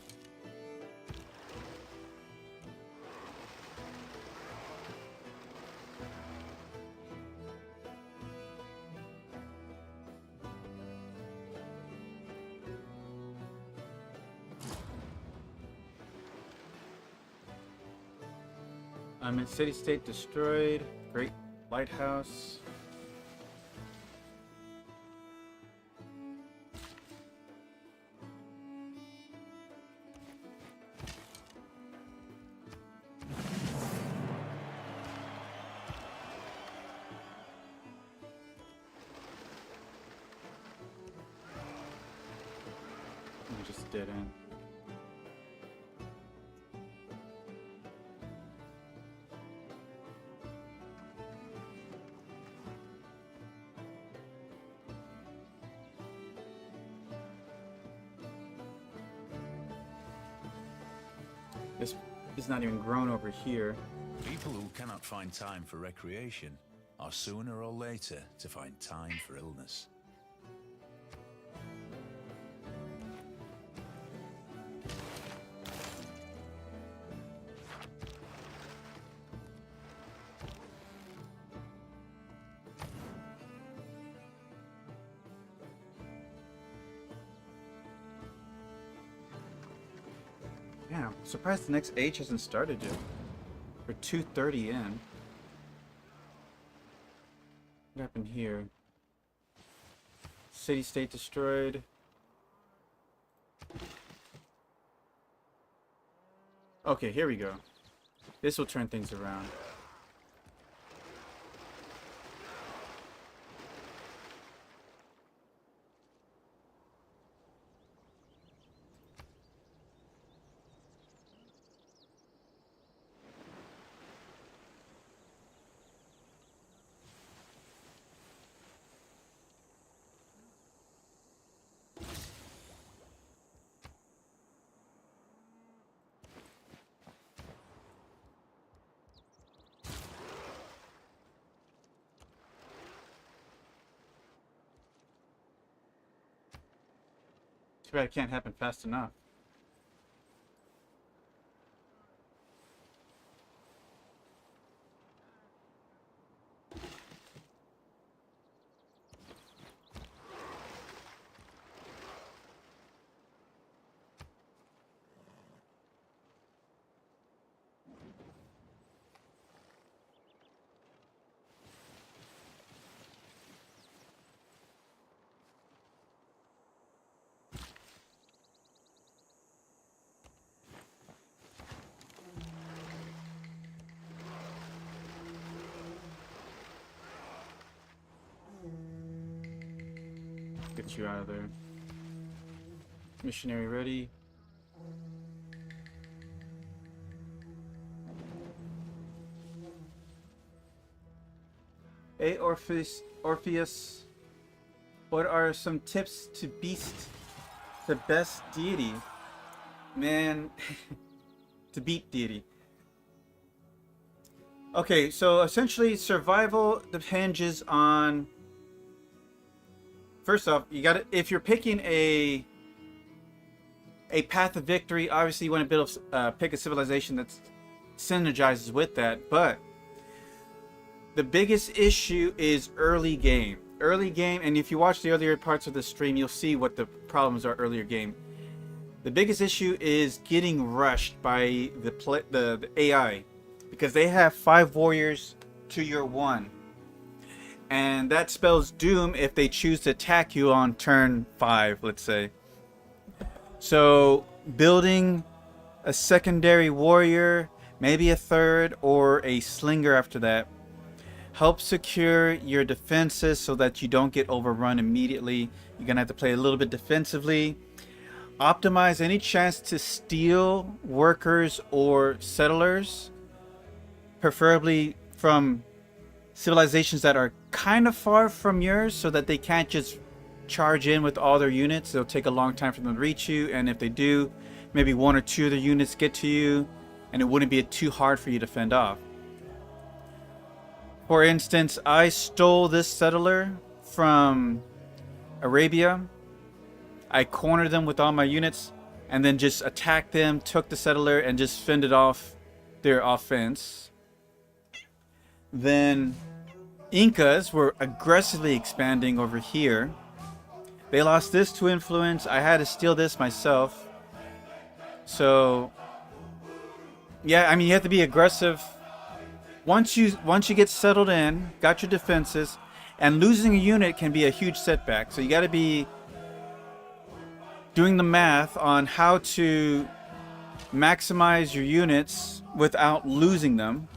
I'm in city state destroyed. Great lighthouse. I just dead end. This is not even grown over here. People who cannot find time for recreation are sooner or later to find time for illness. Yeah, I'm surprised the next H hasn't started yet. We're 2:30 in. What happened here? City state destroyed. Okay, here we go. This will turn things around. Too bad it can't happen fast enough. get you out of there. Missionary ready. Hey Orpheus, what are some tips to beast the best deity? Man, to beat deity. Okay, so essentially survival hinges on, first off, you gotta, if you're picking a path of victory, obviously you want to build pick a civilization that synergizes with that, but the biggest issue is early game. Early game, and if you watch the earlier parts of the stream, you'll see what the problems are earlier game. The biggest issue is getting rushed by the AI, because they have 5 warriors to your 1. And that spells doom if they choose to attack you on turn 5, let's say. So building a secondary warrior, maybe a third, or a slinger after that, help secure your defenses so that you don't get overrun immediately. You're gonna have to play a little bit defensively. Optimize any chance to steal workers or settlers, preferably from civilizations that are kind of far from yours, so that they can't just charge in with all their units. It'll take a long time for them to reach you, and if they do, maybe 1 or 2 of their units get to you, and it wouldn't be too hard for you to fend off. For instance, I stole this settler from Arabia. I cornered them with all my units and then just attacked them, took the settler, and just fended off their offense. Then Incas were aggressively expanding over here. They lost this to influence. I had to steal this myself. So yeah, I mean, you have to be aggressive. Once you get settled in, got your defenses, and losing a unit can be a huge setback. So you got to be doing the math on how to maximize your units without losing them.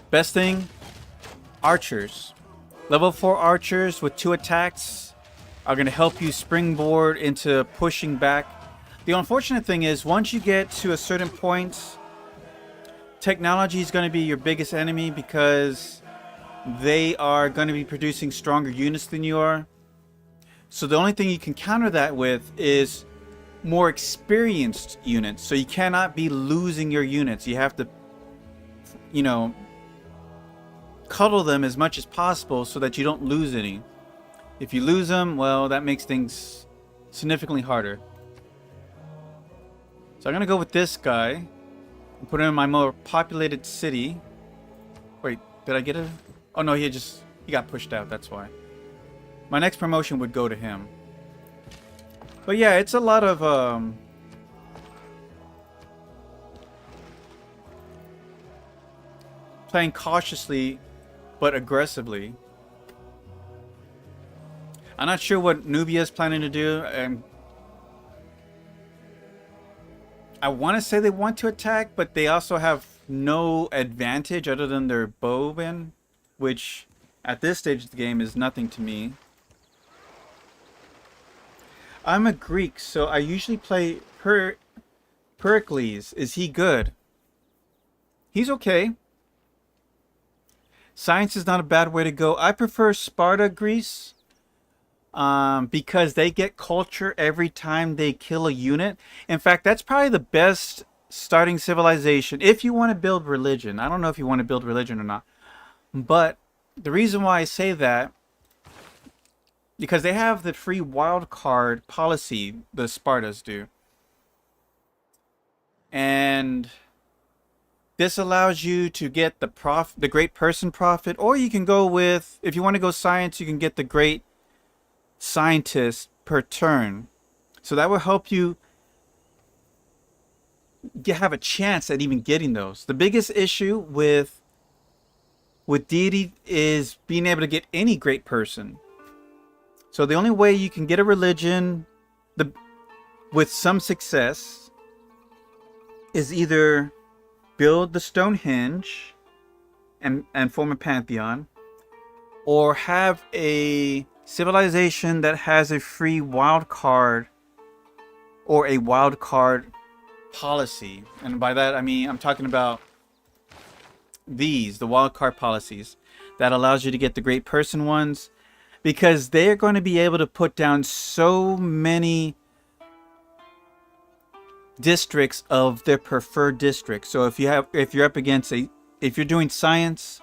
Best thing, archers. Level 4 archers with 2 attacks are going to help you springboard into pushing back. The unfortunate thing is, once you get to a certain point, technology is going to be your biggest enemy, because they are going to be producing stronger units than you are. So the only thing you can counter that with is more experienced units. So you cannot be losing your units. You have to, you know, cuddle them as much as possible so that you don't lose any. If you lose them, well, that makes things significantly harder. So I'm going to go with this guy and put him in my more populated city. Wait, did I get a... Oh no, he got pushed out, that's why. My next promotion would go to him. But yeah, it's a lot of playing cautiously but aggressively. I'm not sure what Nubia is planning to do. I want to say they want to attack, but they also have no advantage other than their bowman, which at this stage of the game is nothing to me. I'm a Greek, so I usually play Pericles. Is he good? He's okay. Science is not a bad way to go. I prefer Sparta, Greece, because they get culture every time they kill a unit. In fact, that's probably the best starting civilization if you want to build religion. I don't know if you want to build religion or not, but the reason why I say that, because they have the free wild card policy, the Spartas do. And this allows you to get the great person prophet, or you can go with, if you want to go science, you can get the great scientist per turn. So that will help you have a chance at even getting those. The biggest issue with Deity is being able to get any great person. So the only way you can get a religion with some success is either build the Stonehenge and form a pantheon, or have a civilization that has a free wild card or a wild card policy. And by that I mean I'm talking about the wild card policies that allows you to get the great person ones, because they're going to be able to put down so many districts of their preferred district. So if you're up against if you're doing science,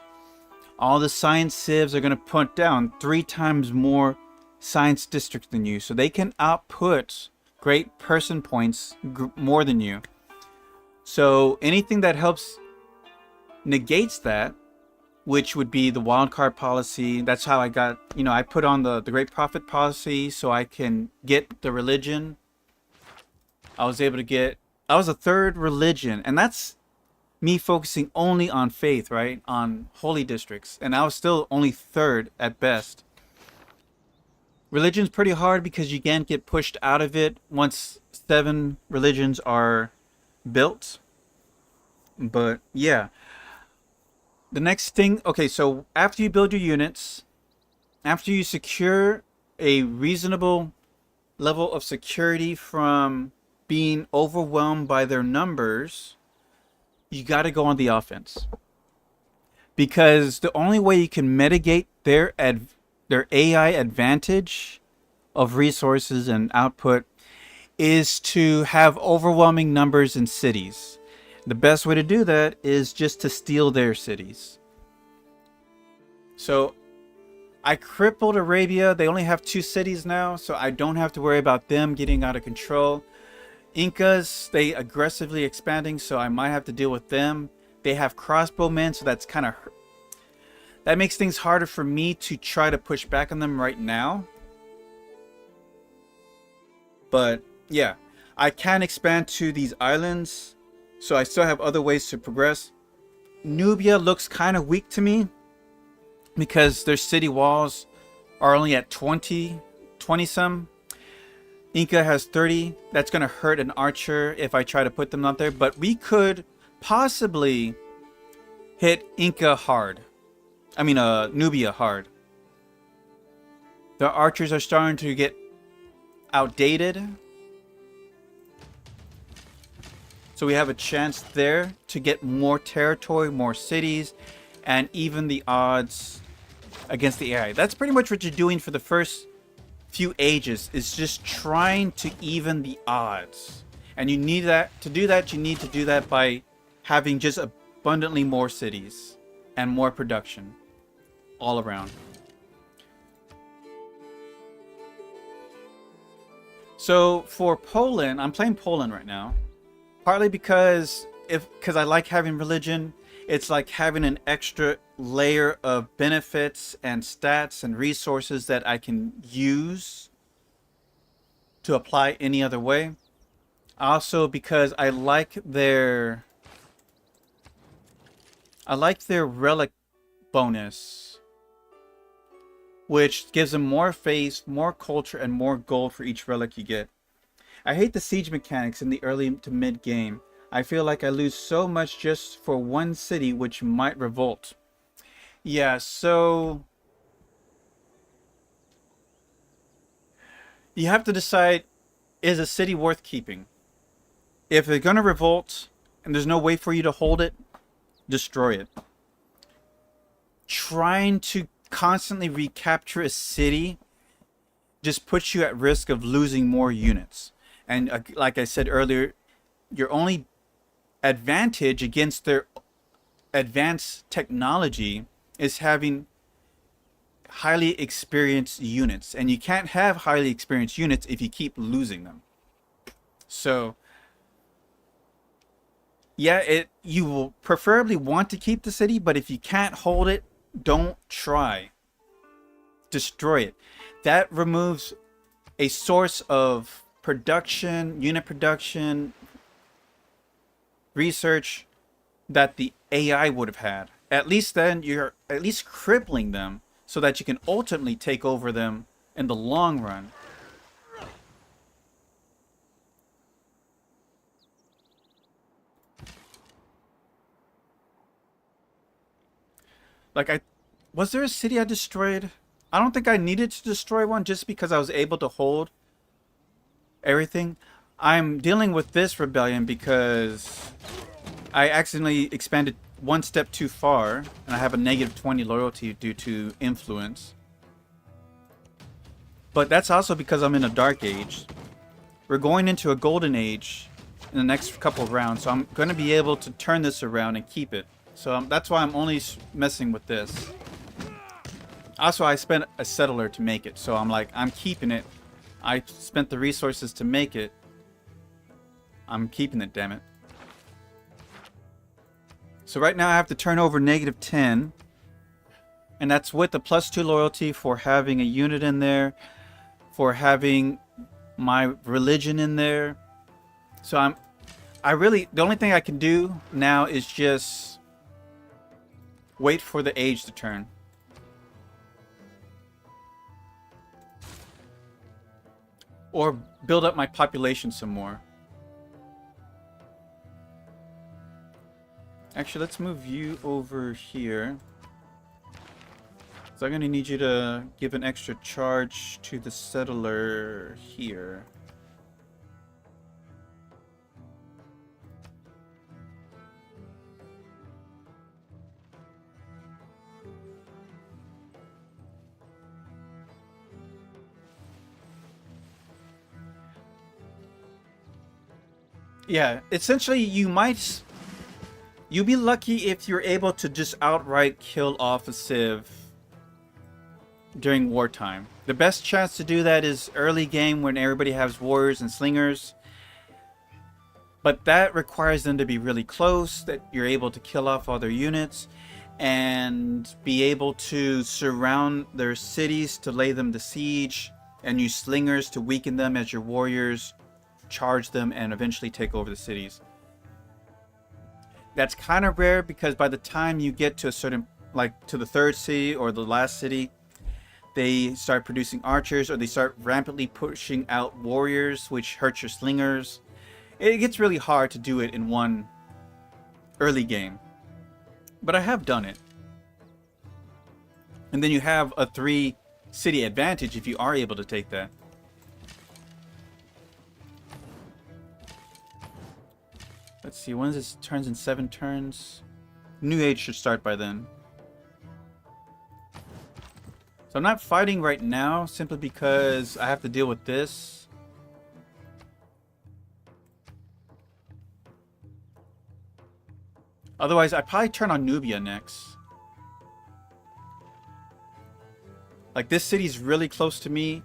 all the science civs are going to put down 3 times more science districts than you, so they can output great person points more than you. So anything that helps negates that, which would be the wildcard policy. That's how I got, I put on the great prophet policy so I can get the religion. I was a 3rd religion, and that's me focusing only on faith, right? On holy districts. And I was still only 3rd at best. Religion's pretty hard because you can't get pushed out of it once 7 religions are built. But yeah. The next thing, okay, so after you build your units, after you secure a reasonable level of security from being overwhelmed by their numbers, you got to go on the offense. Because the only way you can mitigate their AI advantage of resources and output is to have overwhelming numbers in cities. The best way to do that is just to steal their cities. So I crippled Arabia. They only have 2 cities now, so I don't have to worry about them getting out of control. Incas, they aggressively expanding, so I might have to deal with them. They have crossbowmen, so that makes things harder for me to try to push back on them right now. But yeah, I can expand to these islands. So I still have other ways to progress. Nubia looks kind of weak to me because their city walls are only at 20 some. Inca has 30. That's going to hurt an archer if I try to put them out there. But we could possibly hit Inca hard. Nubia hard. The archers are starting to get outdated. So we have a chance there to get more territory, more cities, and even the odds against the AI. That's pretty much what you're doing for the first few ages, is just trying to even the odds. And you need that. To do that, you need to do that by having just abundantly more cities and more production all around. So for Poland, I'm playing Poland right now. Partly because I like having religion. It's like having an extra layer of benefits and stats and resources that I can use to apply any other way. Also because I like their relic bonus, which gives them more faith, more culture, and more gold for each relic you get. I hate the siege mechanics in the early to mid game. I feel like I lose so much just for one city which might revolt. Yeah, so you have to decide, is a city worth keeping? If they're going to revolt and there's no way for you to hold it, destroy it. Trying to constantly recapture a city just puts you at risk of losing more units. And like I said earlier, your only advantage against their advanced technology is having highly experienced units. And you can't have highly experienced units if you keep losing them. So yeah, you will preferably want to keep the city, but if you can't hold it, don't try. Destroy it. That removes a source of production, unit production, research that the AI would have had. At least then you're at least crippling them so that you can ultimately take over them in the long run. Like Was there a city I destroyed? I don't think I needed to destroy one just because I was able to hold everything. I'm dealing with this rebellion because I accidentally expanded one step too far, and I have a negative 20 loyalty due to influence. But that's also because I'm in a dark age. We're going into a golden age in the next couple of rounds, so I'm going to be able to turn this around and keep it. So that's why I'm only messing with this. Also, I spent a settler to make it, so I'm like, I'm keeping it. I spent the resources to make it. I'm keeping it, damn it. So right now I have to turn over negative 10. And that's with the +2 loyalty for having a unit in there, for having my religion in there. So the only thing I can do now is just wait for the age to turn. Or build up my population some more. Actually, let's move you over here. So I'm going to need you to give an extra charge to the settler here. Yeah, essentially you'll be lucky if you're able to just outright kill off a civ during wartime. The best chance to do that is early game when everybody has warriors and slingers. But that requires them to be really close, that you're able to kill off all their units and be able to surround their cities to lay them to siege, and use slingers to weaken them as your warriors charge them and eventually take over the cities. That's kind of rare because by the time you get to a certain, like to the third city or the last city, they start producing archers, or they start rampantly pushing out warriors, which hurts your slingers. It gets really hard to do it in one early game. But I have done it. And then you have a 3 city advantage if you are able to take that. Let's see, when this turns in 7 turns? New Age should start by then. So I'm not fighting right now simply because I have to deal with this. Otherwise, I'd probably turn on Nubia next. Like, this city's really close to me.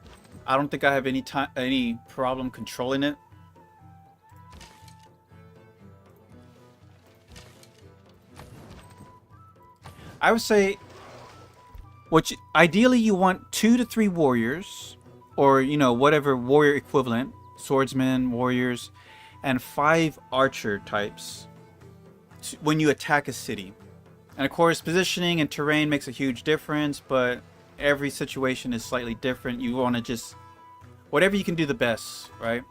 I don't think I have any problem controlling it. I would say, ideally you want 2 to 3 warriors, or whatever warrior equivalent, swordsmen, warriors, and 5 archer types when you attack a city. And of course, positioning and terrain makes a huge difference, but every situation is slightly different. You want to just whatever you can do the best, right?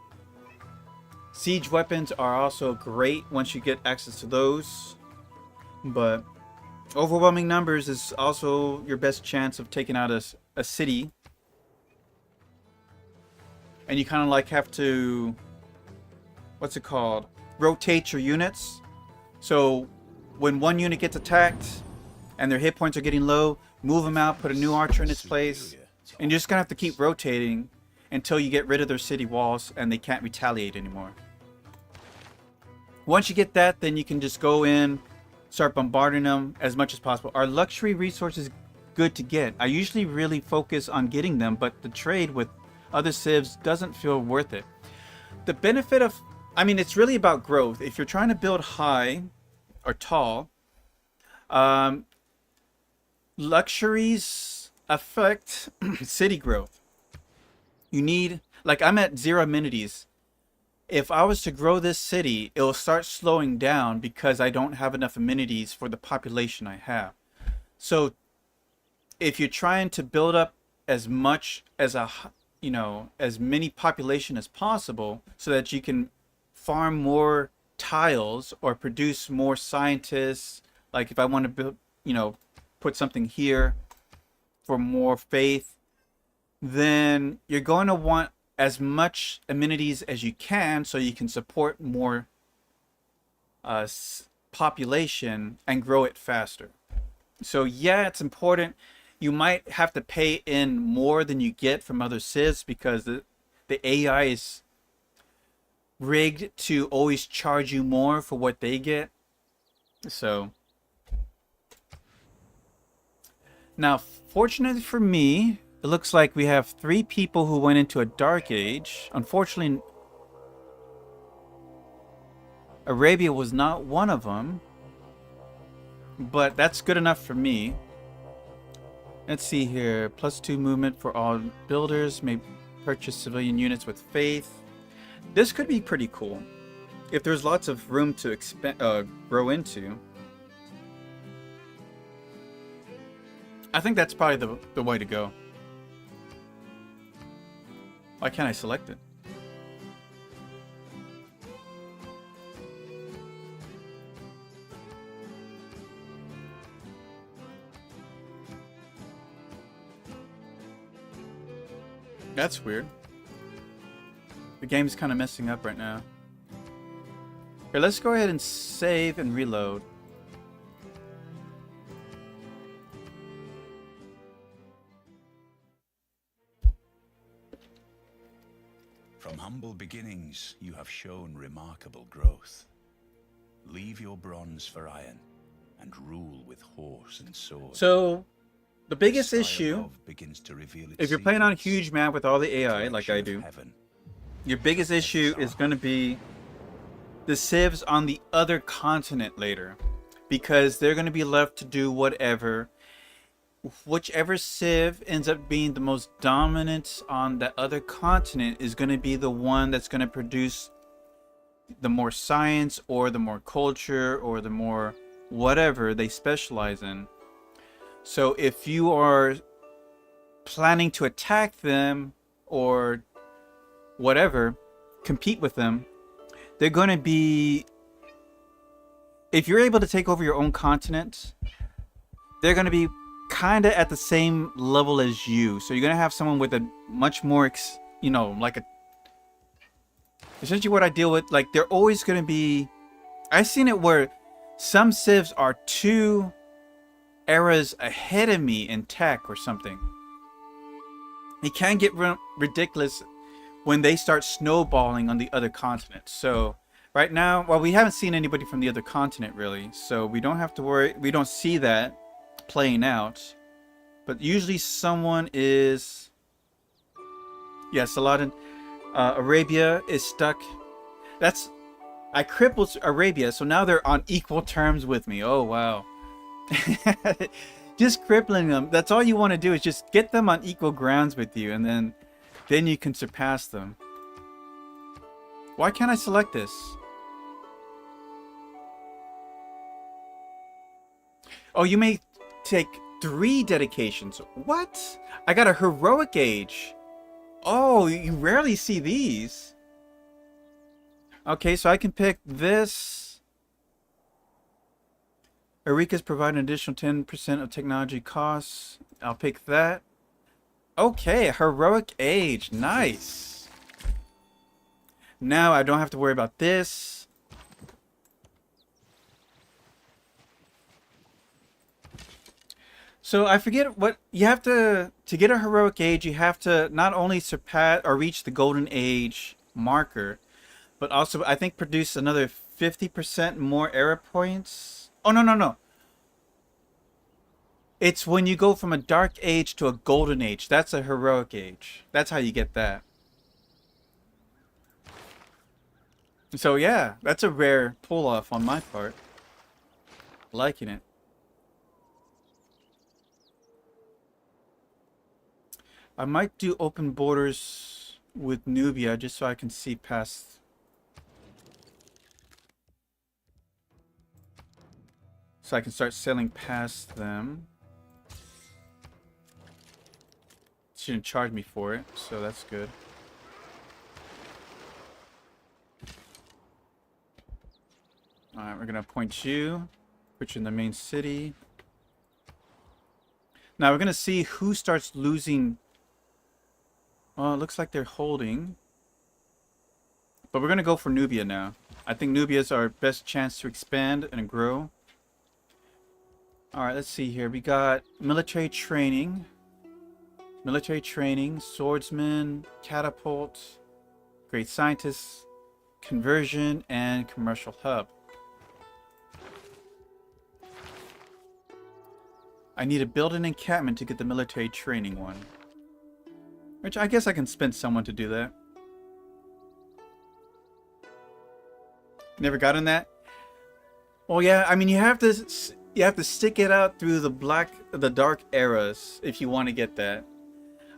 Siege weapons are also great once you get access to those, but overwhelming numbers is also your best chance of taking out a city. And you kind of like have to, what's it called? Rotate your units. So when one unit gets attacked and their hit points are getting low, move them out, put a new archer in its place. And you're just going to have to keep rotating until you get rid of their city walls and they can't retaliate anymore. Once you get that, then you can just go in, start bombarding them as much as possible. Our luxury resources good to get. I usually really focus on getting them, but the trade with other civs doesn't feel worth it. The benefit of, it's really about growth. If you're trying to build high or tall, luxuries affect city growth. You need, like, I'm at 0 amenities. If I was to grow this city, it will start slowing down because I don't have enough amenities for the population I have. So if you're trying to build up as much as as many population as possible so that you can farm more tiles or produce more scientists, like if I want to build, put something here, for more faith, then you're going to want as much amenities as you can so you can support more population and grow it faster. So yeah, it's important. You might have to pay in more than you get from other civs because the AI is rigged to always charge you more for what they get. So now, fortunately for me, it looks like we have 3 people who went into a dark age. Unfortunately, Arabia was not one of them, but that's good enough for me. Let's see here. +2 movement for all builders. May purchase civilian units with faith. This could be pretty cool if there's lots of room to grow into. I think that's probably the way to go. Why can't I select it? That's weird. The game's kind of messing up right now. Here, let's go ahead and save and reload. From humble beginnings, you have shown remarkable growth. Leave your bronze for iron, and rule with horse and sword. So, the biggest The sky issue, above begins to reveal its if you're playing on a secrets. huge map with all the AI, like I Reflection do, of heaven. your biggest issue is going to be the civs on the other continent later. Because they're going to be left to do whatever. Whichever civ ends up being the most dominant on that other continent is going to be the one that's going to produce the more science or the more culture or the more whatever they specialize in. So if you are planning to attack them or whatever, compete with them, they're going to be... If you're able to take over your own continent, they're going to be kind of at the same level as you. So you're going to have someone with a much more, like a... Essentially what I deal with, like, they're always going to be... I've seen it where some civs are 2 eras ahead of me in tech or something. It can get ridiculous when they start snowballing on the other continent. So right now, well, we haven't seen anybody from the other continent really, so we don't have to worry. We don't see that playing out. But usually someone is... Yeah, Saladin. Arabia is stuck. That's... I crippled Arabia, so now they're on equal terms with me. Oh, wow. Just crippling them. That's all you want to do is just get them on equal grounds with you, and then you can surpass them. Why can't I select this? Oh, you may take 3 dedications. What? I got a heroic age. Oh, you rarely see these. Okay, so I can pick this. Eureka's provide an additional 10% of technology costs. I'll pick that. Okay, heroic age. Nice. Now I don't have to worry about this. So I forget what you have to get a heroic age. You have to not only surpass or reach the golden age marker, but also I think produce another 50% more era points. Oh no. It's when you go from a dark age to a golden age. That's a heroic age. That's how you get that. So yeah, that's a rare pull off on my part. Liking it. I might do open borders with Nubia just so I can see past. So I can start sailing past them. Shouldn't charge me for it, so that's good. Alright, we're gonna appoint you. Put you in the main city. Now we're going to see who starts losing. Well, it looks like they're holding. But we're going to go for Nubia now. I think Nubia is our best chance to expand and grow. Alright, let's see here. We got military training. Military training, swordsman, catapult, great scientist, conversion, and commercial hub. I need to build an encampment to get the military training one. Which I guess I can spend someone to do that. Never gotten that? Well, yeah, I mean, you have to stick it out through the dark eras if you want to get that.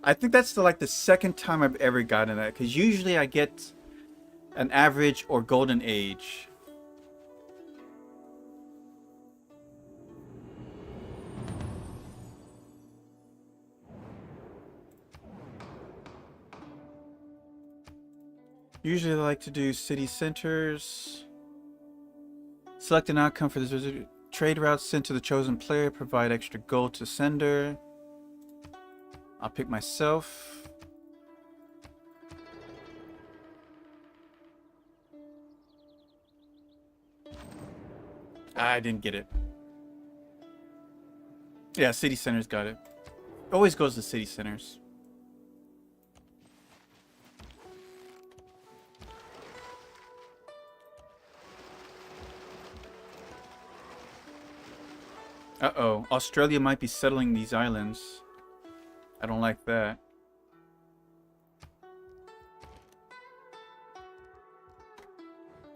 I think that's like the second time I've ever gotten that, because usually I get an average or golden age. Usually I like to do city centers. Select an outcome for the trade routes sent to the chosen player. Provide extra gold to sender. I'll pick myself. I didn't get it. Yeah, city centers got it. Always goes to city centers. Uh-oh. Australia might be settling these islands. I don't like that.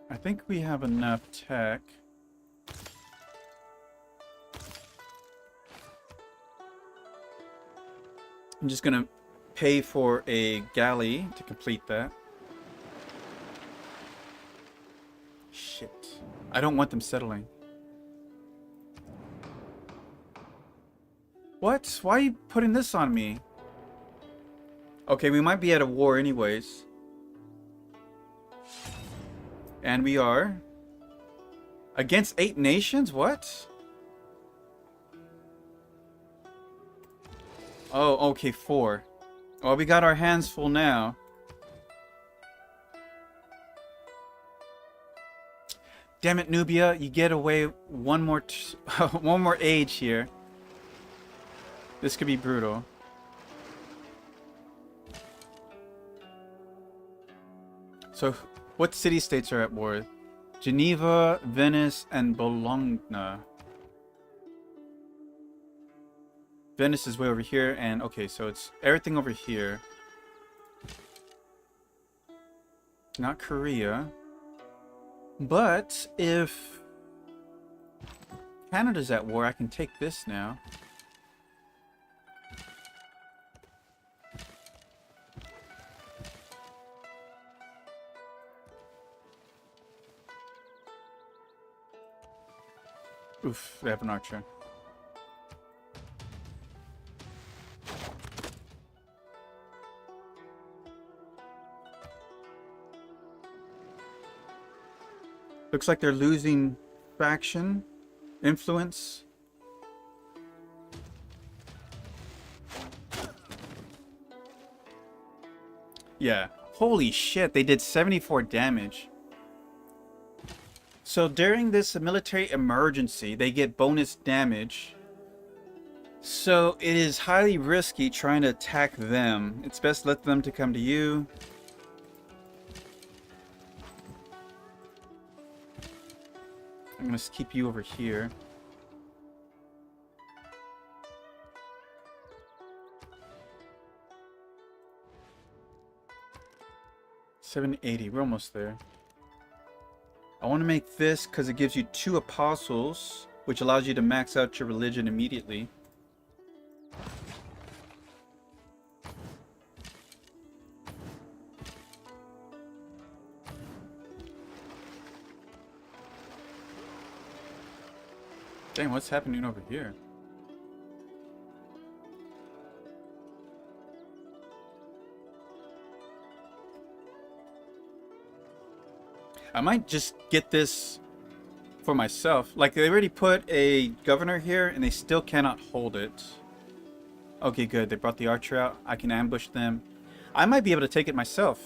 I think we have enough tech. I'm just gonna pay for a galley to complete that. Shit. I don't want them settling. What? Why are you putting this on me? Okay, we might be at a war anyways. And we are. Against 8 nations? What? Oh, okay, 4. Well, we got our hands full now. Damn it, Nubia. You get away one more one more age here. This could be brutal. So, what city-states are at war? Geneva, Venice, and Bologna. Venice is way over here, and okay, so it's everything over here. Not Korea. But if Canada's at war, I can take this now. Oof, they have an archer. Looks like they're losing faction influence. Yeah. Holy shit, they did 74 damage. So during this military emergency, they get bonus damage. So it is highly risky trying to attack them. It's best let them to come to you. I'm gonna keep you over here. $780, we're almost there. I want to make this because it gives you 2 apostles, which allows you to max out your religion immediately. Dang, what's happening over here? I might just get this for myself. Like, they already put a governor here and they still cannot hold it. Okay, good. They brought the archer out. I can ambush them. I might be able to take it myself.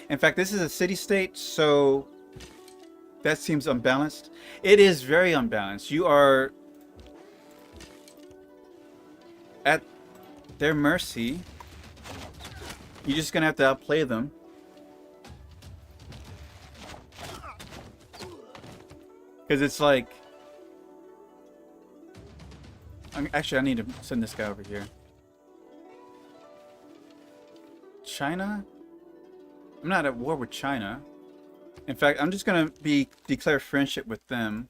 In fact, this is a city-state, so that seems unbalanced. It is very unbalanced. You are at their mercy. You're just gonna have to outplay them. Because it's like... Actually, I need to send this guy over here. China? I'm not at war with China. In fact, I'm just gonna declare friendship with them.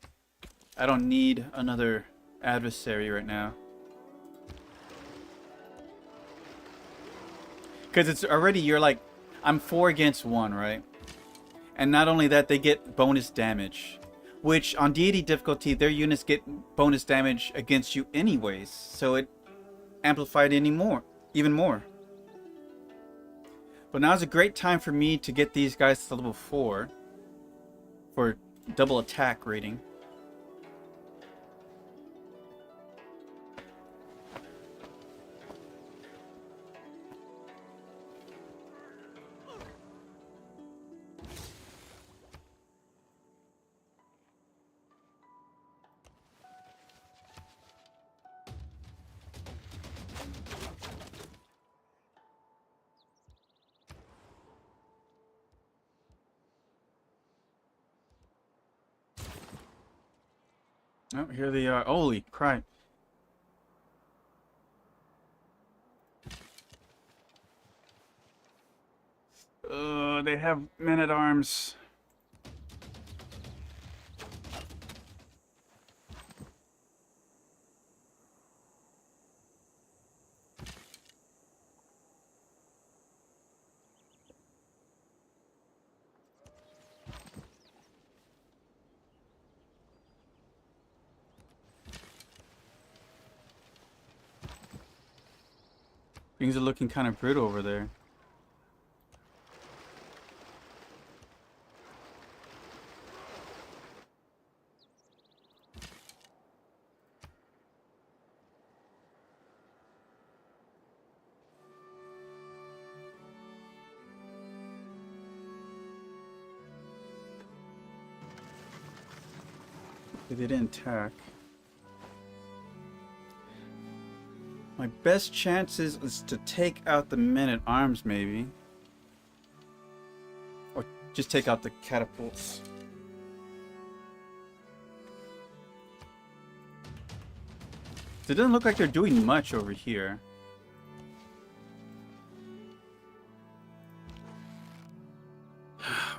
I don't need another adversary right now. Because it's already, you're like, I'm 4 against 1, right? And not only that, they get bonus damage. Which, on Deity difficulty, their units get bonus damage against you anyways. So it amplified even more. But now's a great time for me to get these guys to level 4. For double attack rating. Oh, here they are. Holy crap. They have men-at-arms. Things are looking kind of brutal over there. They didn't attack. My best chances is to take out the men-at-arms, maybe. Or just take out the catapults. It doesn't look like they're doing much over here.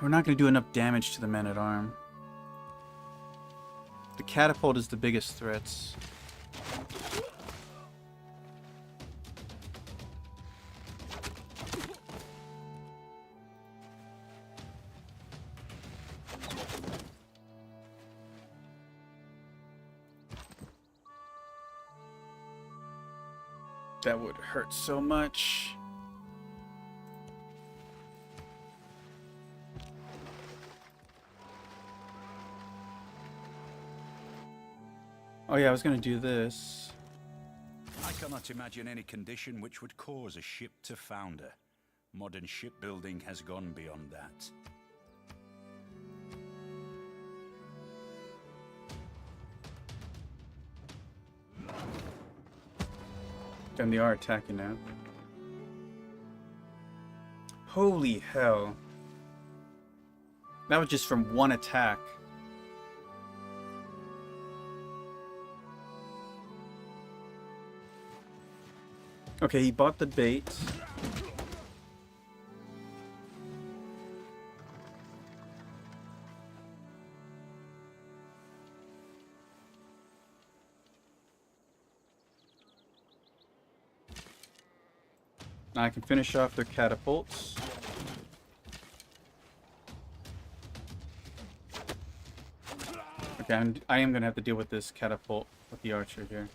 We're not going to do enough damage to the men-at-arms. The catapult is the biggest threats. That would hurt so much. Oh yeah, I was gonna do this. I cannot imagine any condition which would cause a ship to founder. Modern shipbuilding has gone beyond that. And they are attacking now. Holy hell. That was just from one attack. Okay, he bought the bait. Now I can finish off their catapults. Okay, I am gonna have to deal with this catapult with the archer here.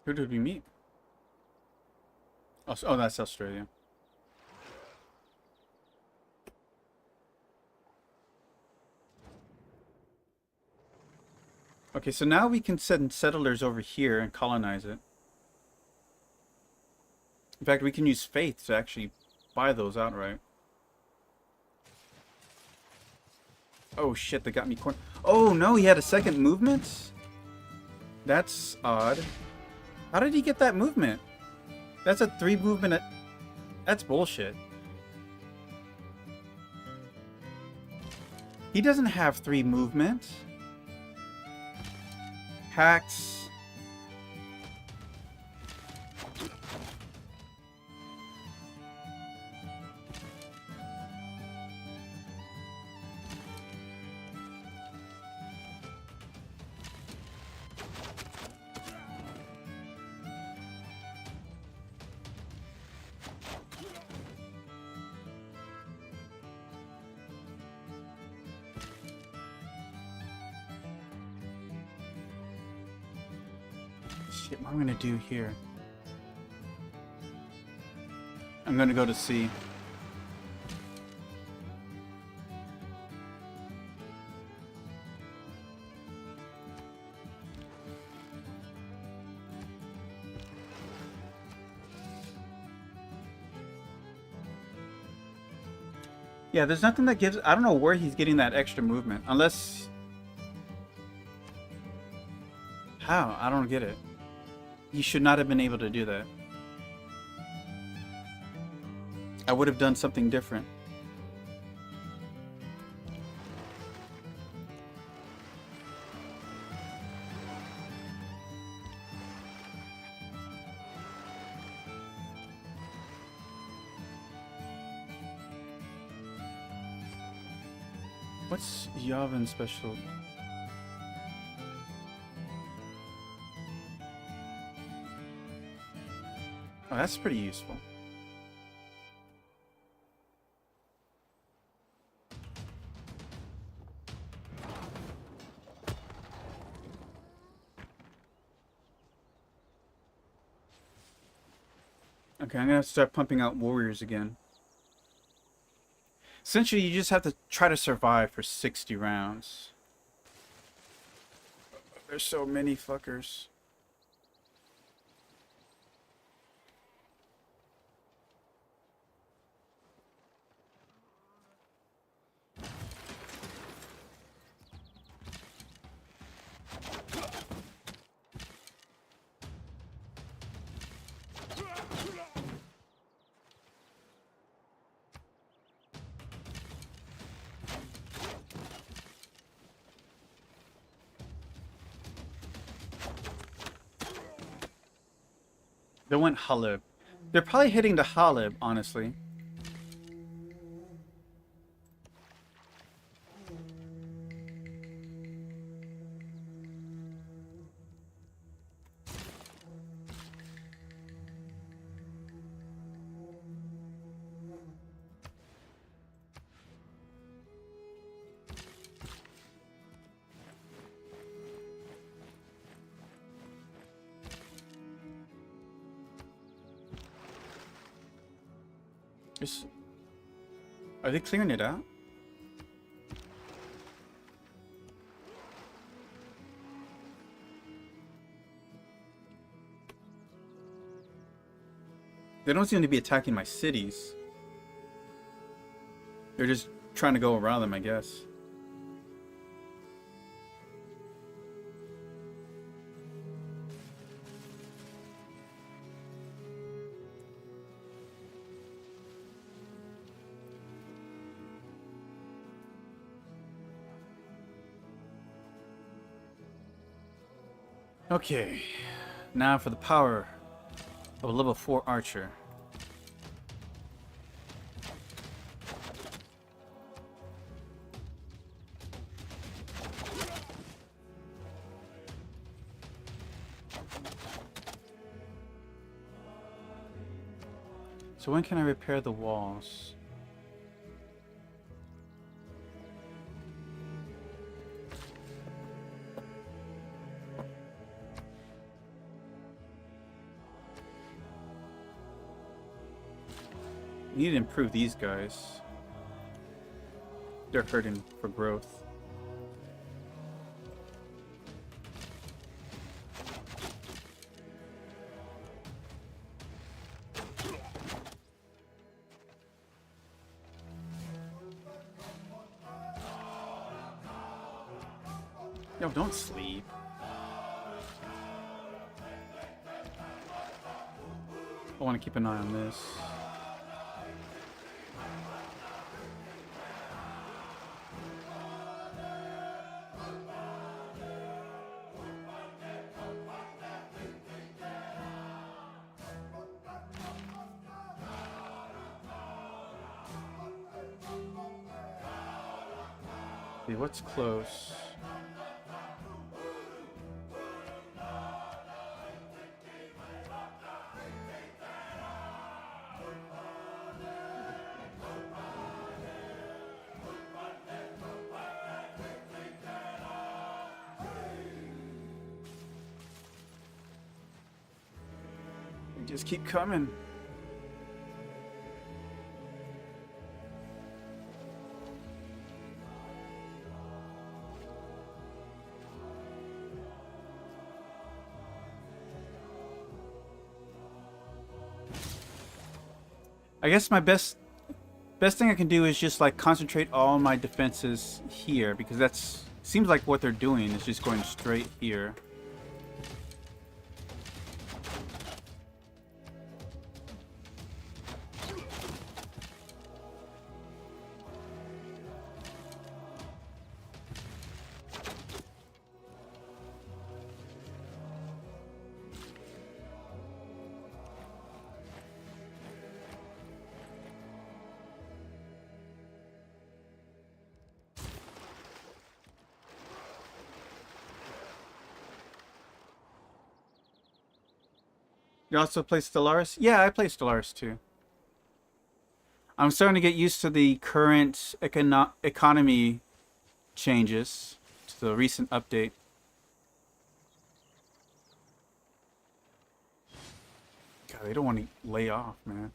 Who did we meet? Oh, that's Australia. Okay, so now we can send settlers over here and colonize it. In fact, we can use faith to actually buy those outright. Oh shit, they got me cornered. Oh no, he had a second movement? That's odd. How did he get that movement? That's a 3 movement. That's bullshit. He doesn't have 3 movement. Hacks. Shit, what am I gonna do here? I'm gonna go to C. Yeah, there's nothing that gives... I don't know where he's getting that extra movement. Unless... How? I don't get it. He should not have been able to do that. I would have done something different. What's Yavin special? Oh, that's pretty useful. Okay, I'm gonna have to start pumping out warriors again. Essentially, you just have to try to survive for 60 rounds. There's so many fuckers. They went Halib. They're probably hitting the Halib, honestly. Are they clearing it out? They don't seem to be attacking my cities. They're just trying to go around them, I guess. Okay, now for the power of a level 4 archer. So when can I repair the walls? We need to improve these guys. They're hurting for growth. Yo, don't sleep. I want to keep an eye on this. See what's close. Just keep coming. I guess my best thing I can do is just like concentrate all my defenses here, because that's seems like what they're doing is just going straight here. You also play Stellaris? Yeah, I play Stellaris too. I'm starting to get used to the current economy changes to the recent update. God, they don't want to lay off, man.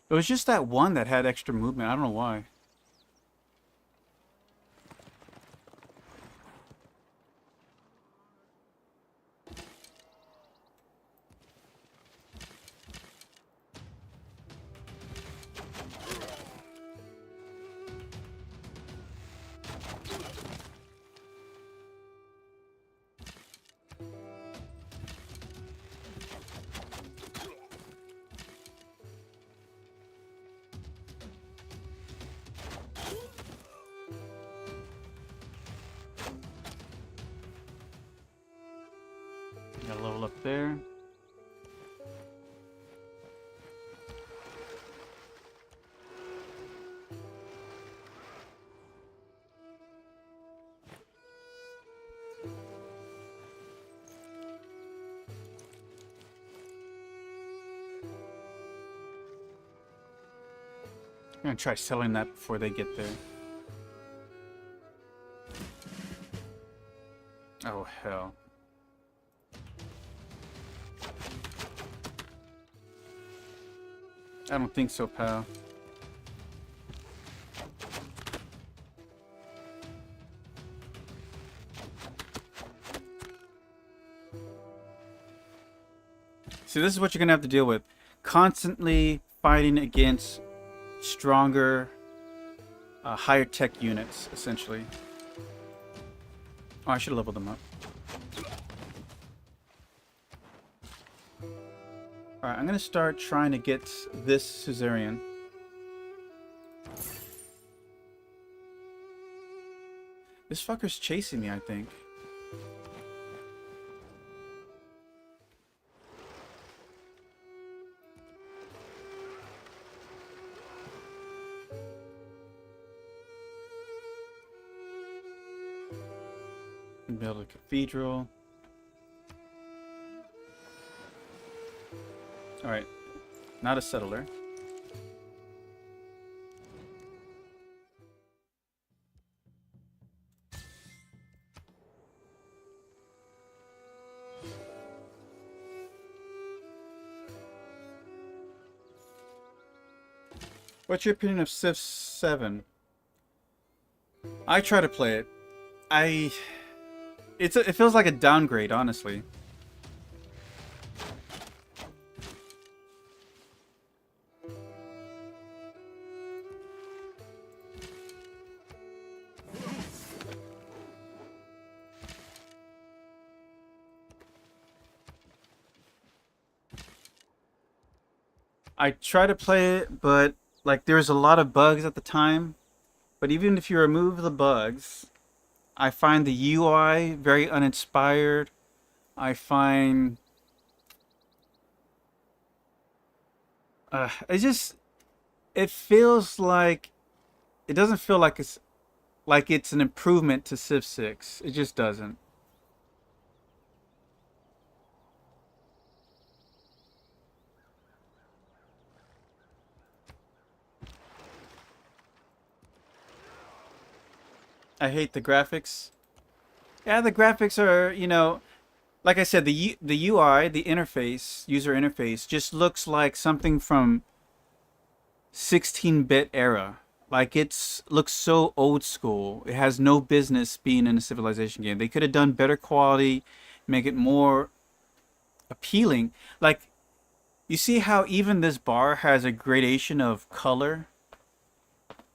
It was just that one that had extra movement. I don't know why. Got a level up there. I'm gonna try selling that before they get there. Oh, hell. I don't think so, pal. See, this is what you're gonna have to deal with. Constantly fighting against stronger, higher tech units, essentially. Oh, I should have leveled them up. Alright, I'm gonna start trying to get this Suzerain. This fucker's chasing me, I think. Build a cathedral. Alright. Not a settler. What's your opinion of Civ 7? I try to play it. It feels like a downgrade, honestly. I try to play it, but like there's a lot of bugs at the time. But even if you remove the bugs, I find the UI very uninspired. I find it feels like it doesn't feel like it's an improvement to Civ 6. It just doesn't. I hate the graphics. Yeah, the graphics are, you know, like I said, the UI, the interface, user interface, just looks like something from 16-bit era. Like looks so old school. It has no business being in a Civilization game. They could have done better quality, make it more appealing. Like, you see how even this bar has a gradation of color?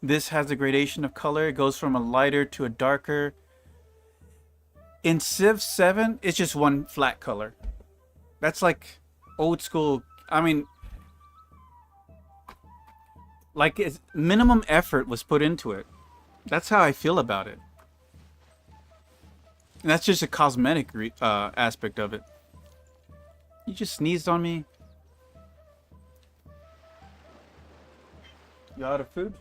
This has a gradation of color. It goes from a lighter to a darker. In Civ 7, it's just one flat color. That's like old school. I mean, like minimum effort was put into it. That's how I feel about it. And that's just a cosmetic aspect of it. You just sneezed on me. You out of food?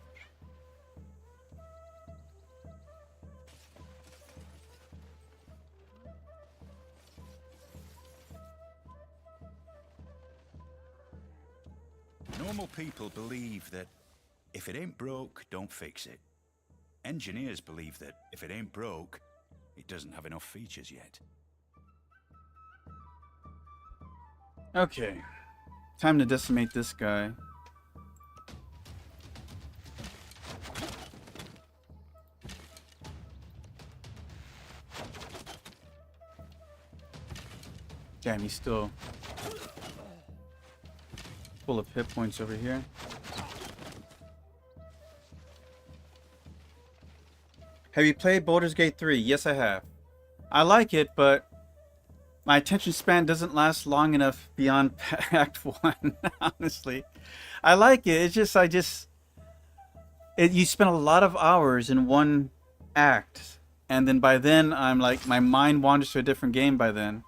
Normal people believe that if it ain't broke, don't fix it. Engineers believe that if it ain't broke, it doesn't have enough features yet. Okay. Time to decimate this guy. Damn, he's still full of hit points over here. Have you played Baldur's Gate 3? Yes, I have. I like it, but my attention span doesn't last long enough beyond Act 1, honestly. I like it. It's just, you spend a lot of hours in one act. And then by then, I'm like, my mind wanders to a different game by then.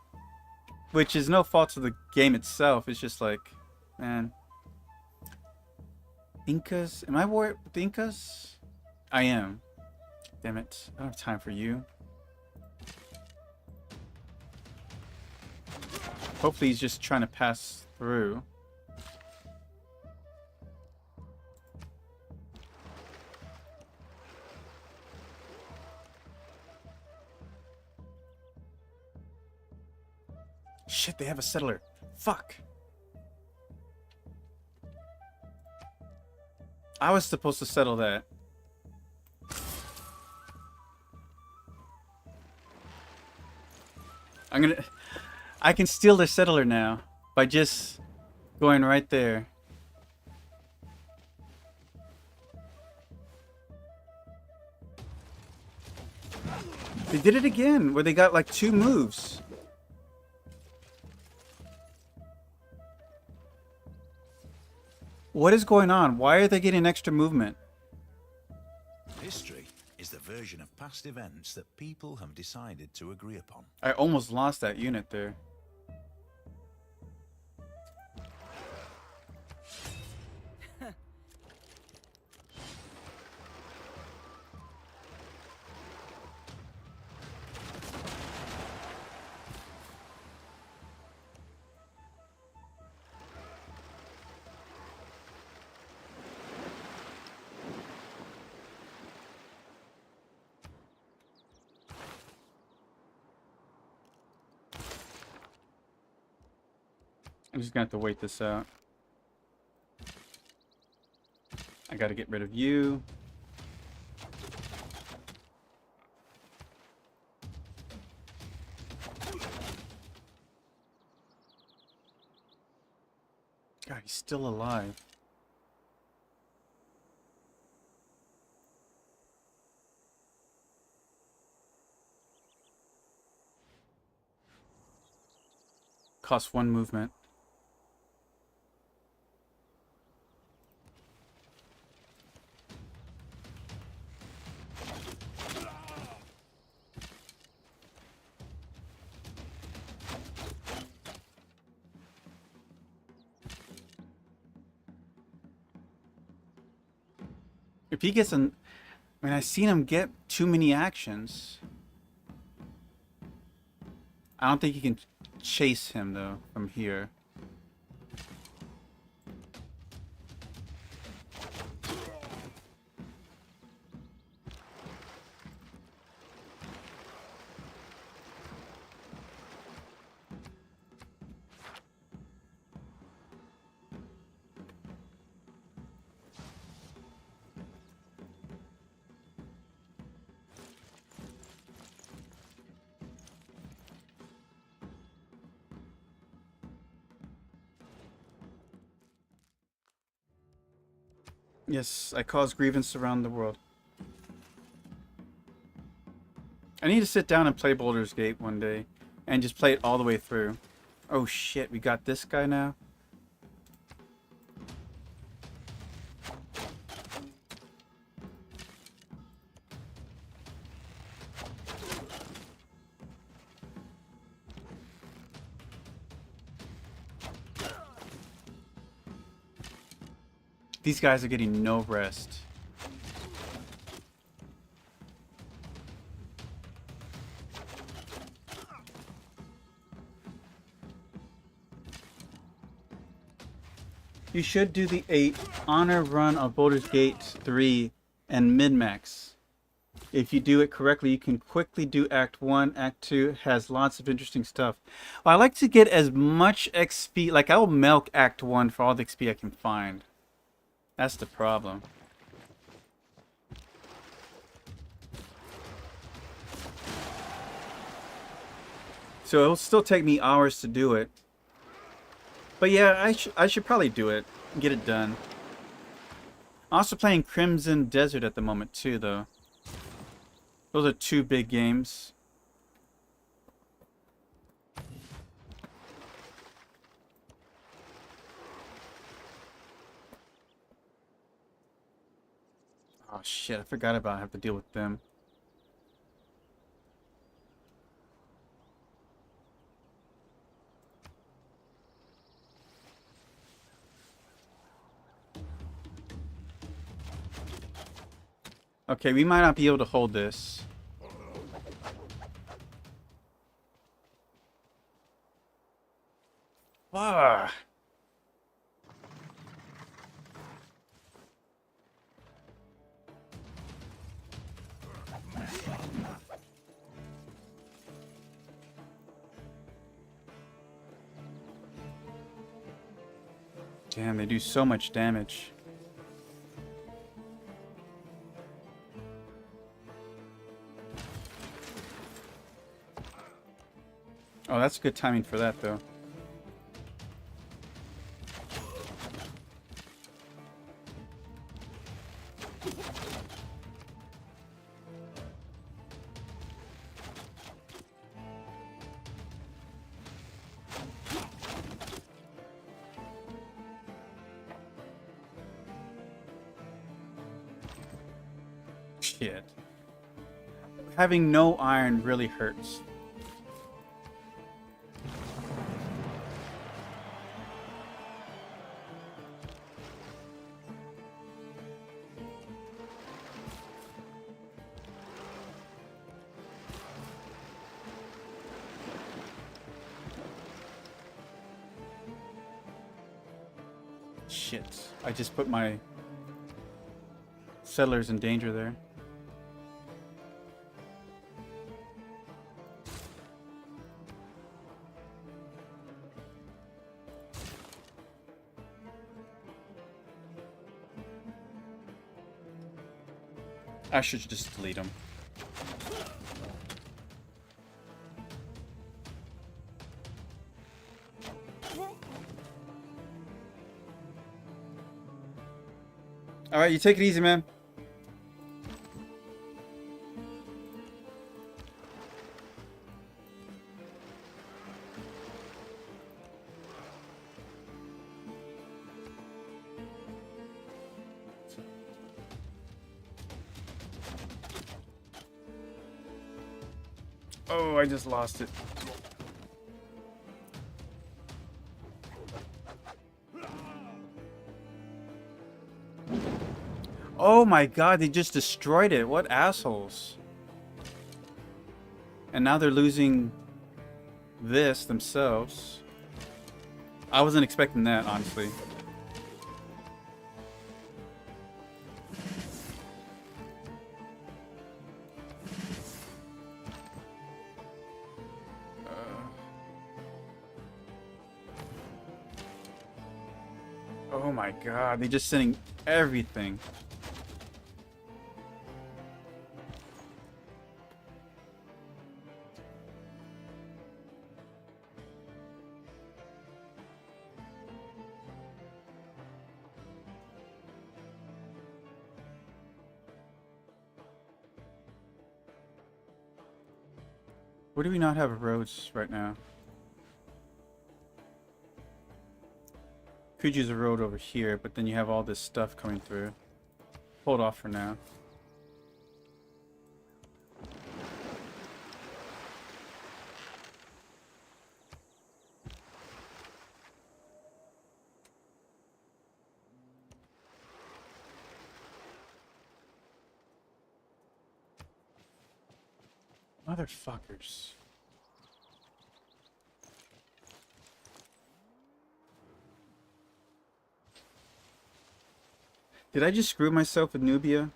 Which is no fault of the game itself. It's just like, man. Incas? Am I war with the Incas? I am. Damn it. I don't have time for you. Hopefully he's just trying to pass through. Shit, they have a settler. Fuck. I was supposed to settle that. I can steal their settler now by just going right there. They did it again, where they got like 2 moves. What is going on? Why are they getting extra movement? History? is the version of past events that people have decided to agree upon. I almost lost that unit there. I'm just gonna have to wait this out. I gotta get rid of you. God, he's still alive. Costs 1 movement. If he gets an... I mean, I've seen him get too many actions. I don't think you can chase him, though, from here. Yes, I cause grievance around the world. I need to sit down and play Baldur's Gate one day. And just play it all the way through. Oh shit, we got this guy now? These guys are getting no rest. You should do the 8 honor run of Baldur's Gate 3 and min-max. If you do it correctly, you can quickly do Act 1. Act 2 has lots of interesting stuff. Well, I like to get as much XP, like I'll milk Act 1 for all the XP I can find. That's the problem. So it'll still take me hours to do it. But yeah, I should probably do it and get it done. I'm also playing Crimson Desert at the moment too, though. Those are 2 big games. Oh shit, I forgot about I have to deal with them. Okay, we might not be able to hold this. Ah. Damn, they do so much damage. Oh, that's good timing for that, though. Shit. Having no iron really hurts. Shit. I just put my settlers in danger there. I should just delete them. Alright, you take it easy, man. Oh, I just lost it. Oh my god, they just destroyed it. What assholes. And now they're losing this themselves. I wasn't expecting that, honestly. Oh my god, they're just sending everything. Where do we not have roads right now? Could use a road over here, but then you have all this stuff coming through. Hold off for now. Motherfuckers. Did I just screw myself with Nubia?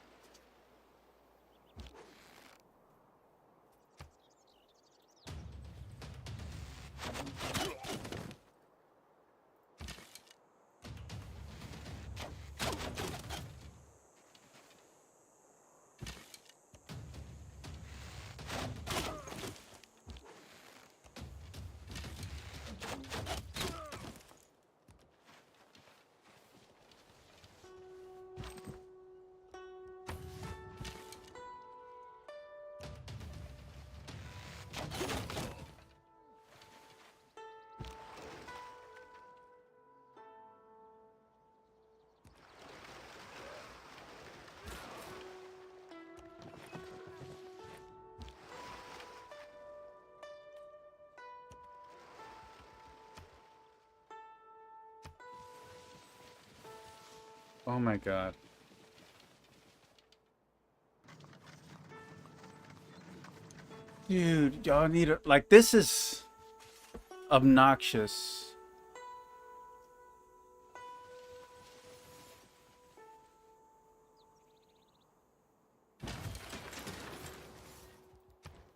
Oh my god. Dude, y'all need to, like, this is obnoxious.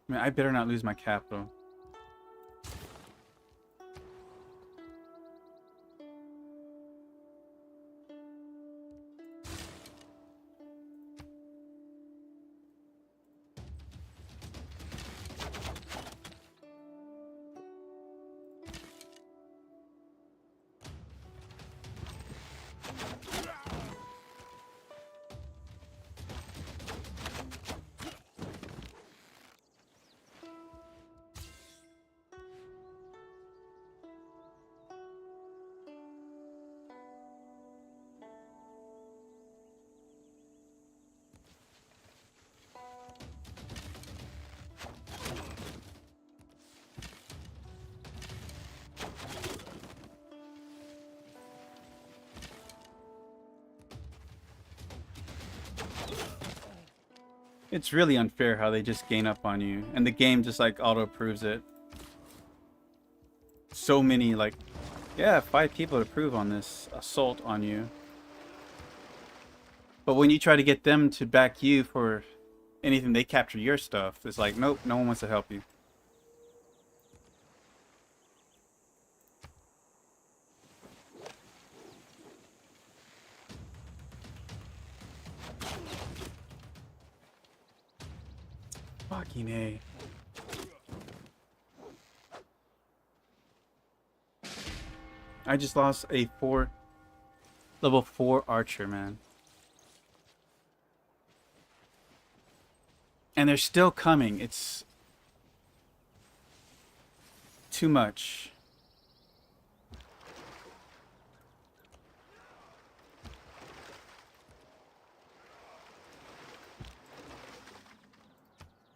Man, I better not lose my capital. It's really unfair how they just gain up on you, and the game just like auto approves it. So many, like, yeah, 5 people approve on this assault on you. But when you try to get them to back you for anything, they capture your stuff. It's like, nope, no one wants to help you. Fucking A. I just lost a level 4 archer, man. And they're still coming. It's too much.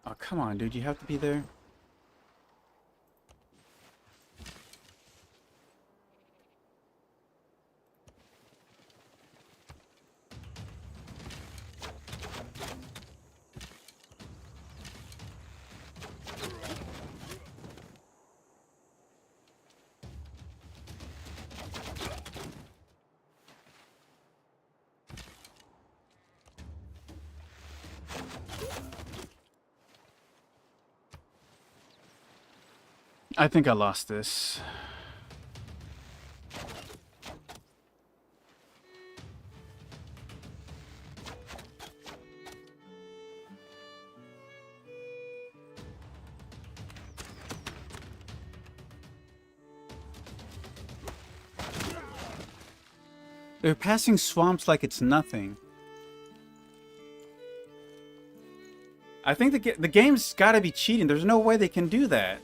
Oh, come on, dude. You have to be there. I think I lost this. They're passing swamps like it's nothing. I think the game's got to be cheating. There's no way they can do that.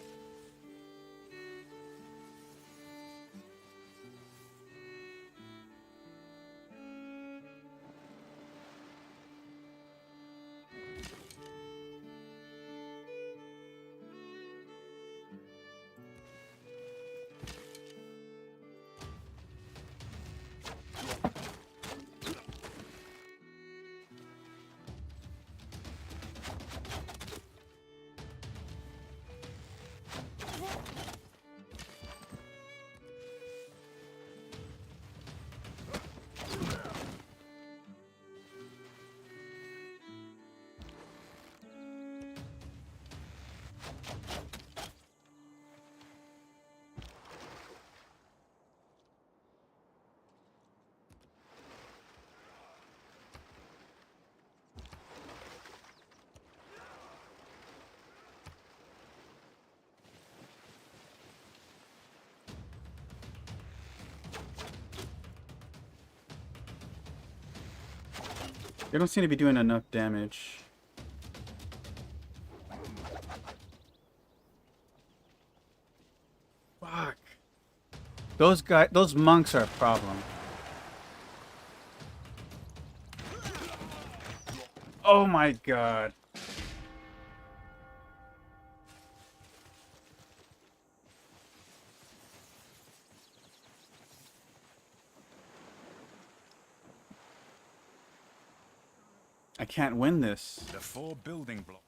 They don't seem to be doing enough damage. Fuck. Those monks are a problem. Oh my god. I can't win this. The 4 building blocks.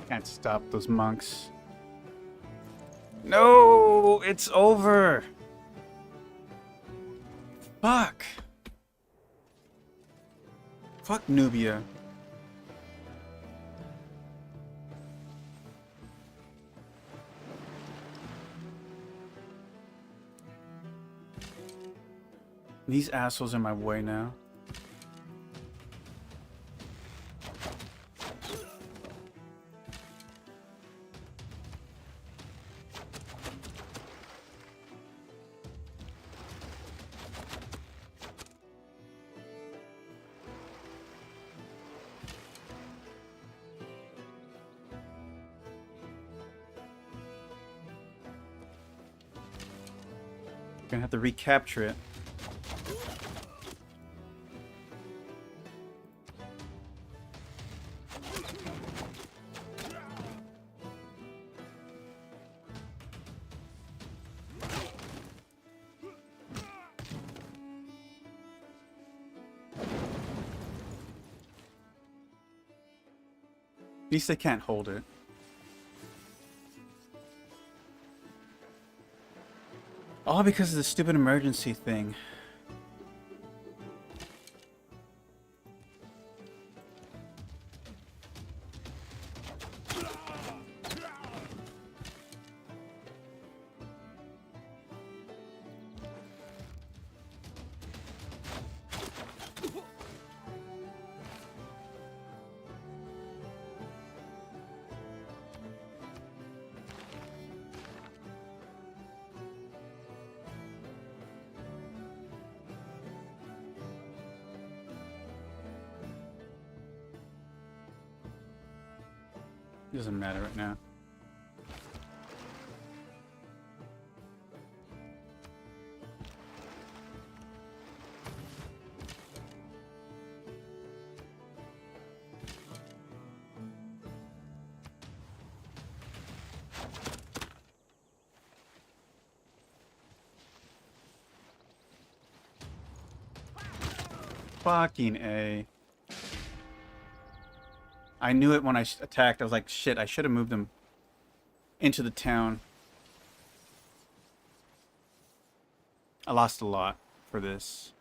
Can't stop those monks. No, it's over. Fuck. Fuck Nubia. These assholes are in my way now. Gonna have to recapture it. At least they can't hold it. All because of the stupid emergency thing. Doesn't matter right now. Fucking A. I knew it when I attacked. I was like, shit, I should have moved them into the town. I lost a lot for this.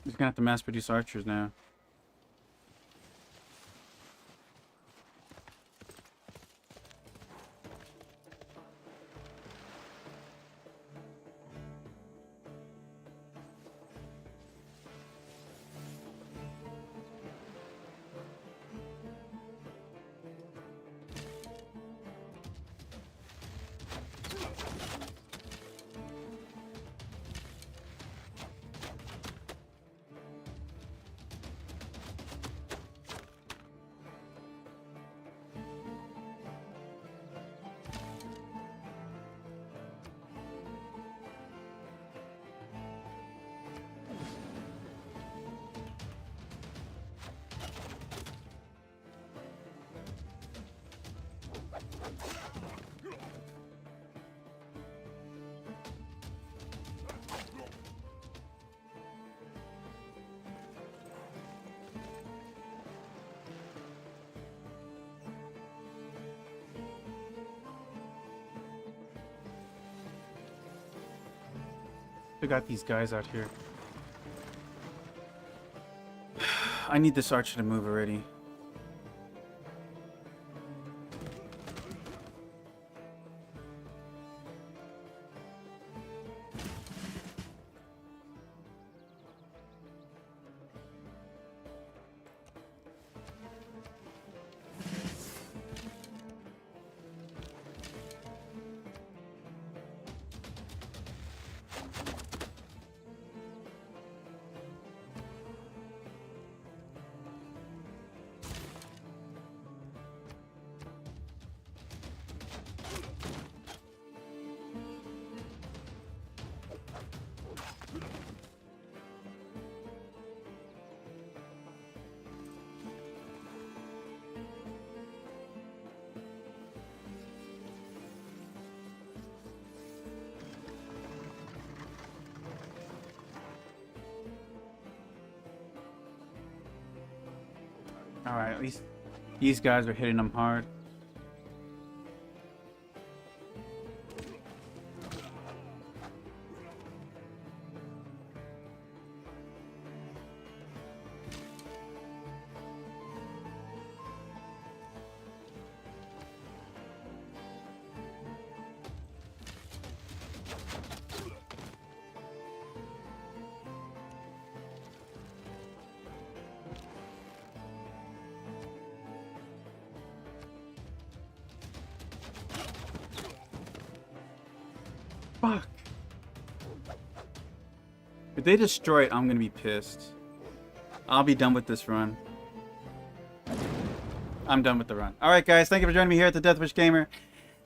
He's gonna have to mass produce archers now. We got these guys out here. I need this archer to move already. Alright, at least these guys are hitting them hard. Fuck. If they destroy it, I'm gonna be pissed. I'll be done with this run. I'm done with the run. Alright guys, thank you for joining me here at the Deathwish Gamer.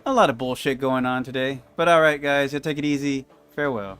A lot of bullshit going on today. But alright guys, you'll take it easy. Farewell.